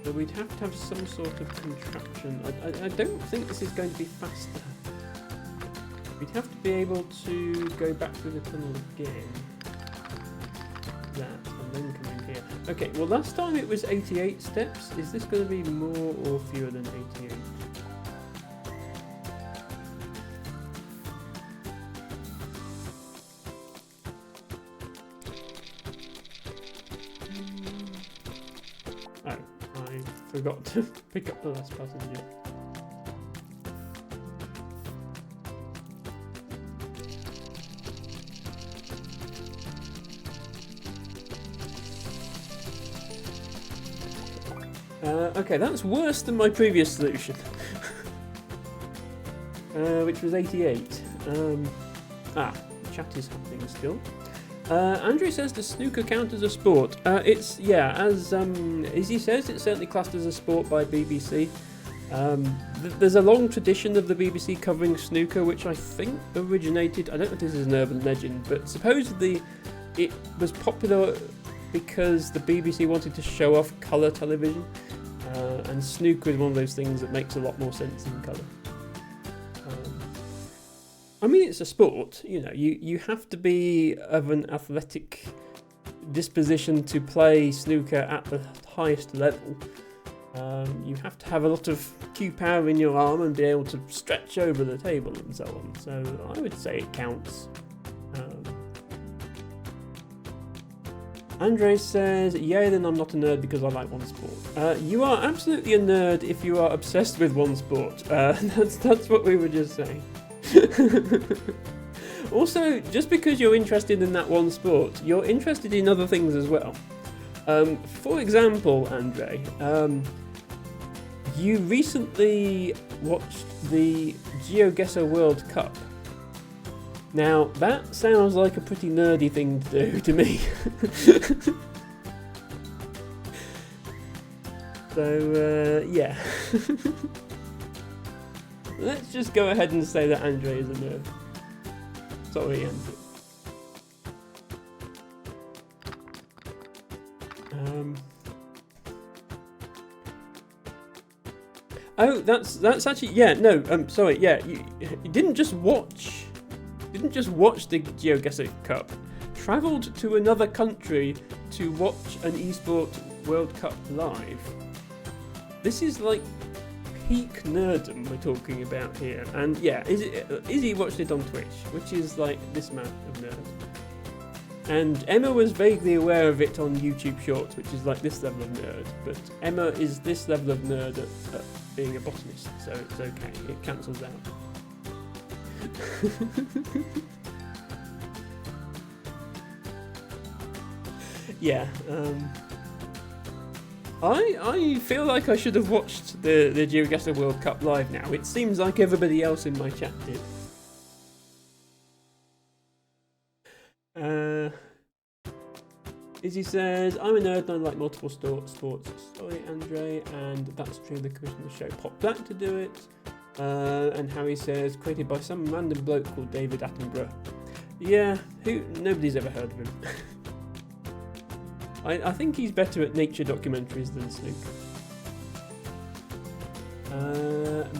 So we'd have to have some sort of contraption. I don't think this is going to be faster. We'd have to be able to go back through the tunnel again. That, and then come in here. Okay, well last time it was 88 steps. Is this going to be more or fewer than 88? forgot to pick up the last passenger. Okay, that's worse than my previous solution, which was 88. Chat is happening still. Andrew says, does snooker count as a sport? It's, yeah, as Izzy says, it's certainly classed as a sport by BBC. There's a long tradition of the BBC covering snooker, which I think originated, I don't know if this is an urban legend, but supposedly it was popular because the BBC wanted to show off colour television, and snooker is one of those things that makes a lot more sense in colour. I mean, it's a sport, you know, you have to be of an athletic disposition to play snooker at the highest level. You have to have a lot of Q power in your arm and be able to stretch over the table and so on, so I would say it counts. Andre says, yay, then I'm not a nerd because I like one sport. You are absolutely a nerd if you are obsessed with one sport. That's what we were just saying. Also, just because you're interested in that one sport, you're interested in other things as well. For example, Andre, you recently watched the GeoGuessr World Cup. Now, that sounds like a pretty nerdy thing to do to me. So, yeah. Let's just go ahead and say that Andre is a nerd. Sorry, Andrew. Oh, that's actually, yeah, no, sorry, yeah, you didn't just watch the GeoGuessr Cup. Travelled to another country to watch an eSport World Cup live. This is like peak nerdom we're talking about here, and yeah, Izzy watched it on Twitch, which is like this amount of nerd. And Emma was vaguely aware of it on YouTube Shorts, which is like this level of nerd, but Emma is this level of nerd at being a botanist, so it's okay, it cancels out. Yeah, I feel like I should have watched the GeoGuessr World Cup live now. It seems like everybody else in my chat did. Izzy says, I'm a nerd and I like multiple sports. Sorry, Andre, and that's true. The Christmas show popped back to do it. And Harry says, created by some random bloke called David Attenborough. Yeah, nobody's ever heard of him. I think he's better at nature documentaries than snooker.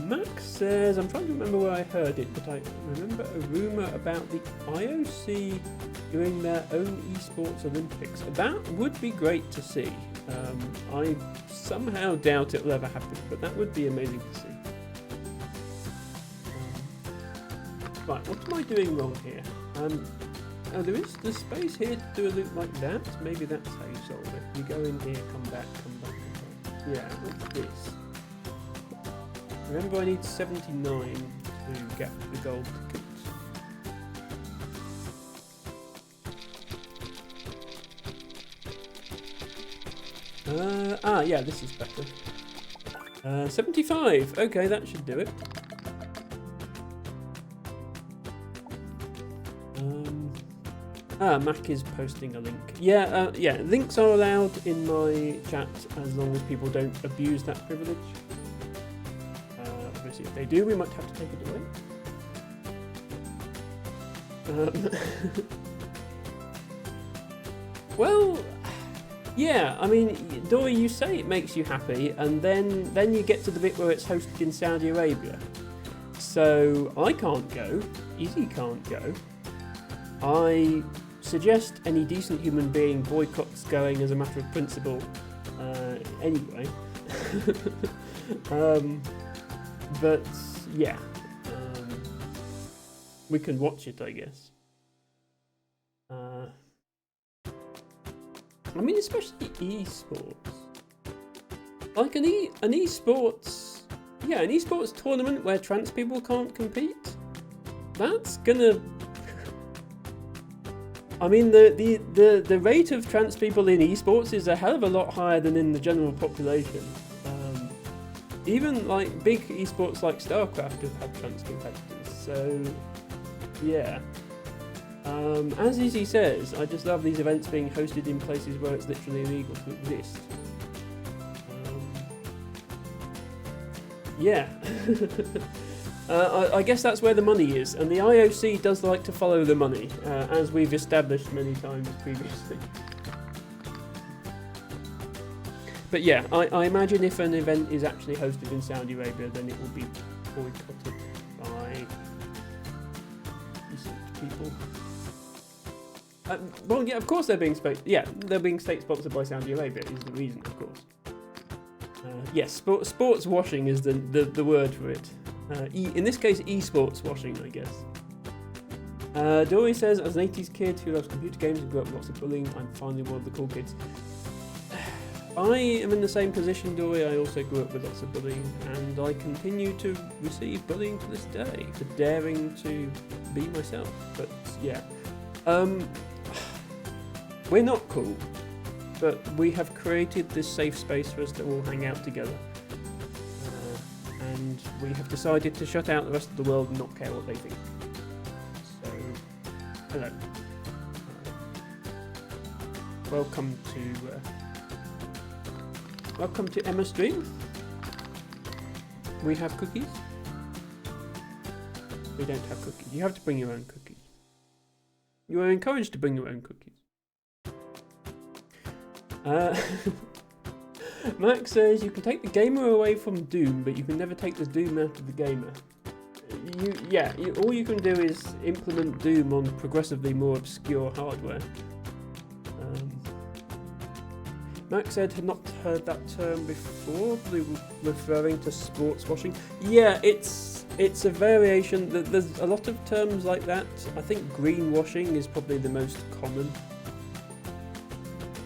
Max says, I'm trying to remember where I heard it, but I remember a rumour about the IOC doing their own esports Olympics. That would be great to see. I somehow doubt it'll ever happen, but that would be amazing to see. Right, what am I doing wrong here? Oh, there is the space here to do a loop like that. Maybe that's how you solve it. You go in here, come back, come back. Yeah, what's this? Remember, I need 79 to get the gold ticket. Yeah, this is better. 75. Okay, that should do it. Mac is posting a link. Yeah, links are allowed in my chat as long as people don't abuse that privilege. Obviously, if they do, we might have to take it away. Well, yeah, I mean, Dory, you say it makes you happy, and then you get to the bit where it's hosted in Saudi Arabia. So I can't go, Izzy can't go. I suggest any decent human being boycotts going as a matter of principle anyway. But yeah, we can watch it, I guess. I mean, especially esports. Like an esports, yeah, an esports tournament where trans people can't compete. That's gonna. I mean, the rate of trans people in esports is a hell of a lot higher than in the general population. Even like big esports like StarCraft have had trans competitors. So, yeah. As Izzy says, I just love these events being hosted in places where it's literally illegal to exist. Yeah. I guess that's where the money is, and the IOC does like to follow the money, as we've established many times previously. But yeah, I imagine if an event is actually hosted in Saudi Arabia, then it will be boycotted by decent people. Well, yeah, of course they're being they're being state sponsored by Saudi Arabia is the reason, of course. Yes, sports washing is the word for it. In this case, esports washing, I guess. Dory says, as an 80s kid who loves computer games and grew up with lots of bullying, I'm finally one of the cool kids. I am in the same position, Dory. I also grew up with lots of bullying, and I continue to receive bullying to this day for daring to be myself. But yeah, we're not cool, but we have created this safe space for us to all hang out together. And we have decided to shut out the rest of the world and not care what they think. So, hello. Welcome to Emma's stream. We have cookies. We don't have cookies. You have to bring your own cookies. You are encouraged to bring your own cookies. Max says you can take the gamer away from Doom, but you can never take the Doom out of the gamer. All you can do is implement Doom on progressively more obscure hardware. Max said had not heard that term before, referring to sports washing. Yeah, it's a variation. There's a lot of terms like that. I think greenwashing is probably the most common.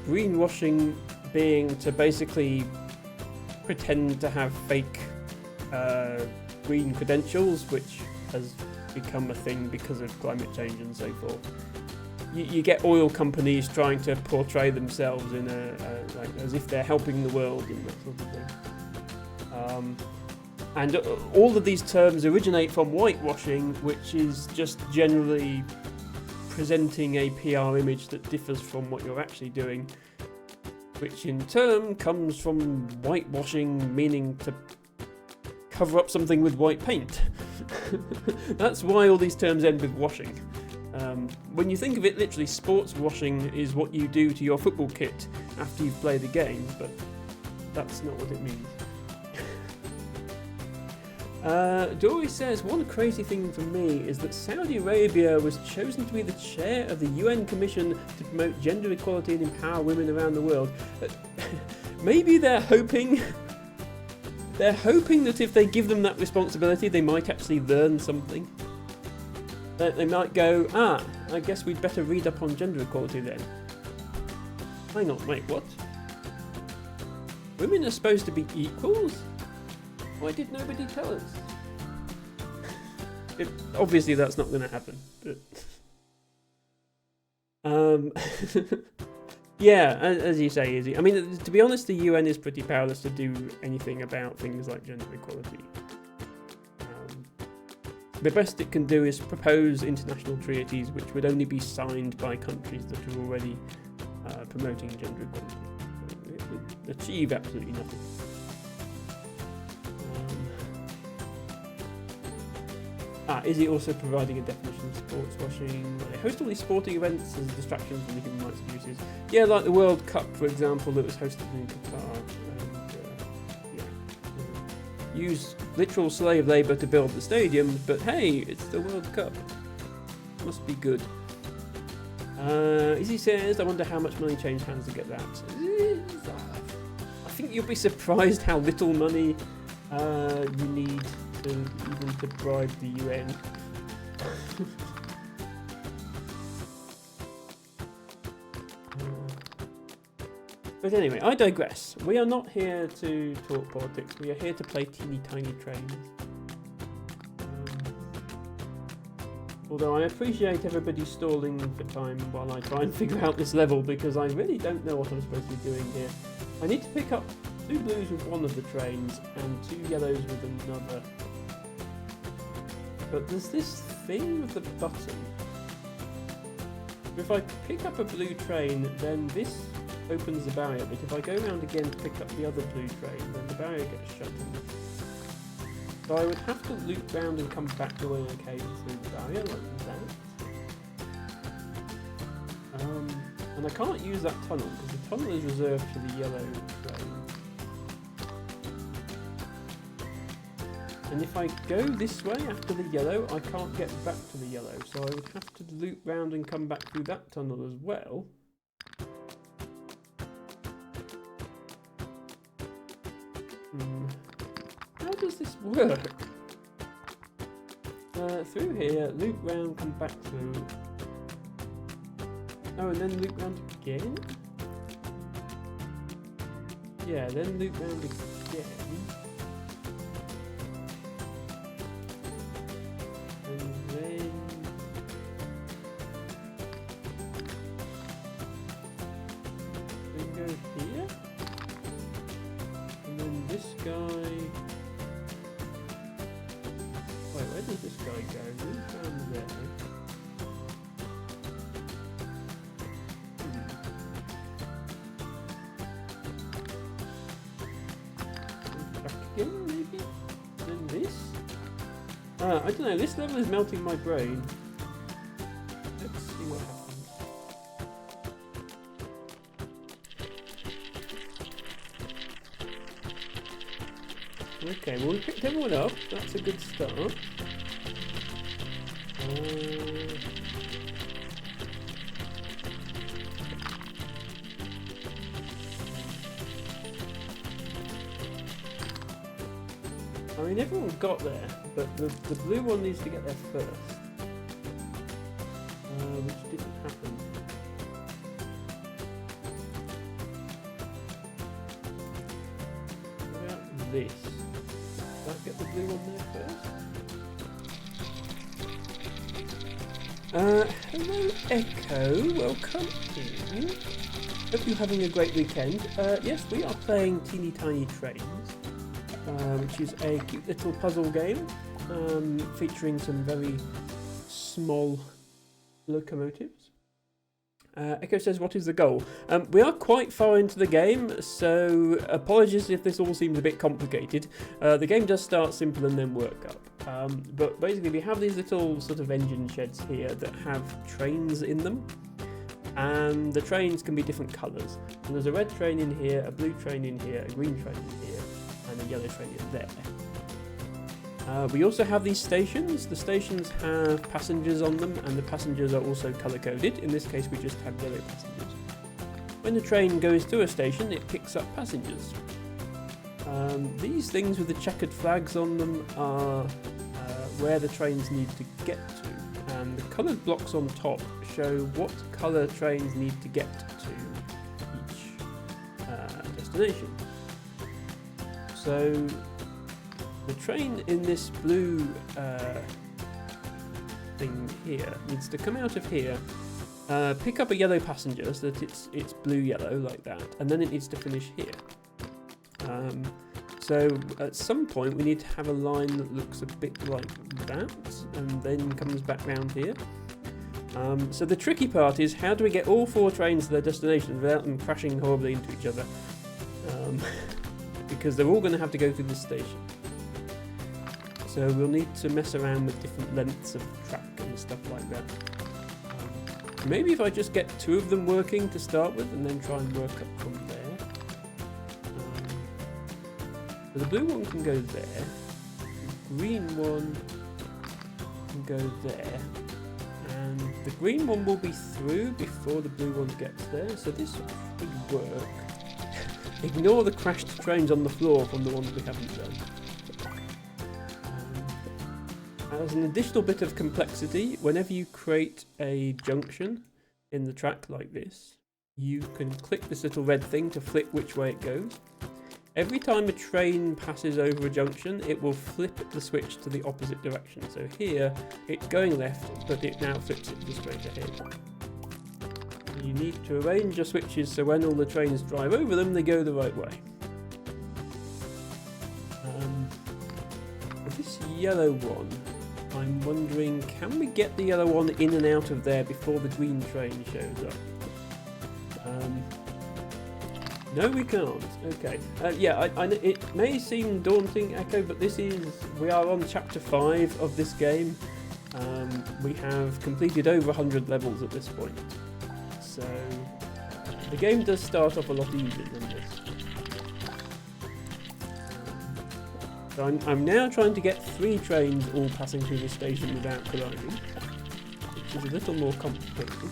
Greenwashing being to basically pretend to have fake green credentials, which has become a thing because of climate change and so forth. You get oil companies trying to portray themselves in like as if they're helping the world and that sort of thing. And all of these terms originate from whitewashing, which is just generally presenting a PR image that differs from what you're actually doing, which in turn comes from whitewashing, meaning to cover up something with white paint. That's why all these terms end with washing. When you think of it literally, sports washing is what you do to your football kit after you've played a game, but that's not what it means. Dory says, one crazy thing for me is that Saudi Arabia was chosen to be the chair of the UN Commission to promote gender equality and empower women around the world. Maybe they're hoping that if they give them that responsibility, they might actually learn something. They might go, I guess we'd better read up on gender equality then. Hang on, wait, what? Women are supposed to be equals? Why did nobody tell us? Obviously that's not going to happen. But yeah, as you say, Izzy. I mean, to be honest, the UN is pretty powerless to do anything about things like gender equality. The best it can do is propose international treaties which would only be signed by countries that are already promoting gender equality. So it would achieve absolutely nothing. Is it also providing a definition of sports washing? They host all these sporting events as distractions from the human rights abuses. Yeah, like the World Cup, for example, that was hosted in Qatar. Use literal slave labour to build the stadiums, but hey, it's the World Cup. Must be good. Izzy says, I wonder how much money changed hands to get that. I think you'll be surprised how little money you need to bribe the UN. But anyway, I digress. We are not here to talk politics. We are here to play teeny tiny trains. Although I appreciate everybody stalling for time while I try and figure out this level, because I really don't know what I'm supposed to be doing here. I need to pick up 2 blues with one of the trains and 2 yellows with another. But there's this thing with the button. If I pick up a blue train, then this opens the barrier, but if I go around again to pick up the other blue train, then the barrier gets shut off. So I would have to loop round and come back the way I came through the barrier, like that. And I can't use that tunnel, because the tunnel is reserved for the yellow train. And if I go this way after the yellow, I can't get back to the yellow, so I would have to loop round and come back through that tunnel as well. How does this work? Through here, loop round, come back through. Oh, and then loop round again? Yeah, then loop round again. And then... go here. And then this guy... Wait, where does this guy go? Loop round there. Maybe? Then this? I don't know, this level is melting my brain. Let's see what happens. Okay, well we picked everyone up, that's a good start. I mean, everyone got there, but the blue one needs to get there first, which didn't happen. What about this? Did that get the blue one there first? Hello Echo, welcome in. Hope you're having a great weekend. Yes, we are playing Teeny Tiny Trains. Which is a cute little puzzle game featuring some very small locomotives. Echo says, what is the goal? We are quite far into the game, so apologies if this all seems a bit complicated. The game does start simple and then work up. But basically we have these little sort of engine sheds here that have trains in them. And the trains can be different colours. And there's a red train in here, a blue train in here, a green train in here, and a yellow train is there. We also have these stations. The stations have passengers on them, and the passengers are also colour-coded. In this case, we just have yellow passengers. When the train goes to a station, it picks up passengers. These things with the checkered flags on them are where the trains need to get to, and the coloured blocks on top show what colour trains need to get to each destination. So the train in this blue thing here needs to come out of here, pick up a yellow passenger so that it's blue-yellow like that, and then it needs to finish here. So at some point we need to have a line that looks a bit like that, and then comes back round here. So the tricky part is, how do we get all 4 trains to their destinations without them crashing horribly into each other? Because they're all going to have to go through this station. So we'll need to mess around with different lengths of track and stuff like that. Maybe if I just get 2 of them working to start with, and then try and work up from there. So the blue one can go there, the green one can go there, and the green one will be through before the blue one gets there, so this should work. Ignore the crashed trains on the floor from the ones we haven't done. As an additional bit of complexity, whenever you create a junction in the track like this, you can click this little red thing to flip which way it goes. Every time a train passes over a junction, it will flip the switch to the opposite direction. So here, it's going left, but it now flips it to straight ahead. You need to arrange your switches so when all the trains drive over them, they go the right way. This yellow one, I'm wondering, can we get the yellow one in and out of there before the green train shows up? No, we can't. Okay. Yeah, it may seem daunting, Echo, but we are on chapter 5 of this game. We have completed over 100 levels at this point. So, the game does start off a lot easier than this. So I'm now trying to get 3 trains all passing through the station without colliding, which is a little more complicated.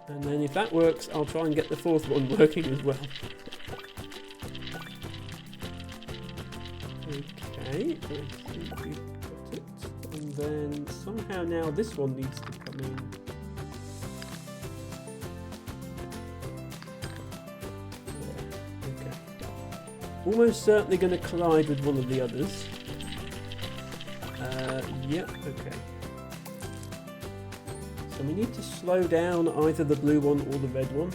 And then if that works, I'll try and get the 4th one working as well. Okay, I think we've got it. And then somehow now this one needs to come in. Okay. Almost certainly going to collide with one of the others. Yep, okay. So we need to slow down either the blue one or the red one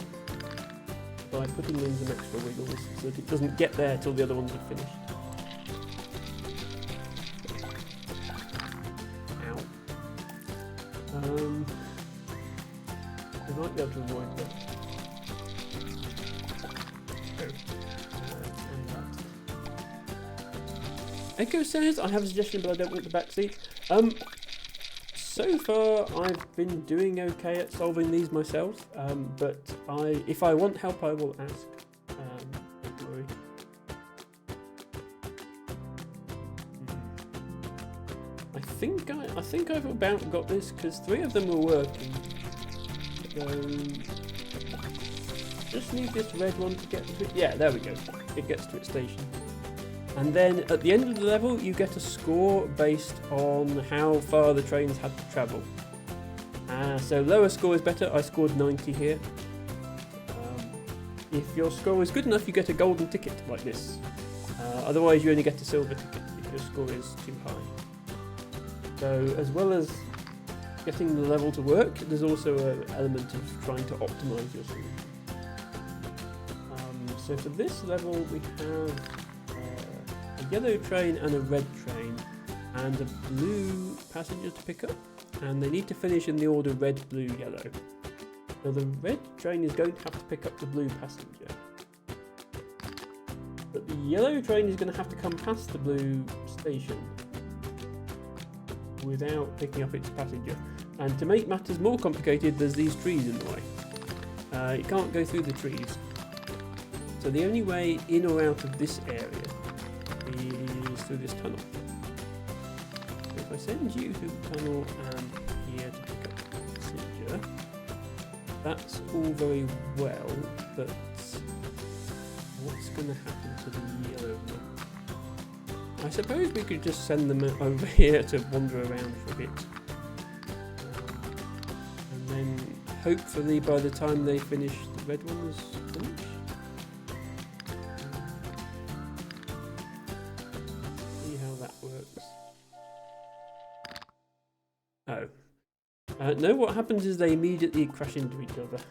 by putting in some extra wiggles so that it doesn't get there till the other ones are finished. Ow. We might be able to avoid that. Echo says, I have a suggestion but I don't want the back seat. So far, I've been doing okay at solving these myself, but if I want help, I will ask. Don't worry. I think I've about got this because 3 of them were working. So just need this red one to get to it. Yeah, there we go. It gets to its station. And then at the end of the level, you get a score based on how far the trains had to travel. So lower score is better. I scored 90 here. If your score is good enough, you get a golden ticket like this. Otherwise, you only get a silver ticket if your score is too high. So as well as getting the level to work, there's also an element of trying to optimize your solution. So for this level, we have a yellow train and a red train and a blue passenger to pick up, and they need to finish in the order red, blue, yellow. Now the red train is going to have to pick up the blue passenger, but the yellow train is going to have to come past the blue station without picking up its passenger. And to make matters more complicated, there's these trees in the way. It can't go through the trees. So the only way in or out of this area is through this tunnel. So if I send you through the tunnel and here to pick up the passenger, that's all very well, but what's going to happen to the yellow one? I suppose we could just send them over here to wander around for a bit. And then hopefully by the time they finish, the red one's finished. See how that works. Oh. No, what happens is they immediately crash into each other.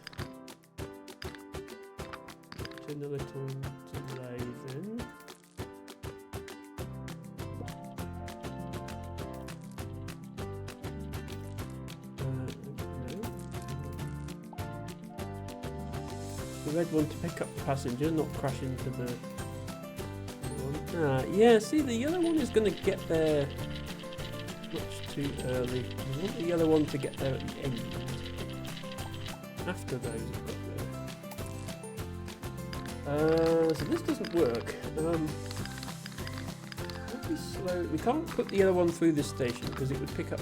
A little delay then. The red one to pick up the passenger, not crash into the one. Yeah, see, the yellow one is going to get there much too early. We want the yellow one to get there at the end. After those have got there. So this doesn't work. Be slow. We can't put the yellow one through this station because it would pick up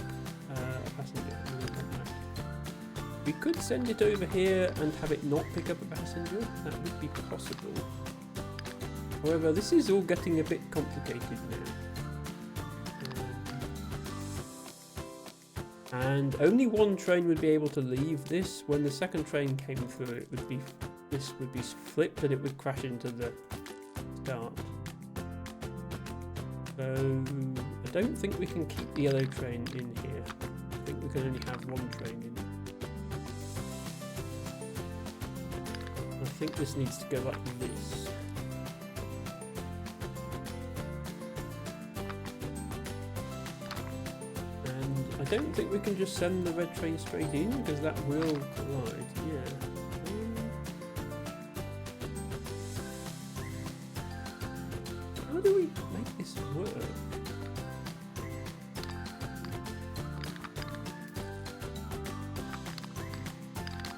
a passenger. We could send it over here and have it not pick up a passenger. That would be possible. However, this is all getting a bit complicated now. And only one train would be able to leave this. When the second train came through, this would be flipped and it would crash into the start. So I don't think we can keep the yellow train in here. I think we can only have one train in. I think this needs to go like this. And I don't think we can just send the red train straight in because that will collide. Yeah. How do we make this work?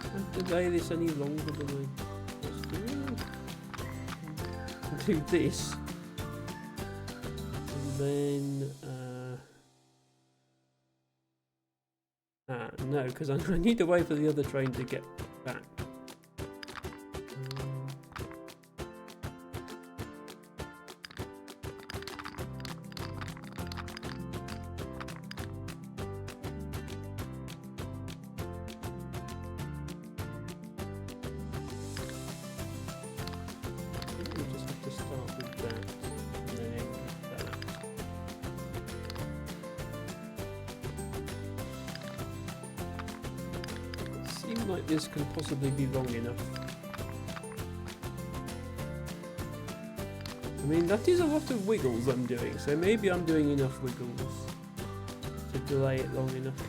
Can't delay this any longer than I just do. Do this. And then no, because I need to wait for the other train to get back. We just have to start with that and then end with that. Seems like this can possibly be long enough. I mean, that is a lot of wiggles I'm doing, so maybe I'm doing enough wiggles to delay it long enough.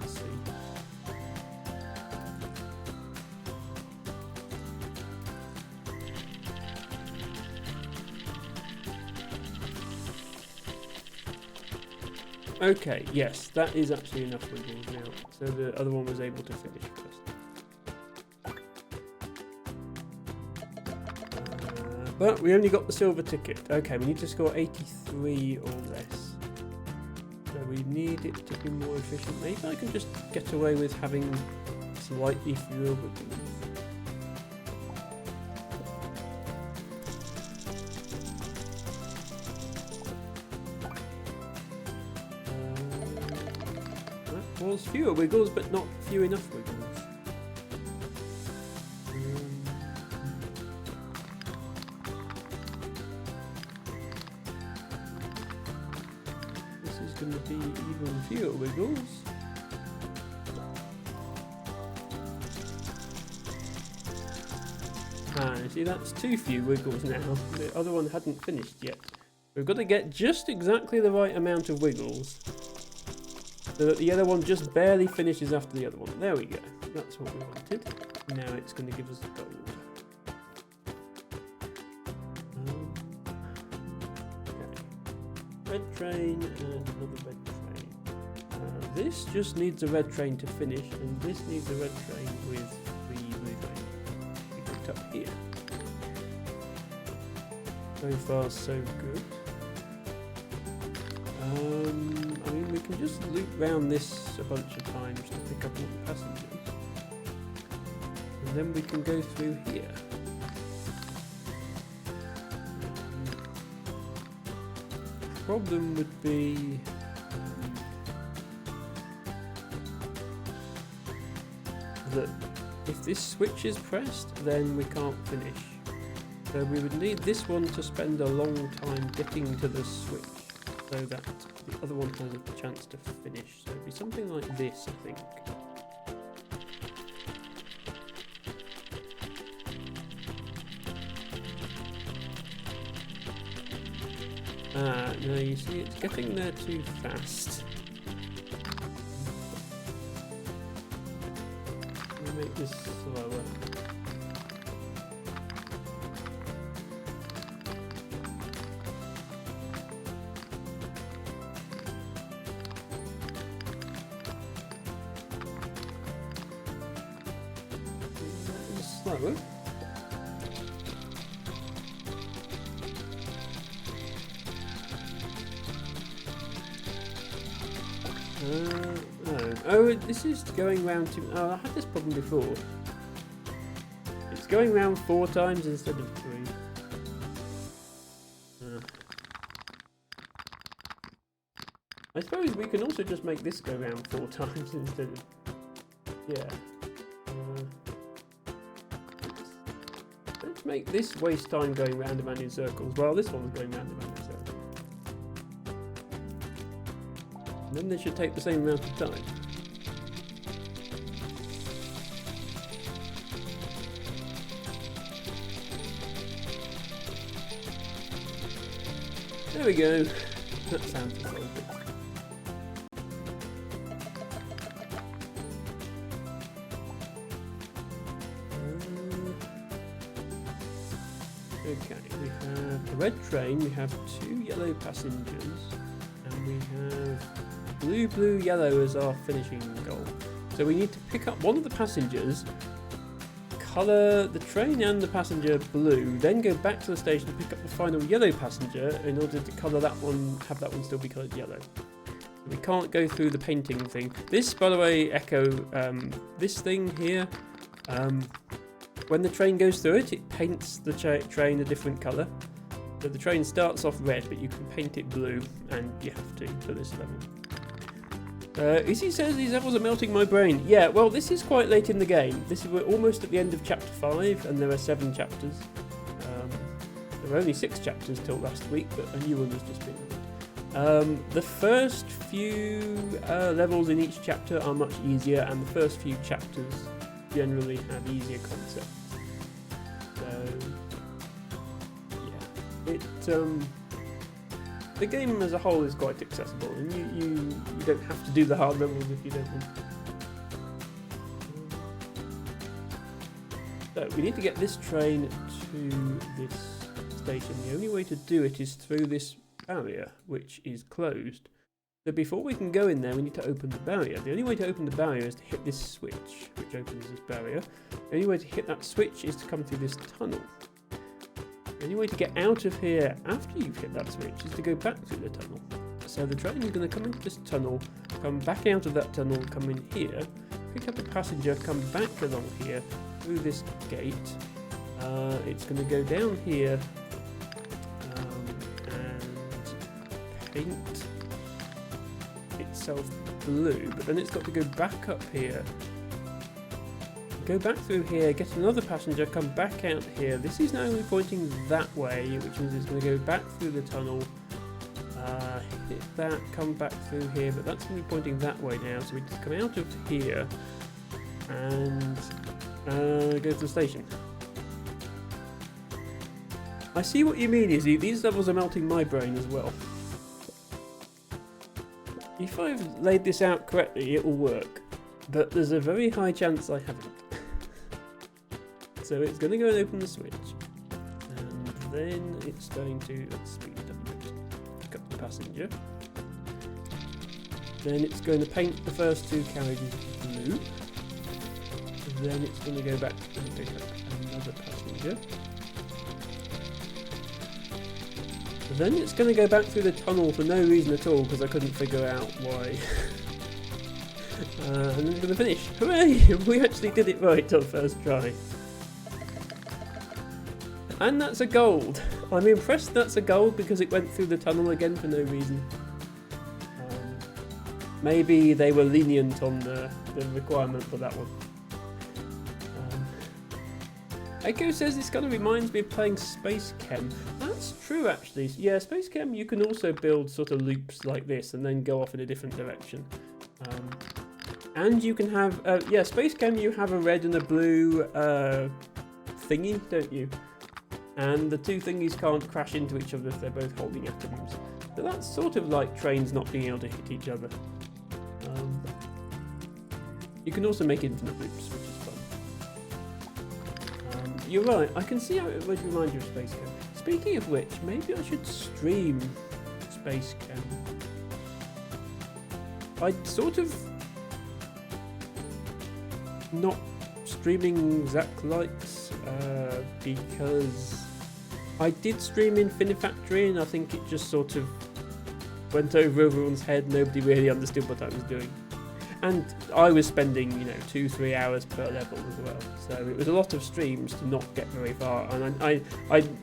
Let's see. Okay, yes, that is actually enough wiggles now. So the other one was able to finish first. But we only got the silver ticket. Okay, we need to score 83 or less. So we need it to be more efficient. Maybe I can just get away with having slightly fewer wiggles. Was fewer wiggles, but not few enough wiggles. This is going to be even fewer wiggles. You see, that's too few wiggles now. The other one hadn't finished yet. We've got to get just exactly the right amount of wiggles, so that the other one just barely finishes after the other one. There we go. That's what we wanted. Now it's going to give us the gold. Okay. Red train and another red train. This just needs a red train to finish, and this needs a red train with the blue train. We picked up here. So far, so good. I mean, we can just loop round this a bunch of times to pick up all the passengers. And then we can go through here. The problem would be... that if this switch is pressed, then we can't finish. So we would need this one to spend a long time getting to the switch, so that the other one has a chance to finish. So it'd be something like this, I think. No, you see, it's getting there too fast. Let me make this slower. Slower. Oh, this is going round to... Oh, I had this problem before. It's going round 4 times instead of 3. I suppose we can also just make this go round 4 times instead of... Yeah. Let's make this waste time going round and round in circles. Well, this one's going round and round in circles. And then they should take the same amount of time. There we go. That sounds exciting. Okay, we have a red train, we have 2 yellow passengers, and we have blue, blue, yellow as our finishing goal. So we need to pick up one of the passengers, colour the train and the passenger blue, then go back to the station and pick up the final yellow passenger in order to colour that one, have that one still be coloured yellow. We can't go through the painting thing. This, by the way, Echo, this thing here, when the train goes through it, it paints the train a different colour. So the train starts off red, but you can paint it blue, and you have to for this level. Izzy says these levels are melting my brain. Yeah, well, this is quite late in the game. We're almost at the end of chapter 5, and there are 7 chapters. There were only 6 chapters till last week, but a new one has just been. The first few levels in each chapter are much easier, and the first few chapters generally have easier concepts. So, yeah, the game as a whole is quite accessible, and you don't have to do the hard levels if you don't want to. So we need to get this train to this station. The only way to do it is through this barrier, which is closed. So before we can go in there, we need to open the barrier. The only way to open the barrier is to hit this switch, which opens this barrier. The only way to hit that switch is to come through this tunnel. The only way to get out of here after you've hit that switch is to go back through the tunnel. So the train is going to come into this tunnel, come back out of that tunnel, come in here, pick up a passenger, come back along here, through this gate. It's going to go down here and paint itself blue, but then it's got to go back up here, go back through here, get another passenger, come back out here. This is now only pointing that way, which means it's going to go back through the tunnel, hit that, come back through here, but that's going to be pointing that way now, so we just come out of here and go to the station. I see what you mean, Izzy. These levels are melting my brain as well. If I've laid this out correctly, it will work, but there's a very high chance I haven't. So it's going to go and open the switch, and then it's going to, let's speed it up a bit, pick up the passenger. Then it's going to paint the first 2 carriages blue. Then it's going to go back and pick up another passenger. Then it's going to go back through the tunnel for no reason at all, because I couldn't figure out why. And then it's going to finish. Hooray! We actually did it right on first try. And that's a gold. I'm impressed that's a gold because it went through the tunnel again for no reason. Maybe they were lenient on the requirement for that one. Echo says this kind of reminds me of playing Space Chem. That's true, actually. Yeah, Space Chem, you can also build sort of loops like this and then go off in a different direction. And you can have, yeah, Space Chem, you have a red and a blue thingy, don't you? And the 2 thingies can't crash into each other if they're both holding atoms. So that's sort of like trains not being able to hit each other. You can also make infinite loops, which is fun. You're right, I can see how it would remind you of Space Chem. Speaking of which, maybe I should stream Space Chem. I'd sort of not streaming Zach Likes because I did stream Infinifactory and I think it just sort of went over everyone's head. Nobody really understood what I was doing. And I was spending, 2-3 hours per level as well. So it was a lot of streams to not get very far. And I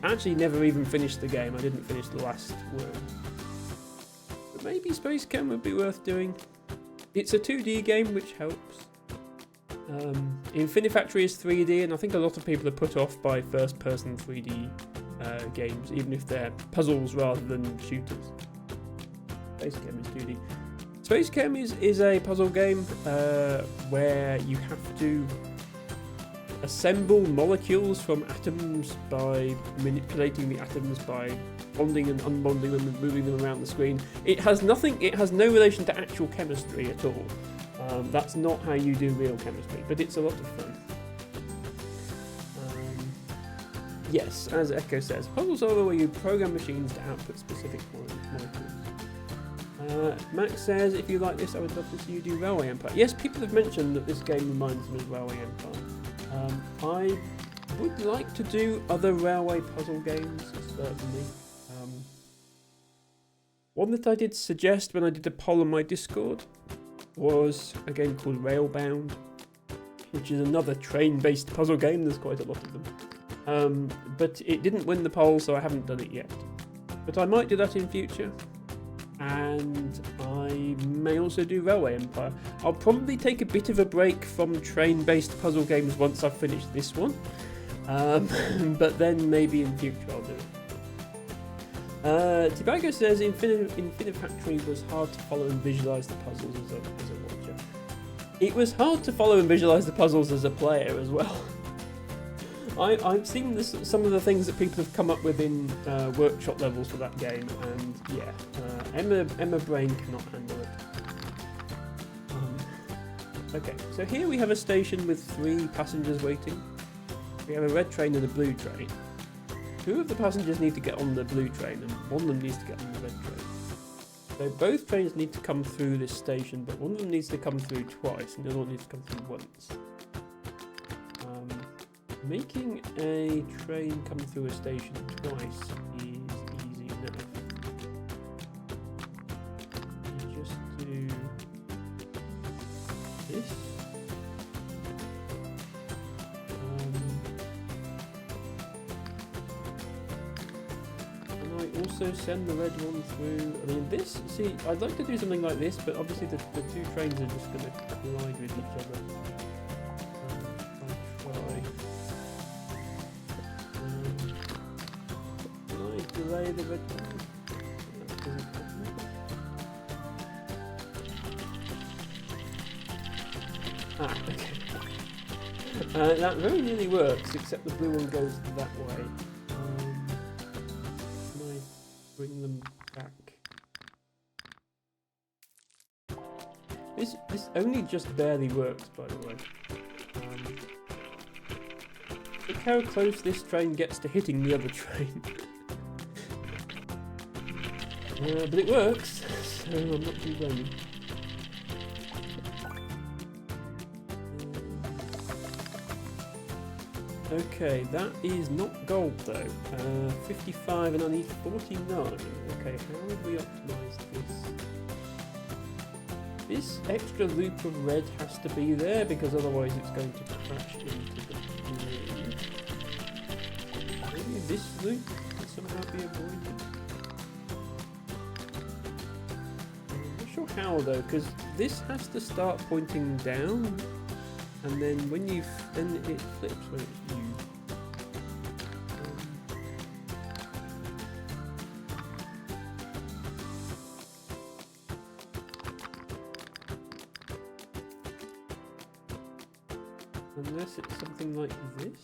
actually never even finished the game. I didn't finish the last world. But maybe Space Chem would be worth doing. It's a 2D game, which helps. Infinifactory is 3D, and I think a lot of people are put off by first-person 3D games, even if they're puzzles rather than shooters. Space Chem is 2D. Space Chem is a puzzle game where you have to assemble molecules from atoms by manipulating the atoms by bonding and unbonding them and moving them around the screen. It has no relation to actual chemistry at all. That's not how you do real chemistry, but it's a lot of fun. Yes, as Echo says, puzzles are where you program machines to output specific molecules. Max says, if you like this, I would love to see you do Railway Empire. Yes, people have mentioned that this game reminds them of Railway Empire. I would like to do other railway puzzle games, certainly. One that I did suggest when I did a poll on my Discord was a game called Railbound, which is another train-based puzzle game. There's quite a lot of them. But it didn't win the poll, so I haven't done it yet. But I might do that in future. And I may also do Railway Empire. I'll probably take a bit of a break from train-based puzzle games once I've finished this one. But then maybe in future I'll do it. Tibago says Infinifactory was hard to follow and visualise the puzzles as a watcher. It was hard to follow and visualise the puzzles as a player as well. I've seen some of the things that people have come up with in workshop levels for that game, and yeah, Emma Brain cannot handle it. Okay, so here we have a station with 3 passengers waiting. We have a red train and a blue train. 2 of the passengers need to get on the blue train, and one of them needs to get on the red train. So both trains need to come through this station, but one of them needs to come through twice, and the other one needs to come through once. Making a train come through a station twice is easy enough. You just do this. And I also send the red one through. I mean, this, see, I'd like to do something like this, but obviously the 2 trains are just going to collide with each other. Delay the red one. Okay. That very nearly works, except the blue one goes that way. Can I bring them back? This only just barely works, by the way. Look how close this train gets to hitting the other train. But it works, so I'm not too blaming. Okay, that is not gold though. 55 and I need 49. Okay, how would we optimise this? This extra loop of red has to be there because otherwise it's going to crash into the blue. Maybe this loop can somehow be avoided. How though, because this has to start pointing down, and then when it flips when it's used. Unless it's something like this.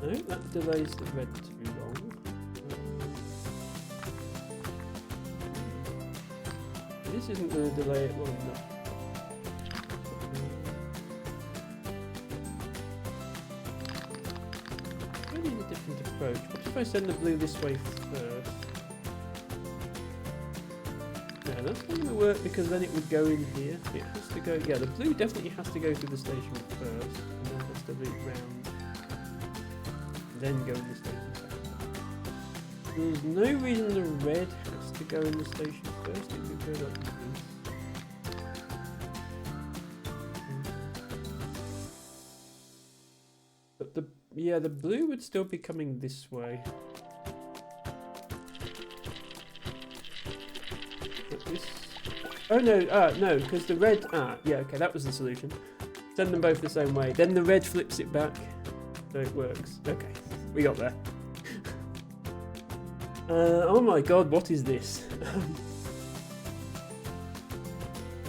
No, that delays the red too long. This isn't going to delay it long enough. I need a different approach. What if I send the blue this way first? Yeah, that's not going to work because then it would go in here. It has to go, yeah, the blue definitely has to go through the station first, and then has to loop round. Then go in the station second. There's no reason the red has to go in the station first. It could go like this. But Yeah, the blue would still be coming this way. But this... Oh no, no, because the red... yeah, okay, that was the solution. Send them both the same way. Then the red flips it back, so it works. Okay, we got there. Oh my god, what is this?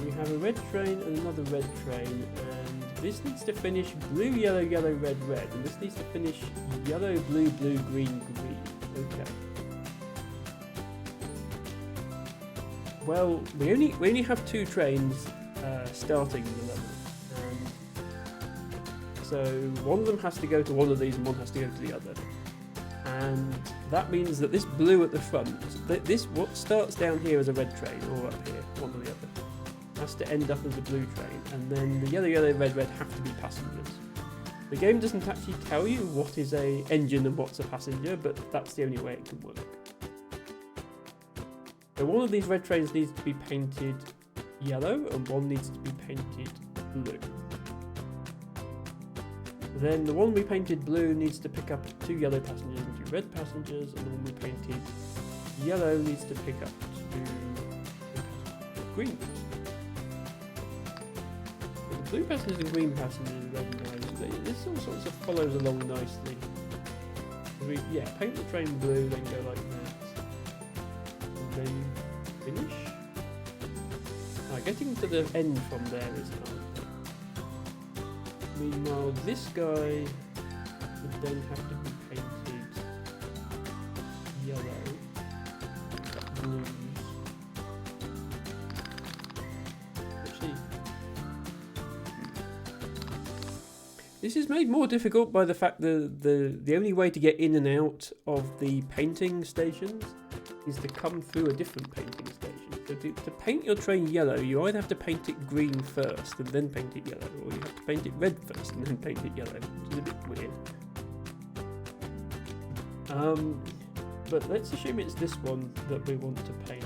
We have a red train and another red train, and this needs to finish blue, yellow, yellow, red, red, and this needs to finish yellow, blue, blue, green, green. Okay. Well, we only have 2 trains starting the level, and so one of them has to go to one of these and one has to go to the other. And that means that this blue at the front, what starts down here as a red train, or up here, one or the other, has to end up as a blue train, and then the yellow, yellow, red, red have to be passengers. The game doesn't actually tell you what is a engine and what's a passenger, but that's the only way it can work. So one of these red trains needs to be painted yellow, and one needs to be painted blue. Then the one we painted blue needs to pick up 2 yellow passengers and 2 red passengers, and the one we painted yellow needs to pick up 2 green passengers. The blue passengers and green passengers, red and yellow, this all sorts of follows along nicely. Yeah, paint the train blue, then go like that, and then finish. Getting to the end from there is hard. Meanwhile, this guy would then have to be painted yellow, blues. Actually, this is made more difficult by the fact that the only way to get in and out of the painting stations is to come through a different painting station. So to paint your train yellow, you either have to paint it green first and then paint it yellow, or you have to paint it red first and then paint it yellow, which is a bit weird. But let's assume it's this one that we want to paint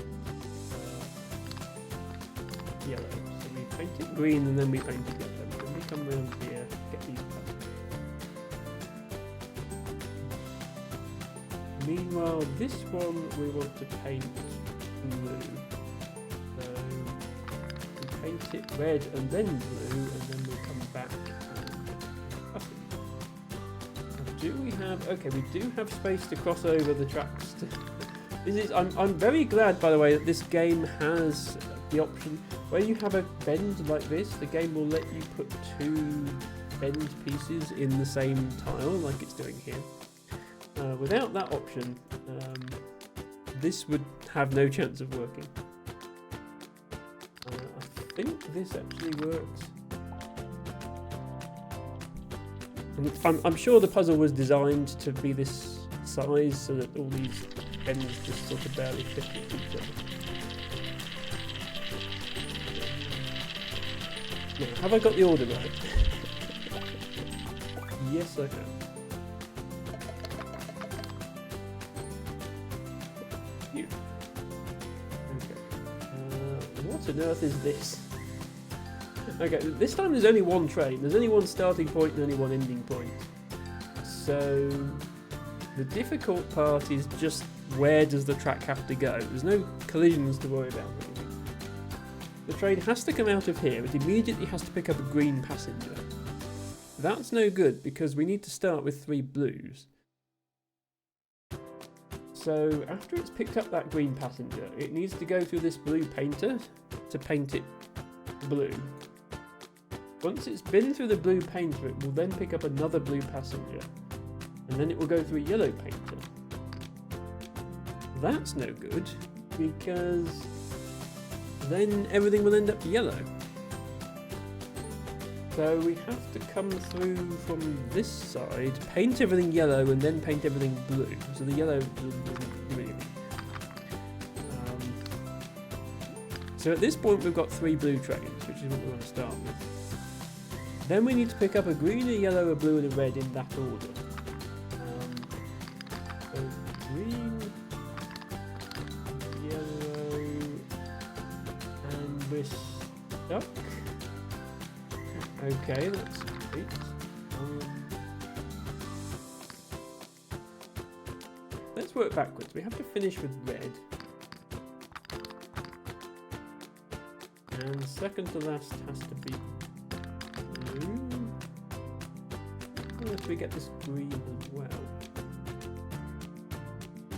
yellow. So we paint it green and then we paint it yellow. Then we come around here, get these colours. Meanwhile, this one we want to paint blue. Paint it red and then blue, and then we come back and do we have... Okay, we do have space to cross over the tracks. I'm very glad, by the way, that this game has the option where you have a bend like this, the game will let you put 2 bend pieces in the same tile, like it's doing here. Without that option, this would have no chance of working. I think this actually works. And I'm sure the puzzle was designed to be this size so that all these ends just sort of barely fit with each other. Now, have I got the order right? Yes, I have. Okay. What on earth is this? Okay, this time there's only one train. There's only one starting point and only one ending point. So the difficult part is just where does the track have to go? There's no collisions to worry about. The train has to come out of here. It immediately has to pick up a green passenger. That's no good because we need to start with 3 blues. So after it's picked up that green passenger, it needs to go through this blue painter to paint it blue. Once it's been through the blue painter, it will then pick up another blue passenger, and then it will go through a yellow painter. That's no good, because then everything will end up yellow. So we have to come through from this side, paint everything yellow, and then paint everything blue. So the yellow doesn't really... So at this point we've got 3 blue trains, which is what we want to start with. Then we need to pick up a green, a yellow, a blue, and a red in that order. So green, yellow, and we're stuck. Okay, that's great. let's work backwards. We have to finish with red. And second to last has to be blue. Unless we get this green as well.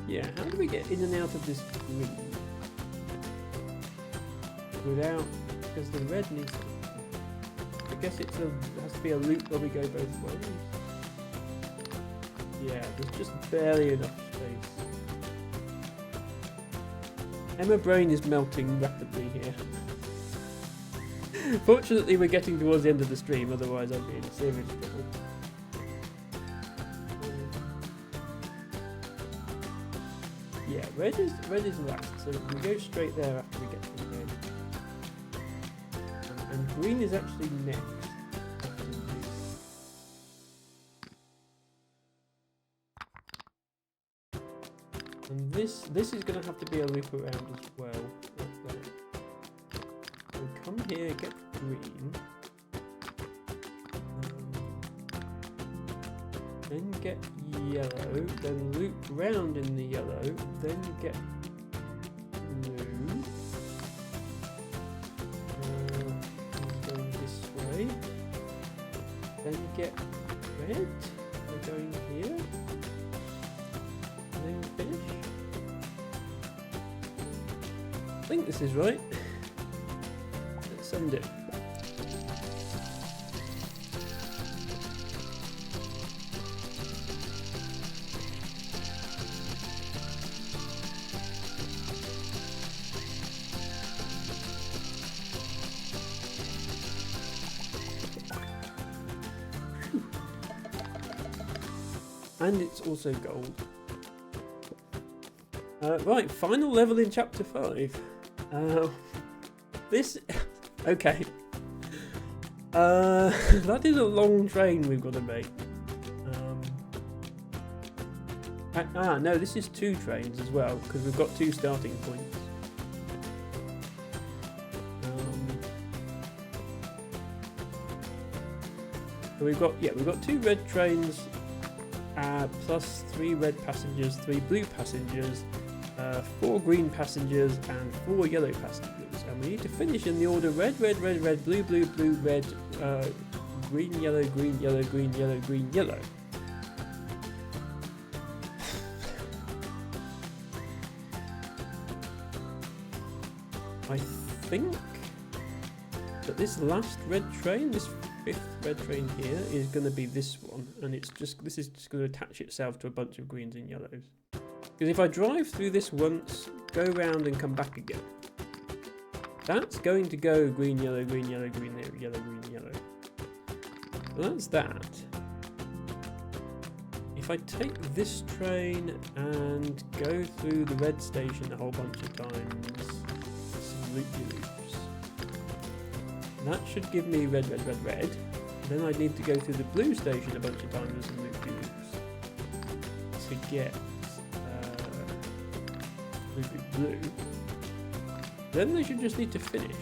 Yeah, how do we get in and out of this green? Without, because the red needs to, I guess it has to be a loop where we go both ways. Yeah, there's just barely enough space. Emma Brain is melting rapidly here. Fortunately, we're getting towards the end of the stream, otherwise I'd be in serious trouble. Yeah, red is last, so we go straight there after we get to red. And green is actually next. And this is going to have to be a loop around as well. So come here, get green. Then get yellow, then loop round in the yellow, then get blue. Going this way. Then get red. We're going here. And then finish. I think this is right. Let's send it. And it's also gold. Right, final level in chapter 5. This... okay. That is a long train we've got to make. No, this is 2 trains as well, because we've got 2 starting points. So we've got 2 red trains, plus 3 red passengers, 3 blue passengers, 4 green passengers, and 4 yellow passengers. And we need to finish in the order red, red, red, red, blue, blue, blue, red, green, yellow, green, yellow, green, yellow, green, yellow. I think that this last red train, this 5th red train here, is going to be this one, and this is just going to attach itself to a bunch of greens and yellows. Because if I drive through this once, go round and come back again, that's going to go green, yellow, green, yellow, green, yellow, green, yellow. So that's that. If I take this train and go through the red station a whole bunch of times, some loop-de-loops, that should give me red, red, red, red. Then I need to go through the blue station a bunch of times with some loop-de-loops to get blue. Then they should just need to finish.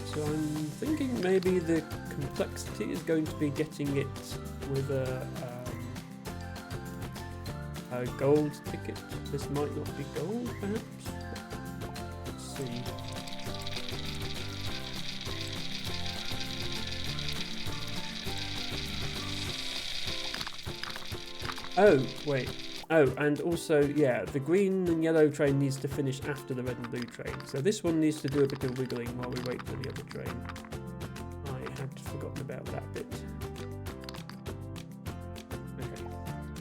So I'm thinking maybe the complexity is going to be getting it with a gold ticket. This might not be gold, perhaps. Let's see. Oh, wait. Oh, and also, yeah, the green and yellow train needs to finish after the red and blue train. So this one needs to do a bit of wiggling while we wait for the other train. I had forgotten about that bit. Okay.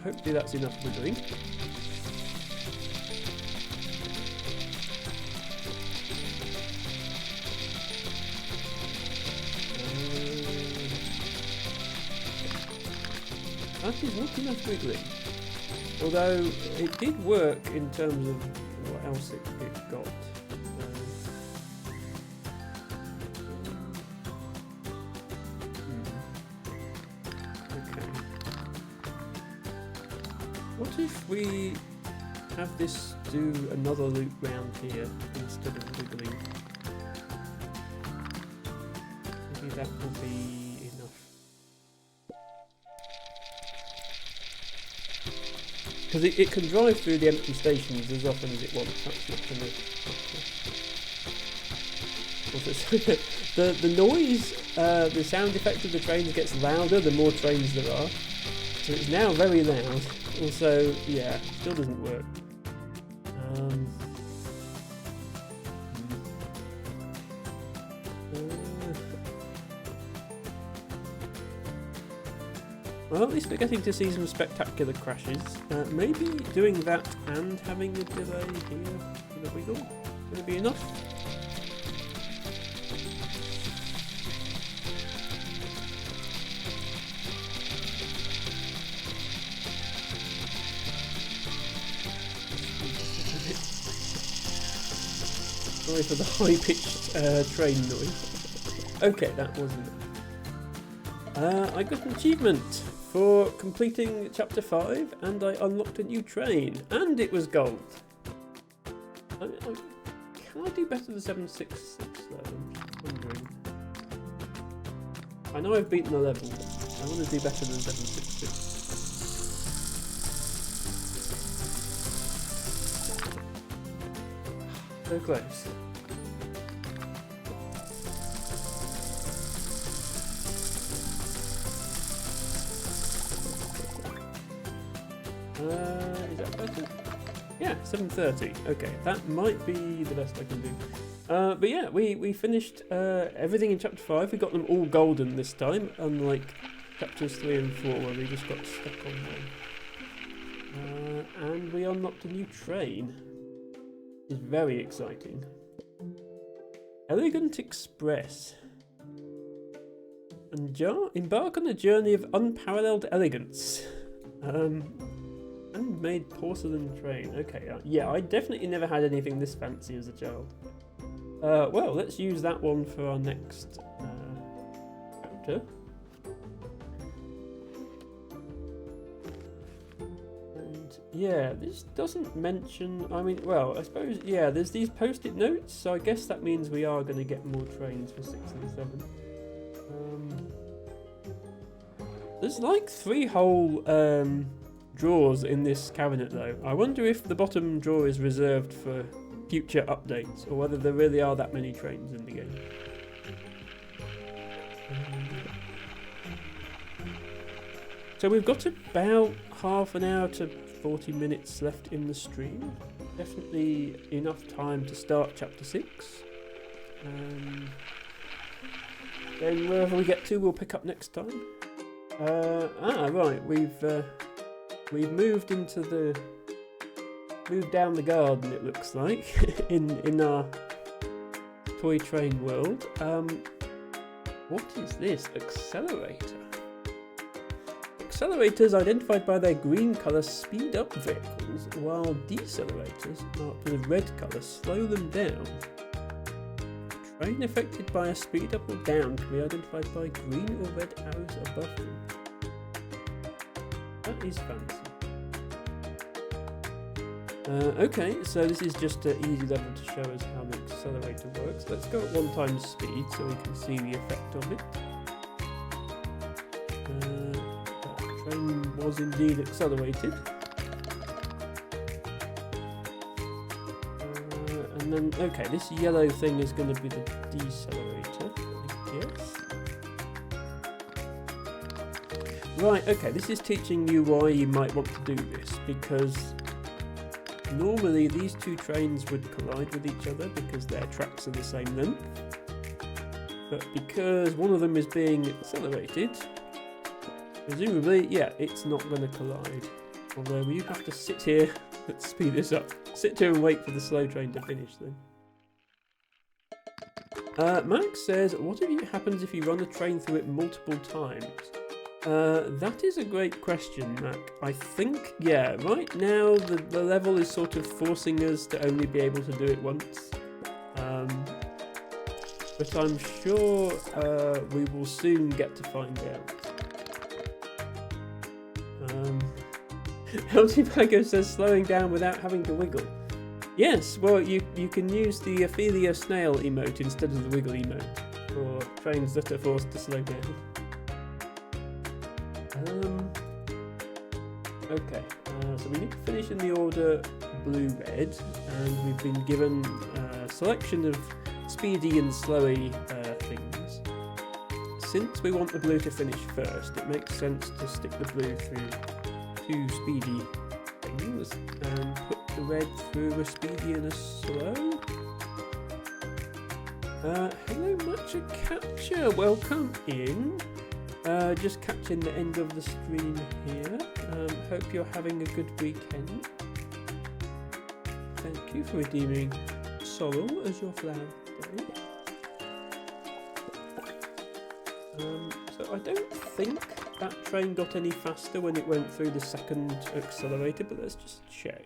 Hopefully that's enough wiggling. That is not enough wiggling. Although it did work in terms of what else it got. Okay. What if we have this do another loop round here instead of wiggling? Maybe that will be enough. Because it can drive through the empty stations as often as it wants. That's not going to... the noise, the sound effect of the trains gets louder the more trains there are. So it's now very loud. Also, yeah, still doesn't work. Well, at least we're getting to see some spectacular crashes. Maybe doing that and having a delay here for the wiggle is going to be enough. Sorry for the high-pitched train noise. Okay, that was enough. I got an achievement for completing chapter 5, and I unlocked a new train, and it was gold. Can I do better than 766 though? I'm just wondering. I know I've beaten the level, but I want to do better than 766. So close. Is that better? Yeah, 7:30. Okay, that might be the best I can do. But yeah, we finished everything in chapter 5. We got them all golden this time, unlike chapters 3 and 4 where we just got stuck on one. And we unlocked a new train. It's very exciting. Elegant Express. Embark on a journey of unparalleled elegance. Handmade porcelain train. Okay, yeah, I definitely never had anything this fancy as a child. Well, let's use that one for our next chapter. And yeah, this doesn't mention, I mean, well, I suppose, yeah, there's these post-it notes, so I guess that means we are going to get more trains for 6 and 7. There's like 3 whole drawers in this cabinet though. I wonder if the bottom drawer is reserved for future updates, or whether there really are that many trains in the game. So we've got about half an hour to 40 minutes left in the stream. Definitely enough time to start chapter 6. Then wherever we get to, we'll pick up next time. Right, we've moved down the garden, it looks like, in our toy train world. What is this? Accelerator. Accelerators identified by their green colour speed up vehicles, while decelerators marked with red colour slow them down. A train affected by a speed up or down can be identified by green or red arrows above them. That is fancy. Okay, so this is just an easy level to show us how the accelerator works. Let's go at 1 times speed so we can see the effect of it. That train was indeed accelerated. And then, okay, this yellow thing is going to be the decelerator, I guess. Right, okay, this is teaching you why you might want to do this, because normally these 2 trains would collide with each other because their tracks are the same length. But because one of them is being accelerated, presumably, yeah, it's not going to collide. Although you have to sit here, let's speed this up, sit here and wait for the slow train to finish then. Max says, what happens if you run a train through it multiple times? That is a great question, Mac. I think, yeah, right now the level is sort of forcing us to only be able to do it once. But I'm sure we will soon get to find out. LT says slowing down without having to wiggle. Yes, well, you can use the Ophelia snail emote instead of the wiggle emote for trains that are forced to slow down. Okay, so we need to finish in the order blue-red, and we've been given a selection of speedy and slowy things. Since we want the blue to finish first, it makes sense to stick the blue through 2 speedy things and put the red through a speedy and a slow. Hello, Matcha Catcher, welcome in. Just catching the end of the stream here. Hope you're having a good weekend. Thank you for redeeming Sorrel as your flower today. So I don't think that train got any faster when it went through the second accelerator, but let's just check.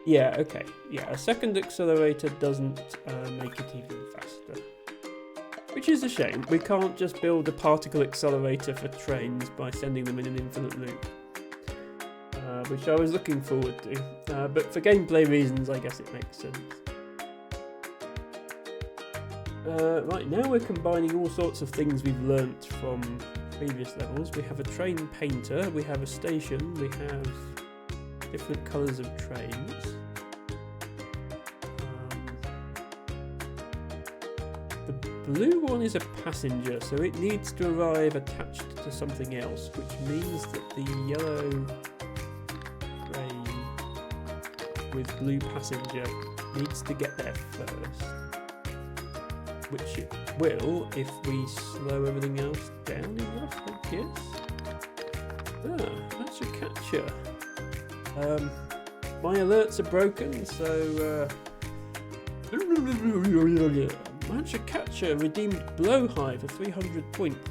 Yeah, okay. Yeah, a second accelerator doesn't make it even faster. Which is a shame. We can't just build a particle accelerator for trains by sending them in an infinite loop. Which I was looking forward to. But for gameplay reasons, I guess it makes sense. Right, now we're combining all sorts of things we've learnt from previous levels. We have a train painter, we have a station, we have different colours of trains. The blue one is a passenger, so it needs to arrive attached to something else, which means that the yellow train with blue passenger needs to get there first. Which it will if we slow everything else down enough, I guess. That's a catcher. My alerts are broken, so Matcha Catcher redeemed Blowhigh for 300 points.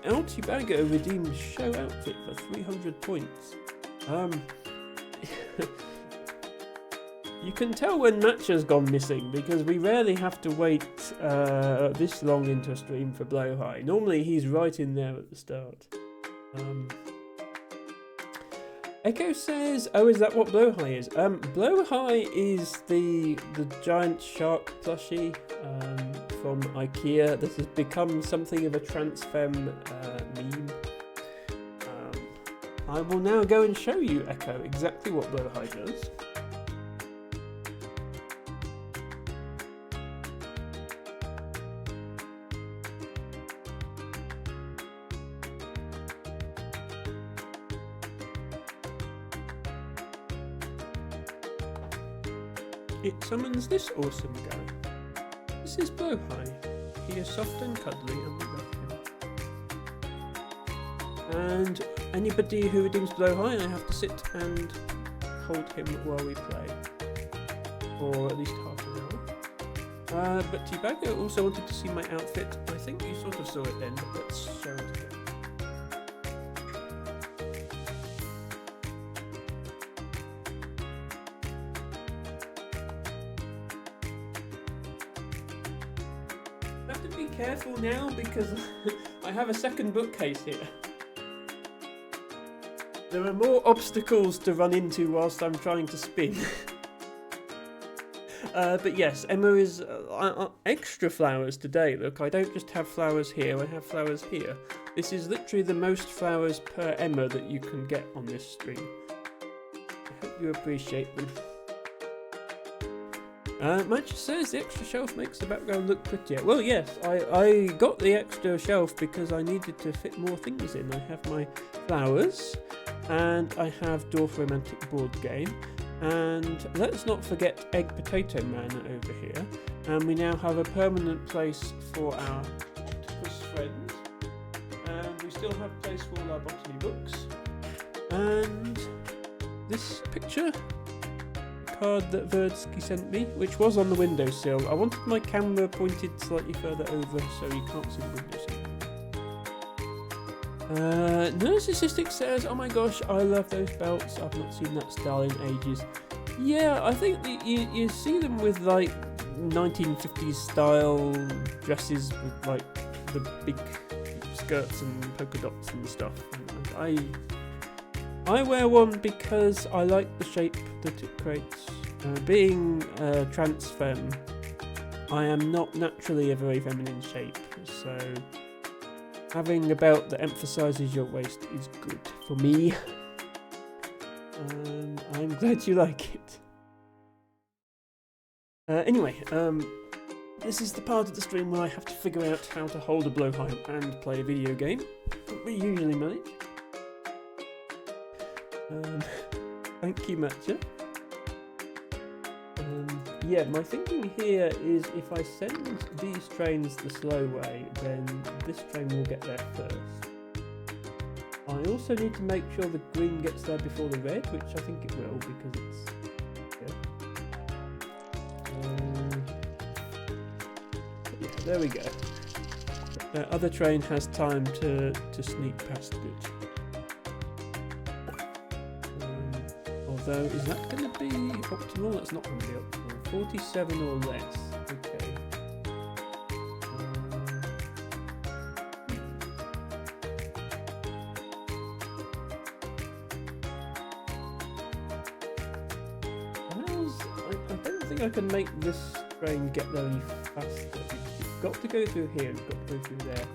Outie Bagger redeemed Show Outfit for 300 points. You can tell when Matcha's gone missing because we rarely have to wait this long into a stream for Blowhigh. Normally he's right in there at the start. Echo says, oh, is that what Blowhigh is? Blowhigh is the giant shark plushie from IKEA that has become something of a Transfem meme. I will now go and show you, Echo, exactly what Blowhigh does. It summons this awesome guy. This is Blowhigh. He is soft and cuddly and we love him. And anybody who redeems Blowhigh, I have to sit and hold him while we play. For at least half an hour. But T-Bagger also wanted to see my outfit. I think you sort of saw it then, but let's show it again. Careful now because I have a second bookcase here. There are more obstacles to run into whilst I'm trying to spin. But yes, Emma is extra flowers today. Look, I don't just have flowers here, I have flowers here. This is literally the most flowers per Emma that you can get on this stream. I hope you appreciate them. Matcha says the extra shelf makes the background look prettier. Well, yes, I got the extra shelf because I needed to fit more things in. I have my flowers, and I have Dwarf Romantic board game, and let's not forget Egg Potato Man over here. And we now have a permanent place for our octopus friends, and we still have place for all our botany books. And this picture. Card that Verdsky sent me, which was on the windowsill. I wanted my camera pointed slightly further over so you can't see the windowsill. Narcissistic says, oh my gosh, I love those belts. I've not seen that style in ages. Yeah, I think that you see them with like 1950s style dresses with like the big skirts and polka dots and stuff. And I wear one because I like the shape that it creates. Being trans femme, I am not naturally a very feminine shape, so having a belt that emphasises your waist is good for me. I'm glad you like it. Anyway, this is the part of the stream where I have to figure out how to hold a blowpipe and play a video game. We usually manage. Thank you, Matcha. Yeah, my thinking here is if I send these trains the slow way, then this train will get there first. I also need to make sure the green gets there before the red, which I think it will because it's... yeah, there we go. The other train has time to sneak past good. Although, is that going to be optimal? That's not going to be optimal. 47 or less. Okay. I don't think I can make this train get there any faster. It's got to go through here, it's got to go through there.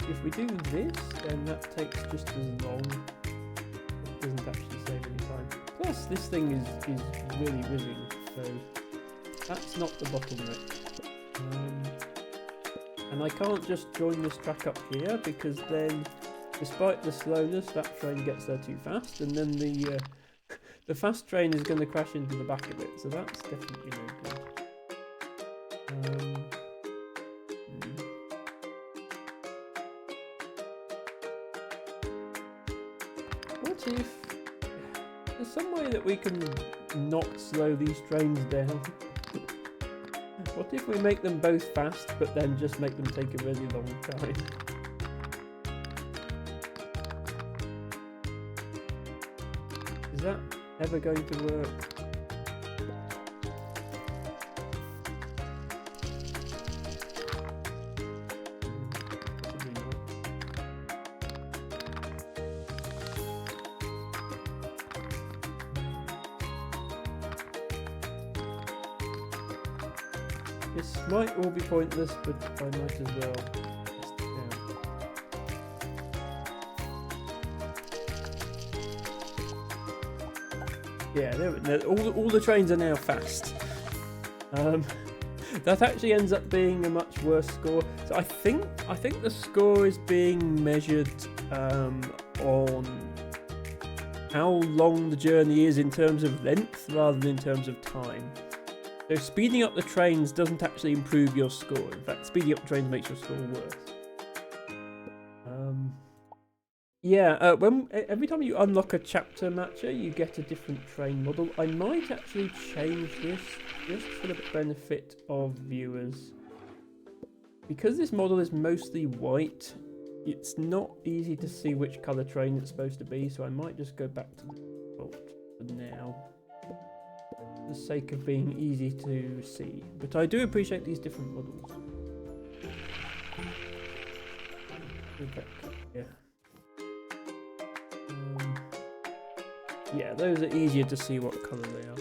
If we do this, then that takes just as long. It doesn't actually save any time. Plus, this thing is really whizzing, so that's not the bottleneck. And I can't just join this track up here because then, despite the slowness, that train gets there too fast, and then the fast train is going to crash into the back of it, so that's definitely no good. What if there's some way that we can not slow these trains down? What if we make them both fast, but then just make them take a really long time? Is that ever going to work? Probably not. This might all be pointless, but I might as well test it out. Yeah, all the trains are now fast. That actually ends up being a much worse score. So I think the score is being measured on how long the journey is in terms of length rather than in terms of time. So speeding up the trains doesn't actually improve your score. In fact, speeding up the trains makes your score worse. Every time you unlock a chapter matcher, you get a different train model. I might actually change this just for the benefit of viewers. Because this model is mostly white, it's not easy to see which colour train it's supposed to be, so I might just go back to the default for now. For the sake of being easy to see. But I do appreciate these different models. Yeah, those are easier to see what colour they are.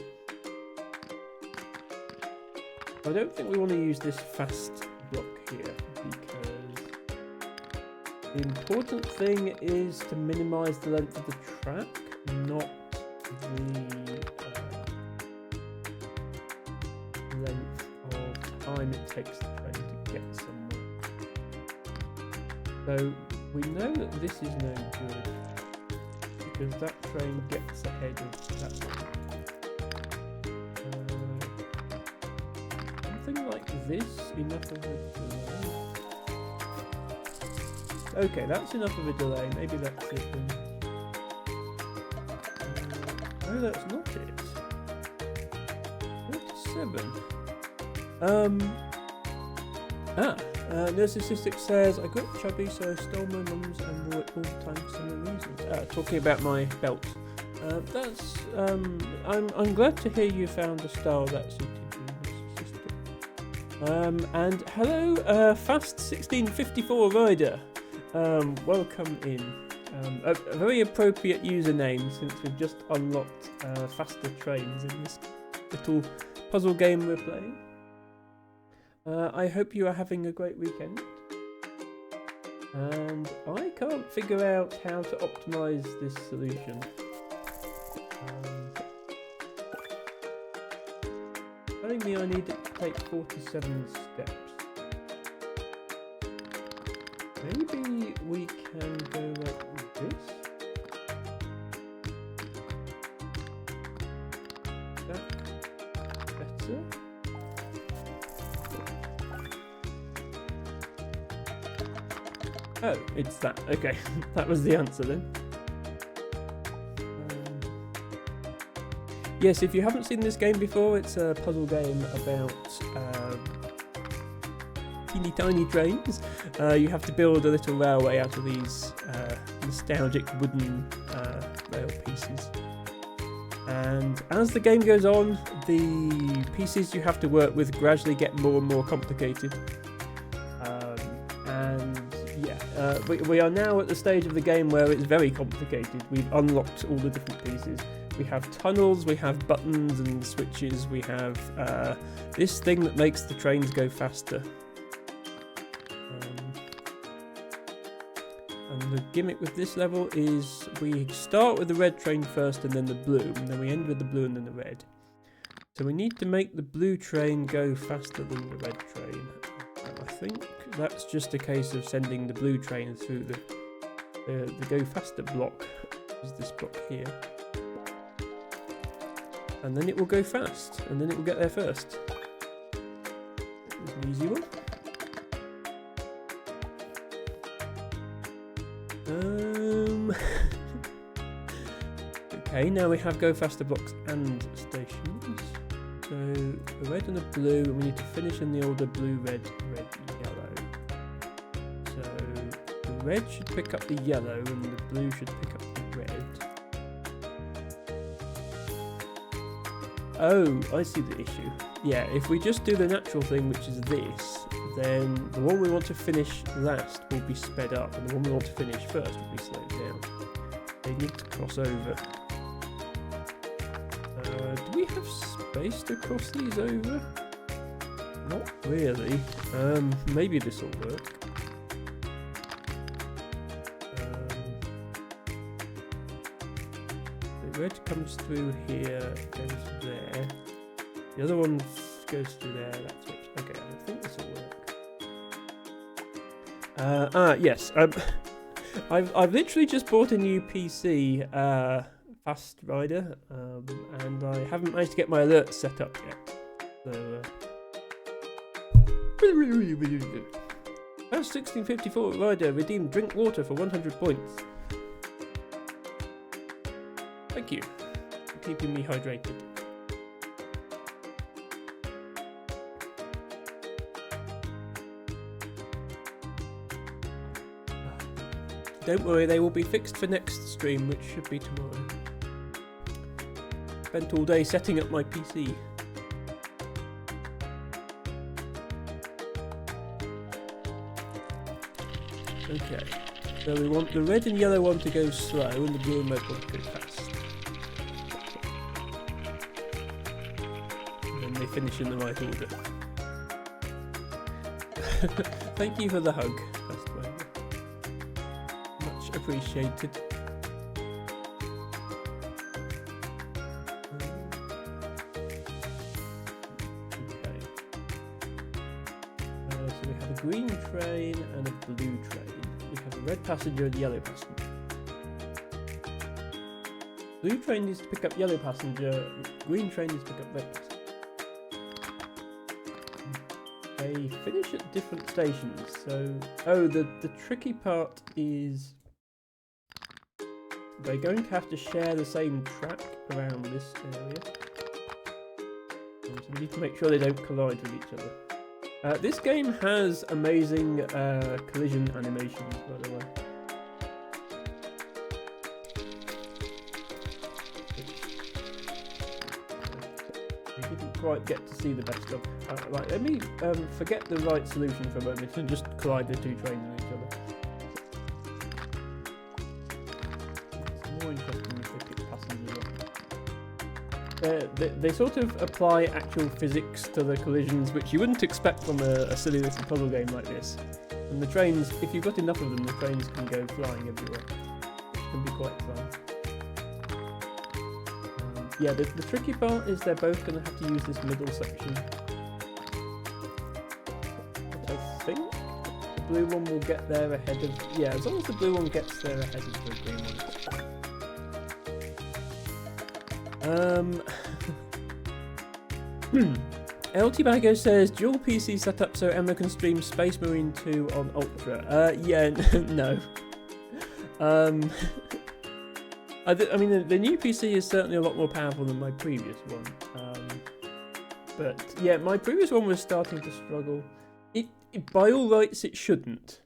I don't think we want to use this fast block here because the important thing is to minimise the length of the track, not the length of time it takes the train to get somewhere. So we know that this is no good because that train gets ahead of that one. Something like this, enough of a delay. Okay, that's enough of a delay. Maybe that's it then. No, that's not it. 37. Narcissistic says, I got chubby, so I stole my mum's and wore it all the time for some reasons. Talking about my belt. I'm glad to hear you found a style that suited you, Narcissistic. And hello, Fast 1654 Rider. Welcome in. A very appropriate username since we've just unlocked faster trains in this little puzzle game we're playing. I hope you are having a great weekend. And I can't figure out how to optimize this solution. Telling me I need it to take 47 steps. Maybe we can go like this. That better. Oh, it's that. Okay, that was the answer then. Yes, if you haven't seen this game before, it's a puzzle game about teeny tiny trains. You have to build a little railway out of these nostalgic wooden rail pieces. And as the game goes on, the pieces you have to work with gradually get more and more complicated. We are now at the stage of the game where it's very complicated. We've unlocked all the different pieces. We have tunnels, we have buttons and switches, we have this thing that makes the trains go faster. And the gimmick with this level is we start with the red train first and then the blue, and then we end with the blue and then the red. So we need to make the blue train go faster than the red train. And I think that's just a case of sending the blue train through the go faster block, which is this block here. And then it will go fast, and then it will get there first. It's an easy one. Okay, now we have go faster blocks and stations. So the red and the blue, and we need to finish in the order blue, red, red, yellow. So the red should pick up the yellow, and the blue should pick up the red. Oh, I see the issue. Yeah, if we just do the natural thing, which is this, then the one we want to finish last will be sped up, and the one we want to finish first will be slowed down. They need to cross over. Do we have space to cross these over? Not really. Maybe this will work. The red comes through here, goes there. The other one goes through there, that's it. Okay, I think this will work. Yes. I've literally just bought a new PC, Fast Rider, and I haven't managed to get my alerts set up yet. So, Fast 1654 Rider redeemed drink water for 100 points. Thank you for keeping me hydrated. Don't worry, they will be fixed for next stream, which should be tomorrow. Spent all day setting up my PC. Okay, so we want the red and yellow one to go slow and the blue and red one to go fast. And then they finish in the right order. Thank you for the hug, Fast Rider. Much appreciated. So we have a green train and a blue train. We have a red passenger and a yellow passenger. Blue train needs to pick up yellow passenger, green train needs to pick up red passenger. They finish at different stations, so... Oh, the tricky part is... they're going to have to share the same track around this area. So we need to make sure they don't collide with each other. This game has amazing collision animations, by the way. We didn't quite get to see the best of. Right, let me forget the right solution for a moment and just collide the two trains with each other. It's more interesting if they pick passengers up. They sort of apply actual physics to the collisions, which you wouldn't expect from a silly little puzzle game like this. And the trains, if you've got enough of them, the trains can go flying everywhere. Which can be quite fun. Yeah, the tricky part is they're both going to have to use this middle section. But I think the blue one will get there ahead of... Yeah, as long as the blue one gets there ahead of the green one. LT Bago says, dual PC setup so Emma can stream Space Marine 2 on Ultra. Yeah, no. I mean, the new PC is certainly a lot more powerful than my previous one. But yeah, my previous one was starting to struggle. It by all rights, it shouldn't.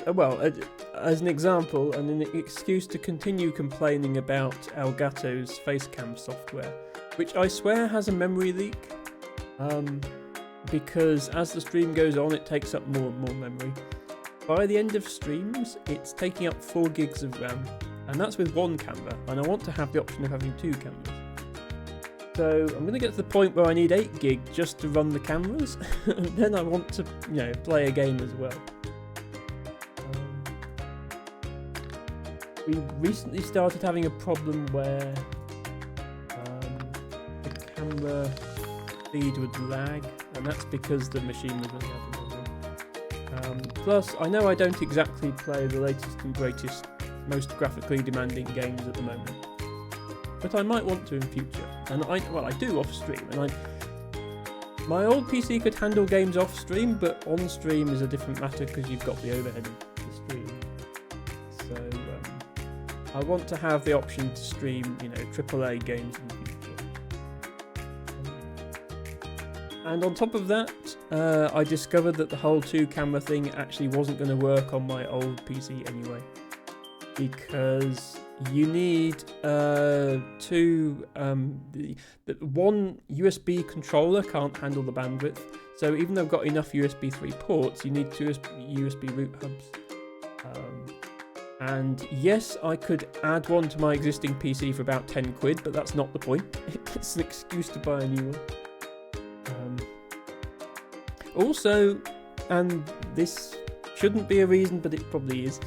Well, as an example, and an excuse to continue complaining about Elgato's Facecam software, which I swear has a memory leak, because as the stream goes on, it takes up more and more memory. By the end of streams, it's taking up 4 gigs of RAM, and that's with one camera, and I want to have the option of having 2 cameras. So I'm going to get to the point where I need 8 gig just to run the cameras, and then I want to, play a game as well. We recently started having a problem where the camera feed would lag, and that's because the machine was running out of memory. Plus, I know I don't exactly play the latest and greatest, most graphically demanding games at the moment, but I might want to in future. And I do off stream, and my old PC could handle games off stream, but on stream is a different matter because you've got the overhead of the stream. So I want to have the option to stream, AAA games in the future. And on top of that, I discovered that the whole 2-camera thing actually wasn't going to work on my old PC anyway, because you need one USB controller can't handle the bandwidth. So even though I've got enough USB 3 ports, you need 2 USB root hubs. And yes, I could add one to my existing PC for about 10 quid, but that's not the point. It's an excuse to buy a new one. Also, and this shouldn't be a reason, but it probably is,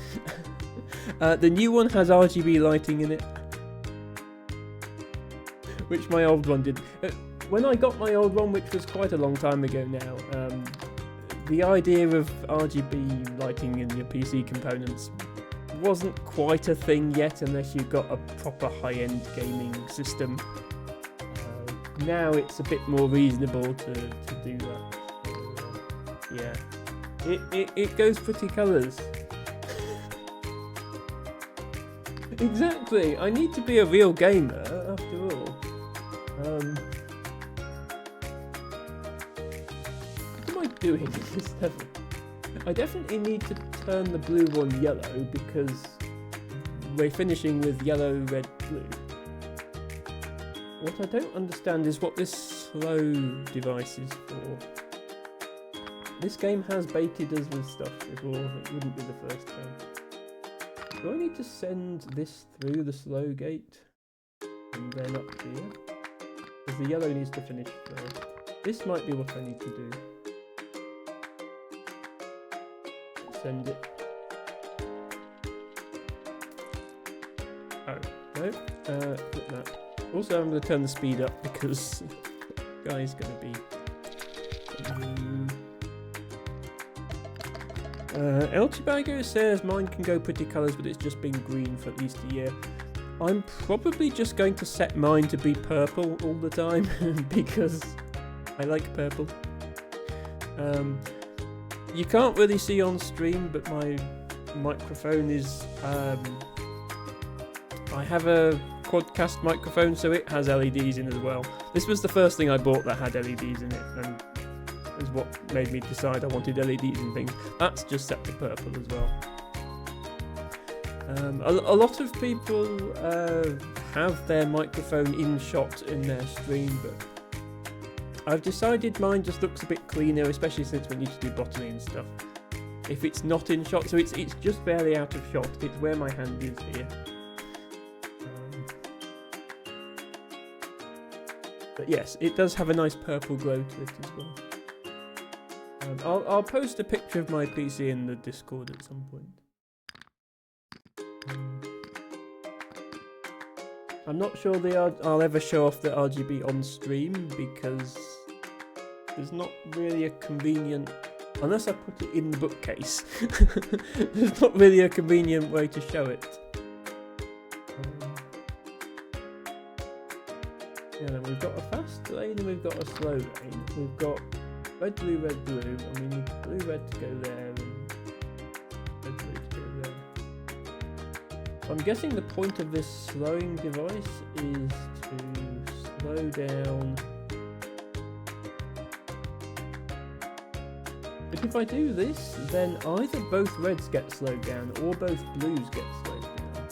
the new one has RGB lighting in it, which my old one did. When I got my old one, which was quite a long time ago now, the idea of RGB lighting in your PC components wasn't quite a thing yet, unless you've got a proper high-end gaming system. Now it's a bit more reasonable to do that. Yeah, it goes pretty colours. Exactly, I need to be a real gamer after all. What am I doing in this level? I definitely need to turn the blue one yellow because we're finishing with yellow, red, blue. What I don't understand is what this slow device is for. This game has baited us with stuff before, it wouldn't be the first time. Do I need to send this through the slow gate and then up here? Because the yellow needs to finish first. This might be what I need to do. Send it. Oh, no. Flip that. Also, I'm going to turn the speed up because the guy's going to be... El Chibago says mine can go pretty colours, but it's just been green for at least a year. I'm probably just going to set mine to be purple all the time because I like purple. You can't really see on stream, but my microphone is... I have a quadcast microphone, so it has LEDs in as well. This was the first thing I bought that had LEDs in it, and is what made me decide I wanted LEDs and things. That's just set to purple as well. A lot of people have their microphone in shot in their stream, but I've decided mine just looks a bit cleaner, especially since we need to do botany and stuff. If it's not in shot, so it's just barely out of shot, it's where my hand is here. But yes, it does have a nice purple glow to it as well. I'll post a picture of my PC in the Discord at some point. I'm not sure I'll ever show off the RGB on stream because there's not really a convenient, unless I put it in the bookcase, there's not really a convenient way to show it. Yeah, then we've got a fast lane and we've got a slow lane. We've got red, blue, and we need blue, red to go there and red, blue to go there. I'm guessing the point of this slowing device is to slow down. But if I do this, then either both reds get slowed down or both blues get slowed down.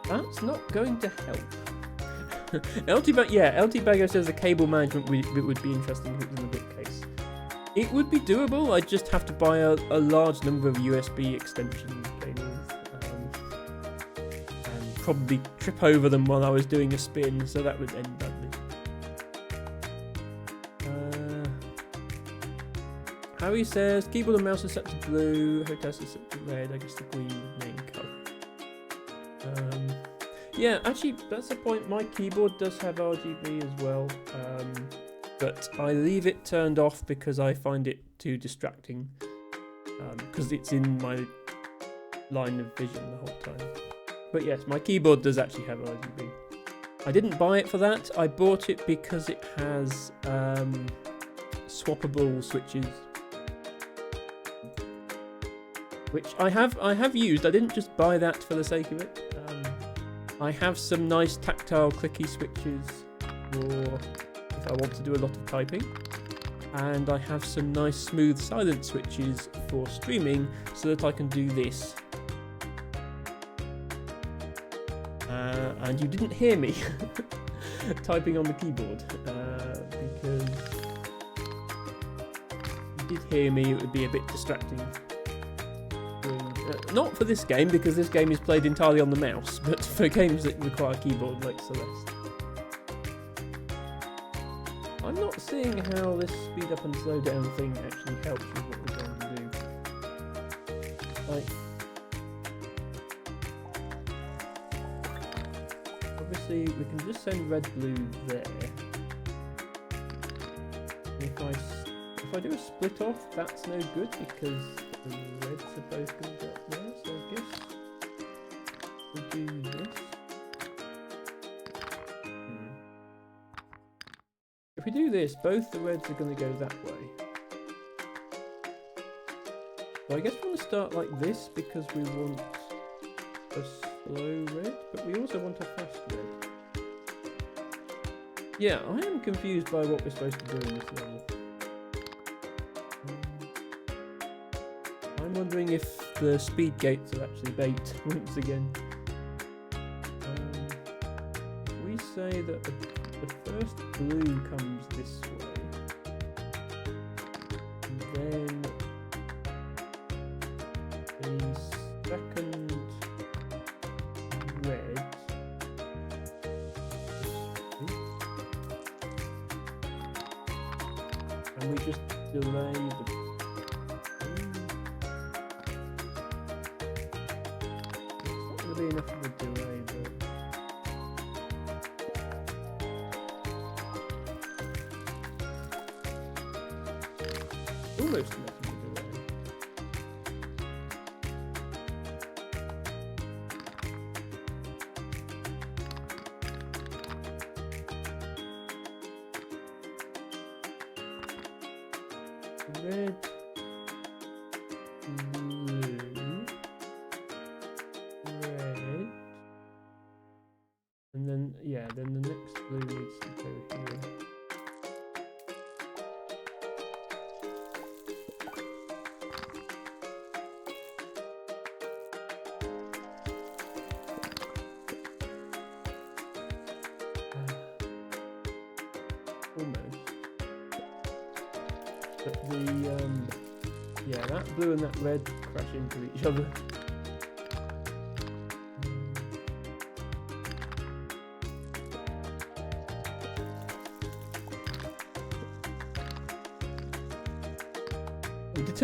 That's not going to help. LT Baggo says the cable management would be interesting if it was in the bookcase. It would be doable. I'd just have to buy a large number of USB extension cables and probably trip over them while I was doing a spin, so that would end badly. Harry says keyboard and mouse are set to blue, Hotess is set to red. I guess the green would main colour. Yeah, actually, that's the point. My keyboard does have RGB as well, but I leave it turned off because I find it too distracting, because it's in my line of vision the whole time. But yes, my keyboard does actually have RGB. I didn't buy it for that. I bought it because it has swappable switches, which I have used. I didn't just buy that for the sake of it. I have some nice tactile clicky switches for if I want to do a lot of typing, and I have some nice smooth silent switches for streaming so that I can do this. And you didn't hear me typing on the keyboard, because if you did hear me, it would be a bit distracting. Not for this game, because this game is played entirely on the mouse, but for games that require a keyboard like Celeste. I'm not seeing how this speed up and slow down thing actually helps with what we're trying to do. Like, obviously we can just send red, blue there. If I do a split off, that's no good because the reds are both going to go up there, so I guess we'll do this. If we do this, both the reds are going to go that way. So I guess we're going to start like this because we want a slow red, but we also want a fast red. Yeah, I am confused by what we're supposed to do in this level. I'm wondering if the speed gates are actually bait once again. We say that the first blue comes this way, and then the second red, and we just delay the be enough of a delay, but almost enough of a delay. Red, blue, red, and then yeah, then the next blue needs to go here. Almost. But the yeah, that blue and that red crash into each other.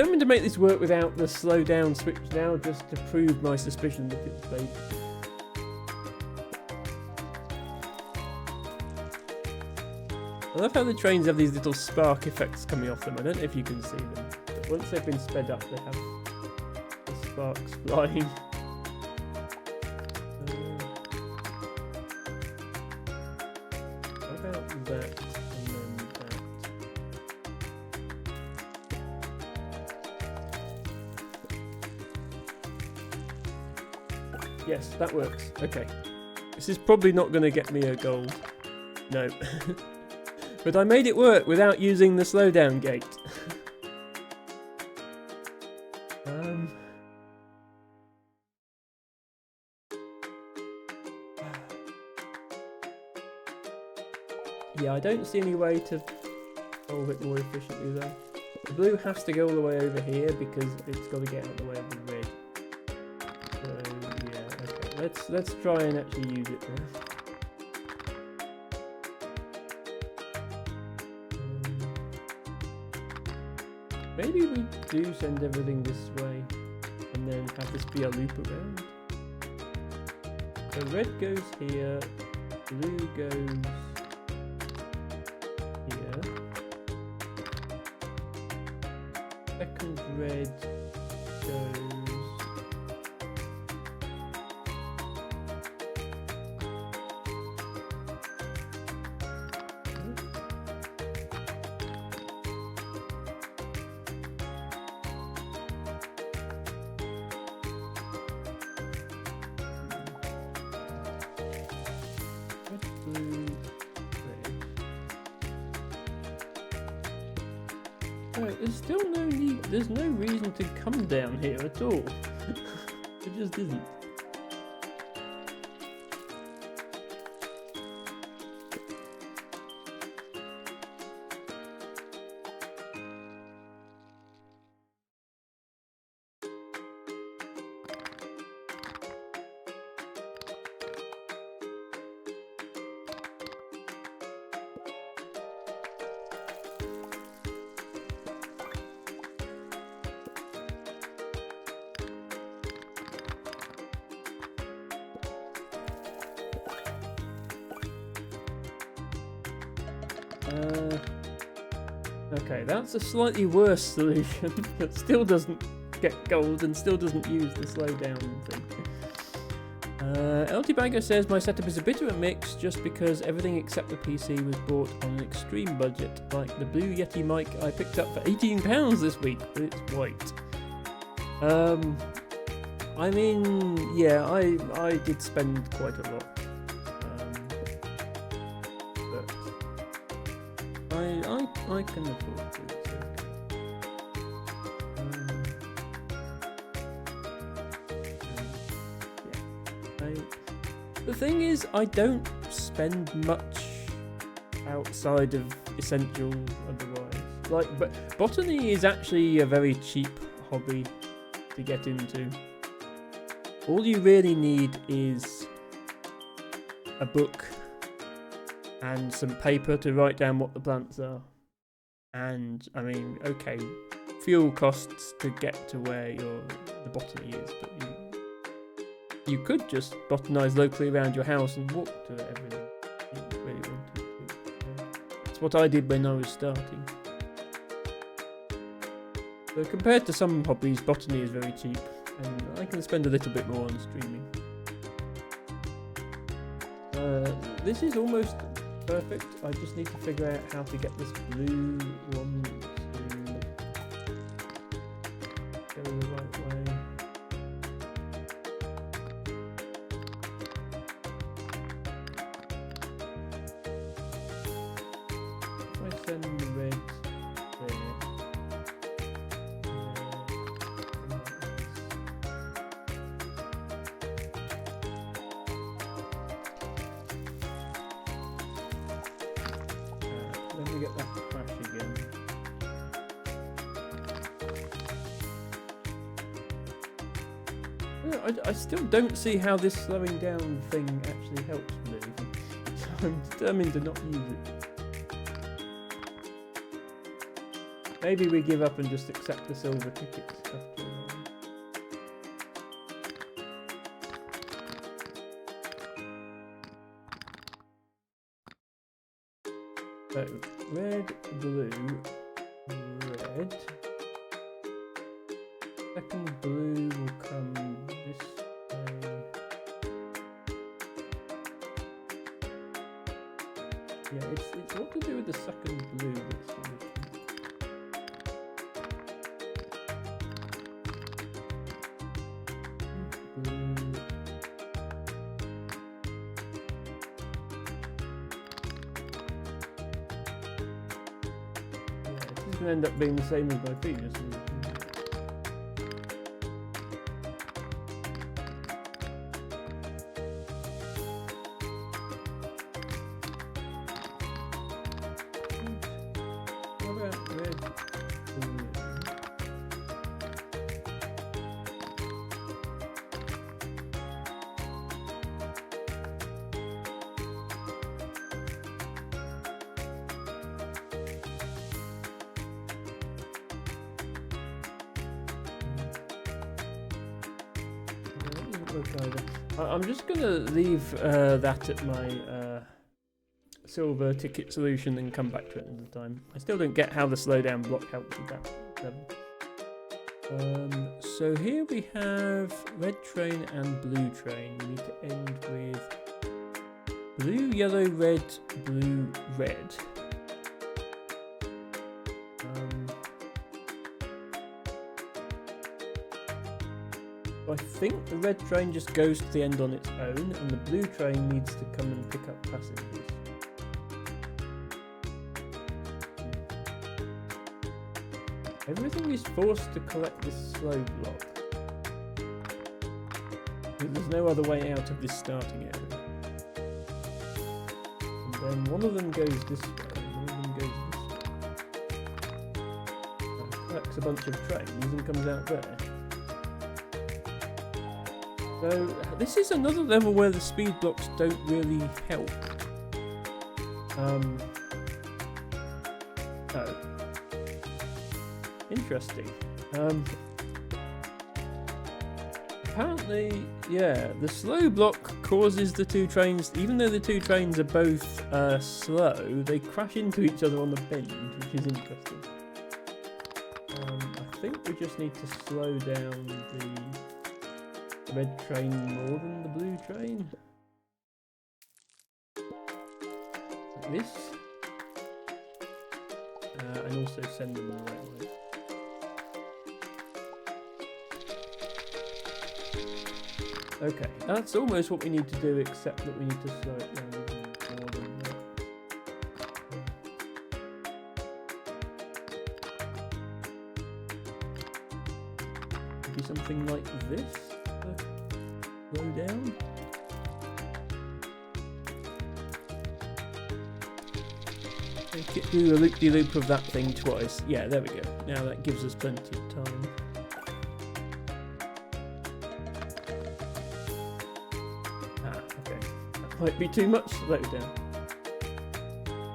determined to make this work without the slow down switch now, just to prove my suspicion that it's fake. I love how the trains have these little spark effects coming off them. I don't know if you can see them, but once they've been sped up, they have the sparks flying. What about that? And then that. Yes, that works. Okay. This is probably not going to get me a gold. No. But I made it work without using the slowdown gate. Yeah, I don't see any way to solve it more efficiently though. The blue has to go all the way over here because it's got to get out of the way of the red. So yeah, okay. Let's try and actually use it now. Maybe we do send everything this way and then have this be a loop around. So red goes here, blue goes here, second red goes there's still no need, there's no reason to come down here at all. It just isn't. Okay, that's a slightly worse solution, but still doesn't get gold and still doesn't use the slowdown thing. LT Bagger says my setup is a bit of a mix just because everything except the PC was bought on an extreme budget, like the Blue Yeti mic I picked up for £18 this week, but it's white. I mean, yeah, I did spend quite a lot. I can afford to. The thing is, I don't spend much outside of essentials otherwise. Like, but botany is actually a very cheap hobby to get into. All you really need is a book and some paper to write down what the plants are. And, I mean, okay, fuel costs to get to where the botany is, but you could just botanise locally around your house and walk to it every day if you really wanted to. That's what I did when I was starting. So compared to some hobbies, botany is very cheap, and I can spend a little bit more on streaming. This is almost perfect. I just need to figure out how to get this blue one to go the right way. If I send the red there. Let me get that to crash again. I still don't see how this slowing down thing actually helps me, so I'm determined to not use it. Maybe we give up and just accept the silver tickets after all. So, red, blue, red. Second blue will come this way. Yeah, it's what to do with the second blue that's blue. Yeah, this is gonna end up being the same as my previous solution. I'm just going to leave that at my silver ticket solution and come back to it another time. I still don't get how the slowdown block helps with that level. So here we have red train and blue train. We need to end with blue, yellow, red, blue, red. I think the red train just goes to the end on its own, and the blue train needs to come and pick up passengers. Everything is forced to collect this slow block. There's no other way out of this starting area. And then one of them goes this way, and one of them goes this way. And collects a bunch of trains and comes out there. So this is another level where the speed blocks don't really help. Oh. Interesting. Apparently, yeah, the slow block causes the two trains, even though the two trains are both slow, they crash into each other on the bend, which is interesting. I think we just need to slow down the red train more than the blue train. Like this. And also send them the right way. Okay, that's almost what we need to do, except that we need to slow it down even more than that. Maybe something like this. Slow down. Make it do a loop-de-loop of that thing twice. Yeah, there we go. Now that gives us plenty of time. Okay. That might be too much. Slow down.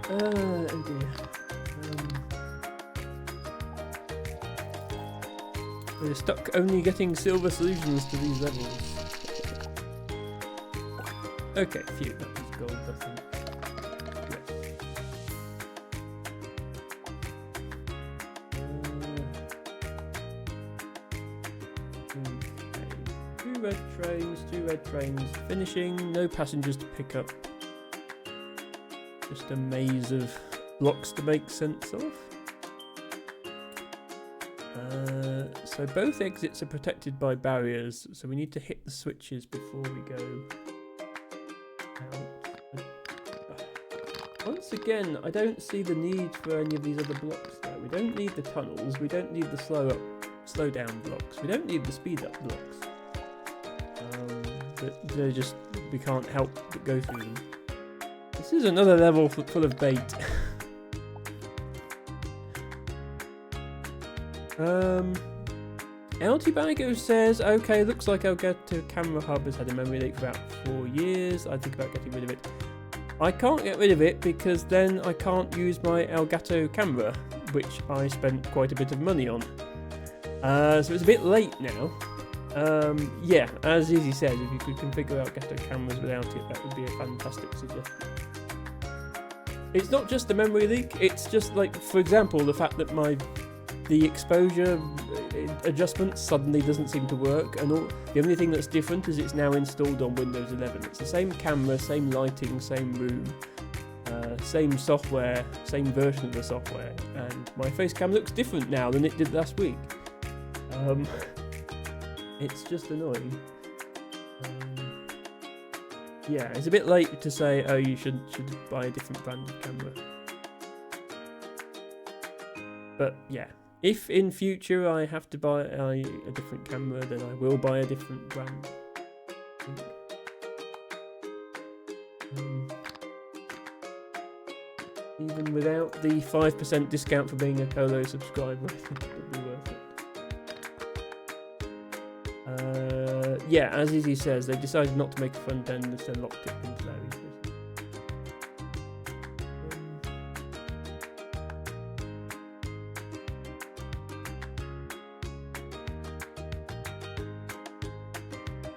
Oh dear. We're stuck only getting silver solutions to these levels. Okay, phew, that was gold, I think. Yes. Okay. Two red trains, finishing, no passengers to pick up. Just a maze of blocks to make sense of. So both exits are protected by barriers, so we need to hit the switches before we go out. Once again, I don't see the need for any of these other blocks though. We don't need the tunnels, we don't need the slow down blocks, we don't need the speed up blocks. But they're just, we can't help but go through them. This is another level full of bait. Altibago says, okay, looks like Elgato Camera Hub has had a memory leak for about 4 years. I think about getting rid of it. I can't get rid of it because then I can't use my Elgato camera, which I spent quite a bit of money on. So it's a bit late now. Yeah, as Izzy says, if you could configure Elgato cameras without it, that would be a fantastic suggestion. It's not just the memory leak, it's just like, for example, the fact that the exposure adjustment suddenly doesn't seem to work, and the only thing that's different is it's now installed on Windows 11. It's the same camera, same lighting, same room, same software, same version of the software, and my face cam looks different now than it did last week. It's just annoying. Yeah, it's a bit late to say, oh, you should buy a different brand of camera. But yeah, if in future I have to buy a different camera, then I will buy a different brand. Even without the 5% discount for being a Colo subscriber, I think it would be worth it. Yeah, as Izzy says, they decided not to make a front end, instead locked it into their ecosystem.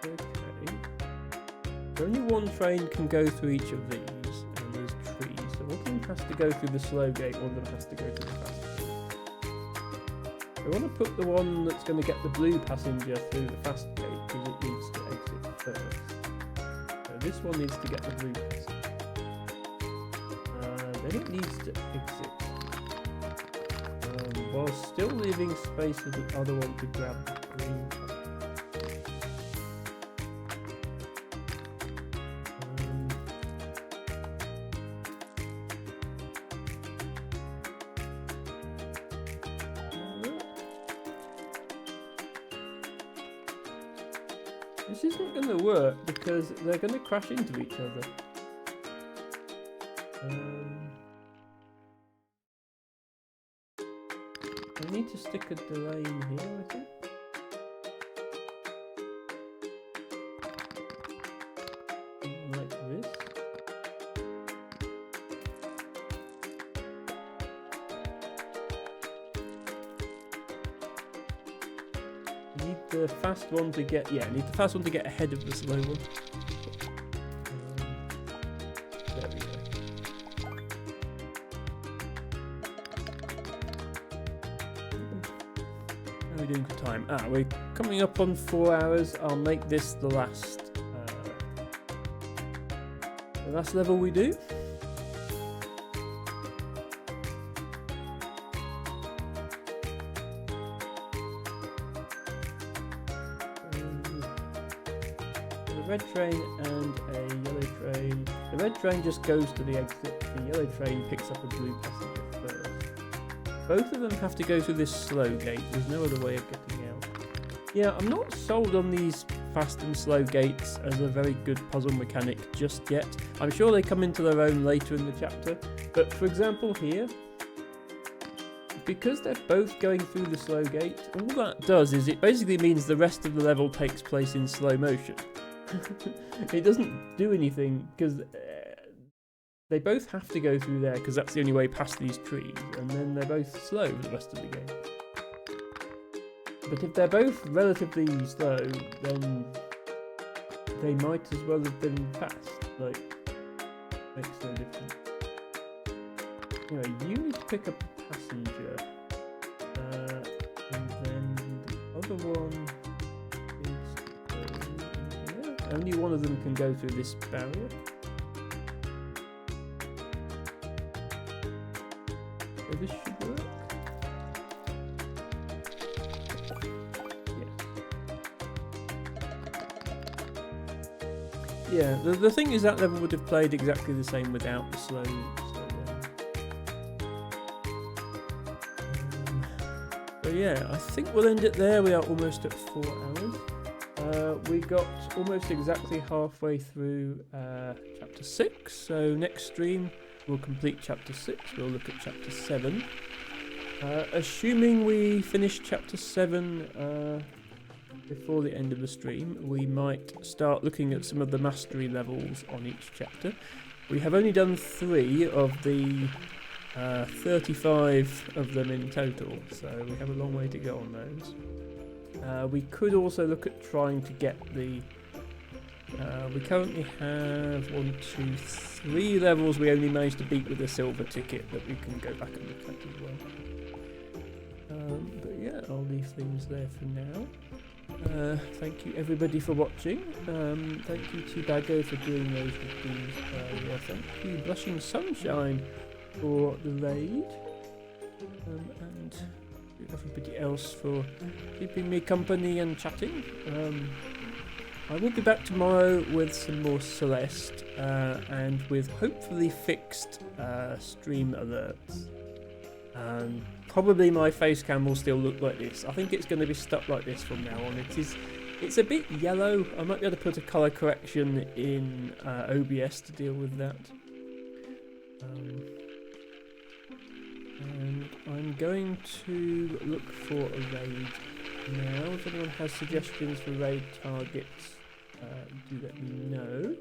Okay. So only one train can go through each of these, and there's trees. So one of them has to go through the slow gate, one of them has to go through the fast gate. I want to put the one that's going to get the blue passenger through the fast gate, because it needs to exit first. So this one needs to get the blue passenger. Then it needs to exit, while still leaving space for the other one to grab the green passenger. This isn't going to work because they're going to crash into each other. I need to stick a delay in here, I think. Like this. Need the fast one to get, need the fast one to get ahead of the slow one. There we go. How are we doing for time? We're coming up on 4 hours. I'll make this the last level we do. Red train and a yellow train. The red train just goes to the exit. The yellow train picks up a blue passenger first. Both of them have to go through this slow gate. There's no other way of getting out. Yeah, I'm not sold on these fast and slow gates as a very good puzzle mechanic just yet. I'm sure they come into their own later in the chapter. But for example here, because they're both going through the slow gate, all that does is it basically means the rest of the level takes place in slow motion. It doesn't do anything because they both have to go through there because that's the only way past these trees, and then they're both slow the rest of the game. But if they're both relatively slow, then they might as well have been fast. Like, makes no difference. Anyway, you need to pick up a passenger, and then the other one. Only one of them can go through this barrier. So this should work. Yeah, the thing is that level would have played exactly the same without the slow down. So yeah, I think we'll end it there. We are almost at 4 hours. We got almost exactly halfway through chapter 6, so next stream we'll complete chapter 6, we'll look at chapter 7. Assuming we finish chapter 7 before the end of the stream, we might start looking at some of the mastery levels on each chapter. We have only done 3 of the 35 of them in total, so we have a long way to go on those. We could also look at trying to get the... we currently have 1, 2, 3 levels we only managed to beat with a silver ticket that we can go back and look at as well. But yeah, I'll leave things there for now. Thank you everybody for watching. Thank you to Baggo for doing those reviews earlier. Thank you Blushing Sunshine for the raid. And everybody else for keeping me company and chatting. I will be back tomorrow with some more Celeste and with hopefully fixed stream alerts. Probably my face cam will still look like this. I think it's going to be stuck like this from now on. It's a bit yellow. I might be able to put a colour correction in OBS to deal with that. And I'm going to look for a raid now. If anyone has suggestions for raid targets, do let me know.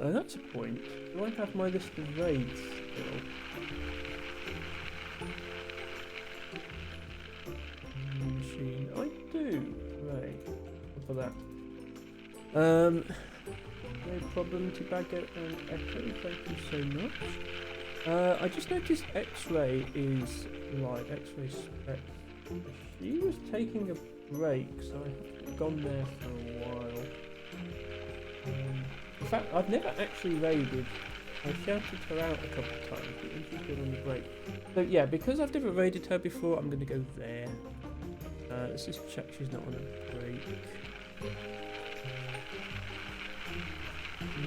And that's a point. Do I have my list of raids still? Machine. I do. Right. For that. No problem to Baggo and Echo. Thank you so much. I just noticed X-Ray is live. X-Ray Spec. She was taking a break, so I haven't gone there for a while. In fact, I've never actually raided. I shouted her out a couple of times, but then she's been on the break. So yeah, because I've never raided her before, I'm going to go there. Let's just check she's not on a break.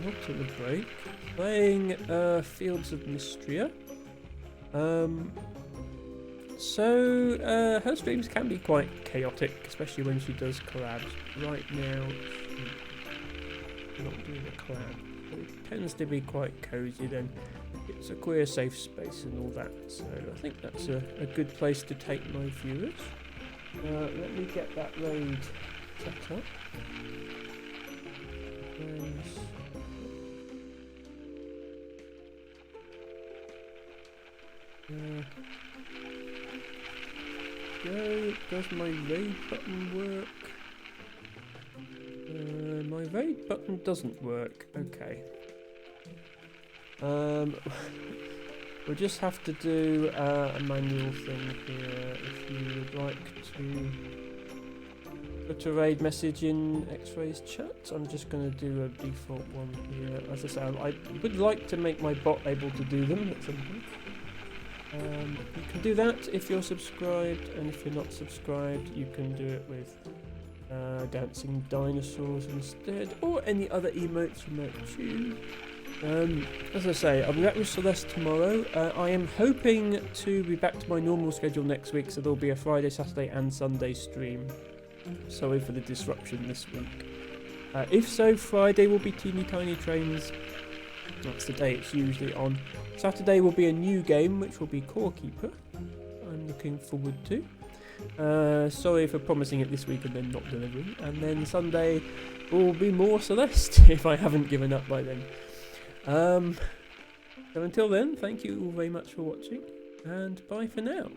Not on a break. Playing Fields of Mystria. So her streams can be quite chaotic, especially when she does collabs. Right now, she's not doing a collab. It tends to be quite cozy then. It's a queer safe space and all that, so I think that's a good place to take my viewers. Let me get that raid set up. Does my raid button work? My raid button doesn't work. Okay. We'll just have to do a manual thing here. If you would like to put a raid message in X-Ray's chat, I'm just going to do a default one here. As I say, I would like to make my bot able to do them at some point. You can do that if you're subscribed, and if you're not subscribed, you can do it with dancing dinosaurs instead, or any other emotes you might choose. As I say, I'll be back with Celeste tomorrow. I am hoping to be back to my normal schedule next week, so there'll be a Friday, Saturday and Sunday stream. Sorry for the disruption this week. If so, Friday will be Teeny Tiny Trains. That's the day it's usually on. Saturday will be a new game, which will be Core Keeper. I'm looking forward to. Sorry for promising it this week and then not delivering. And then Sunday will be more Celeste, if I haven't given up by then. So until then, thank you all very much for watching, and bye for now.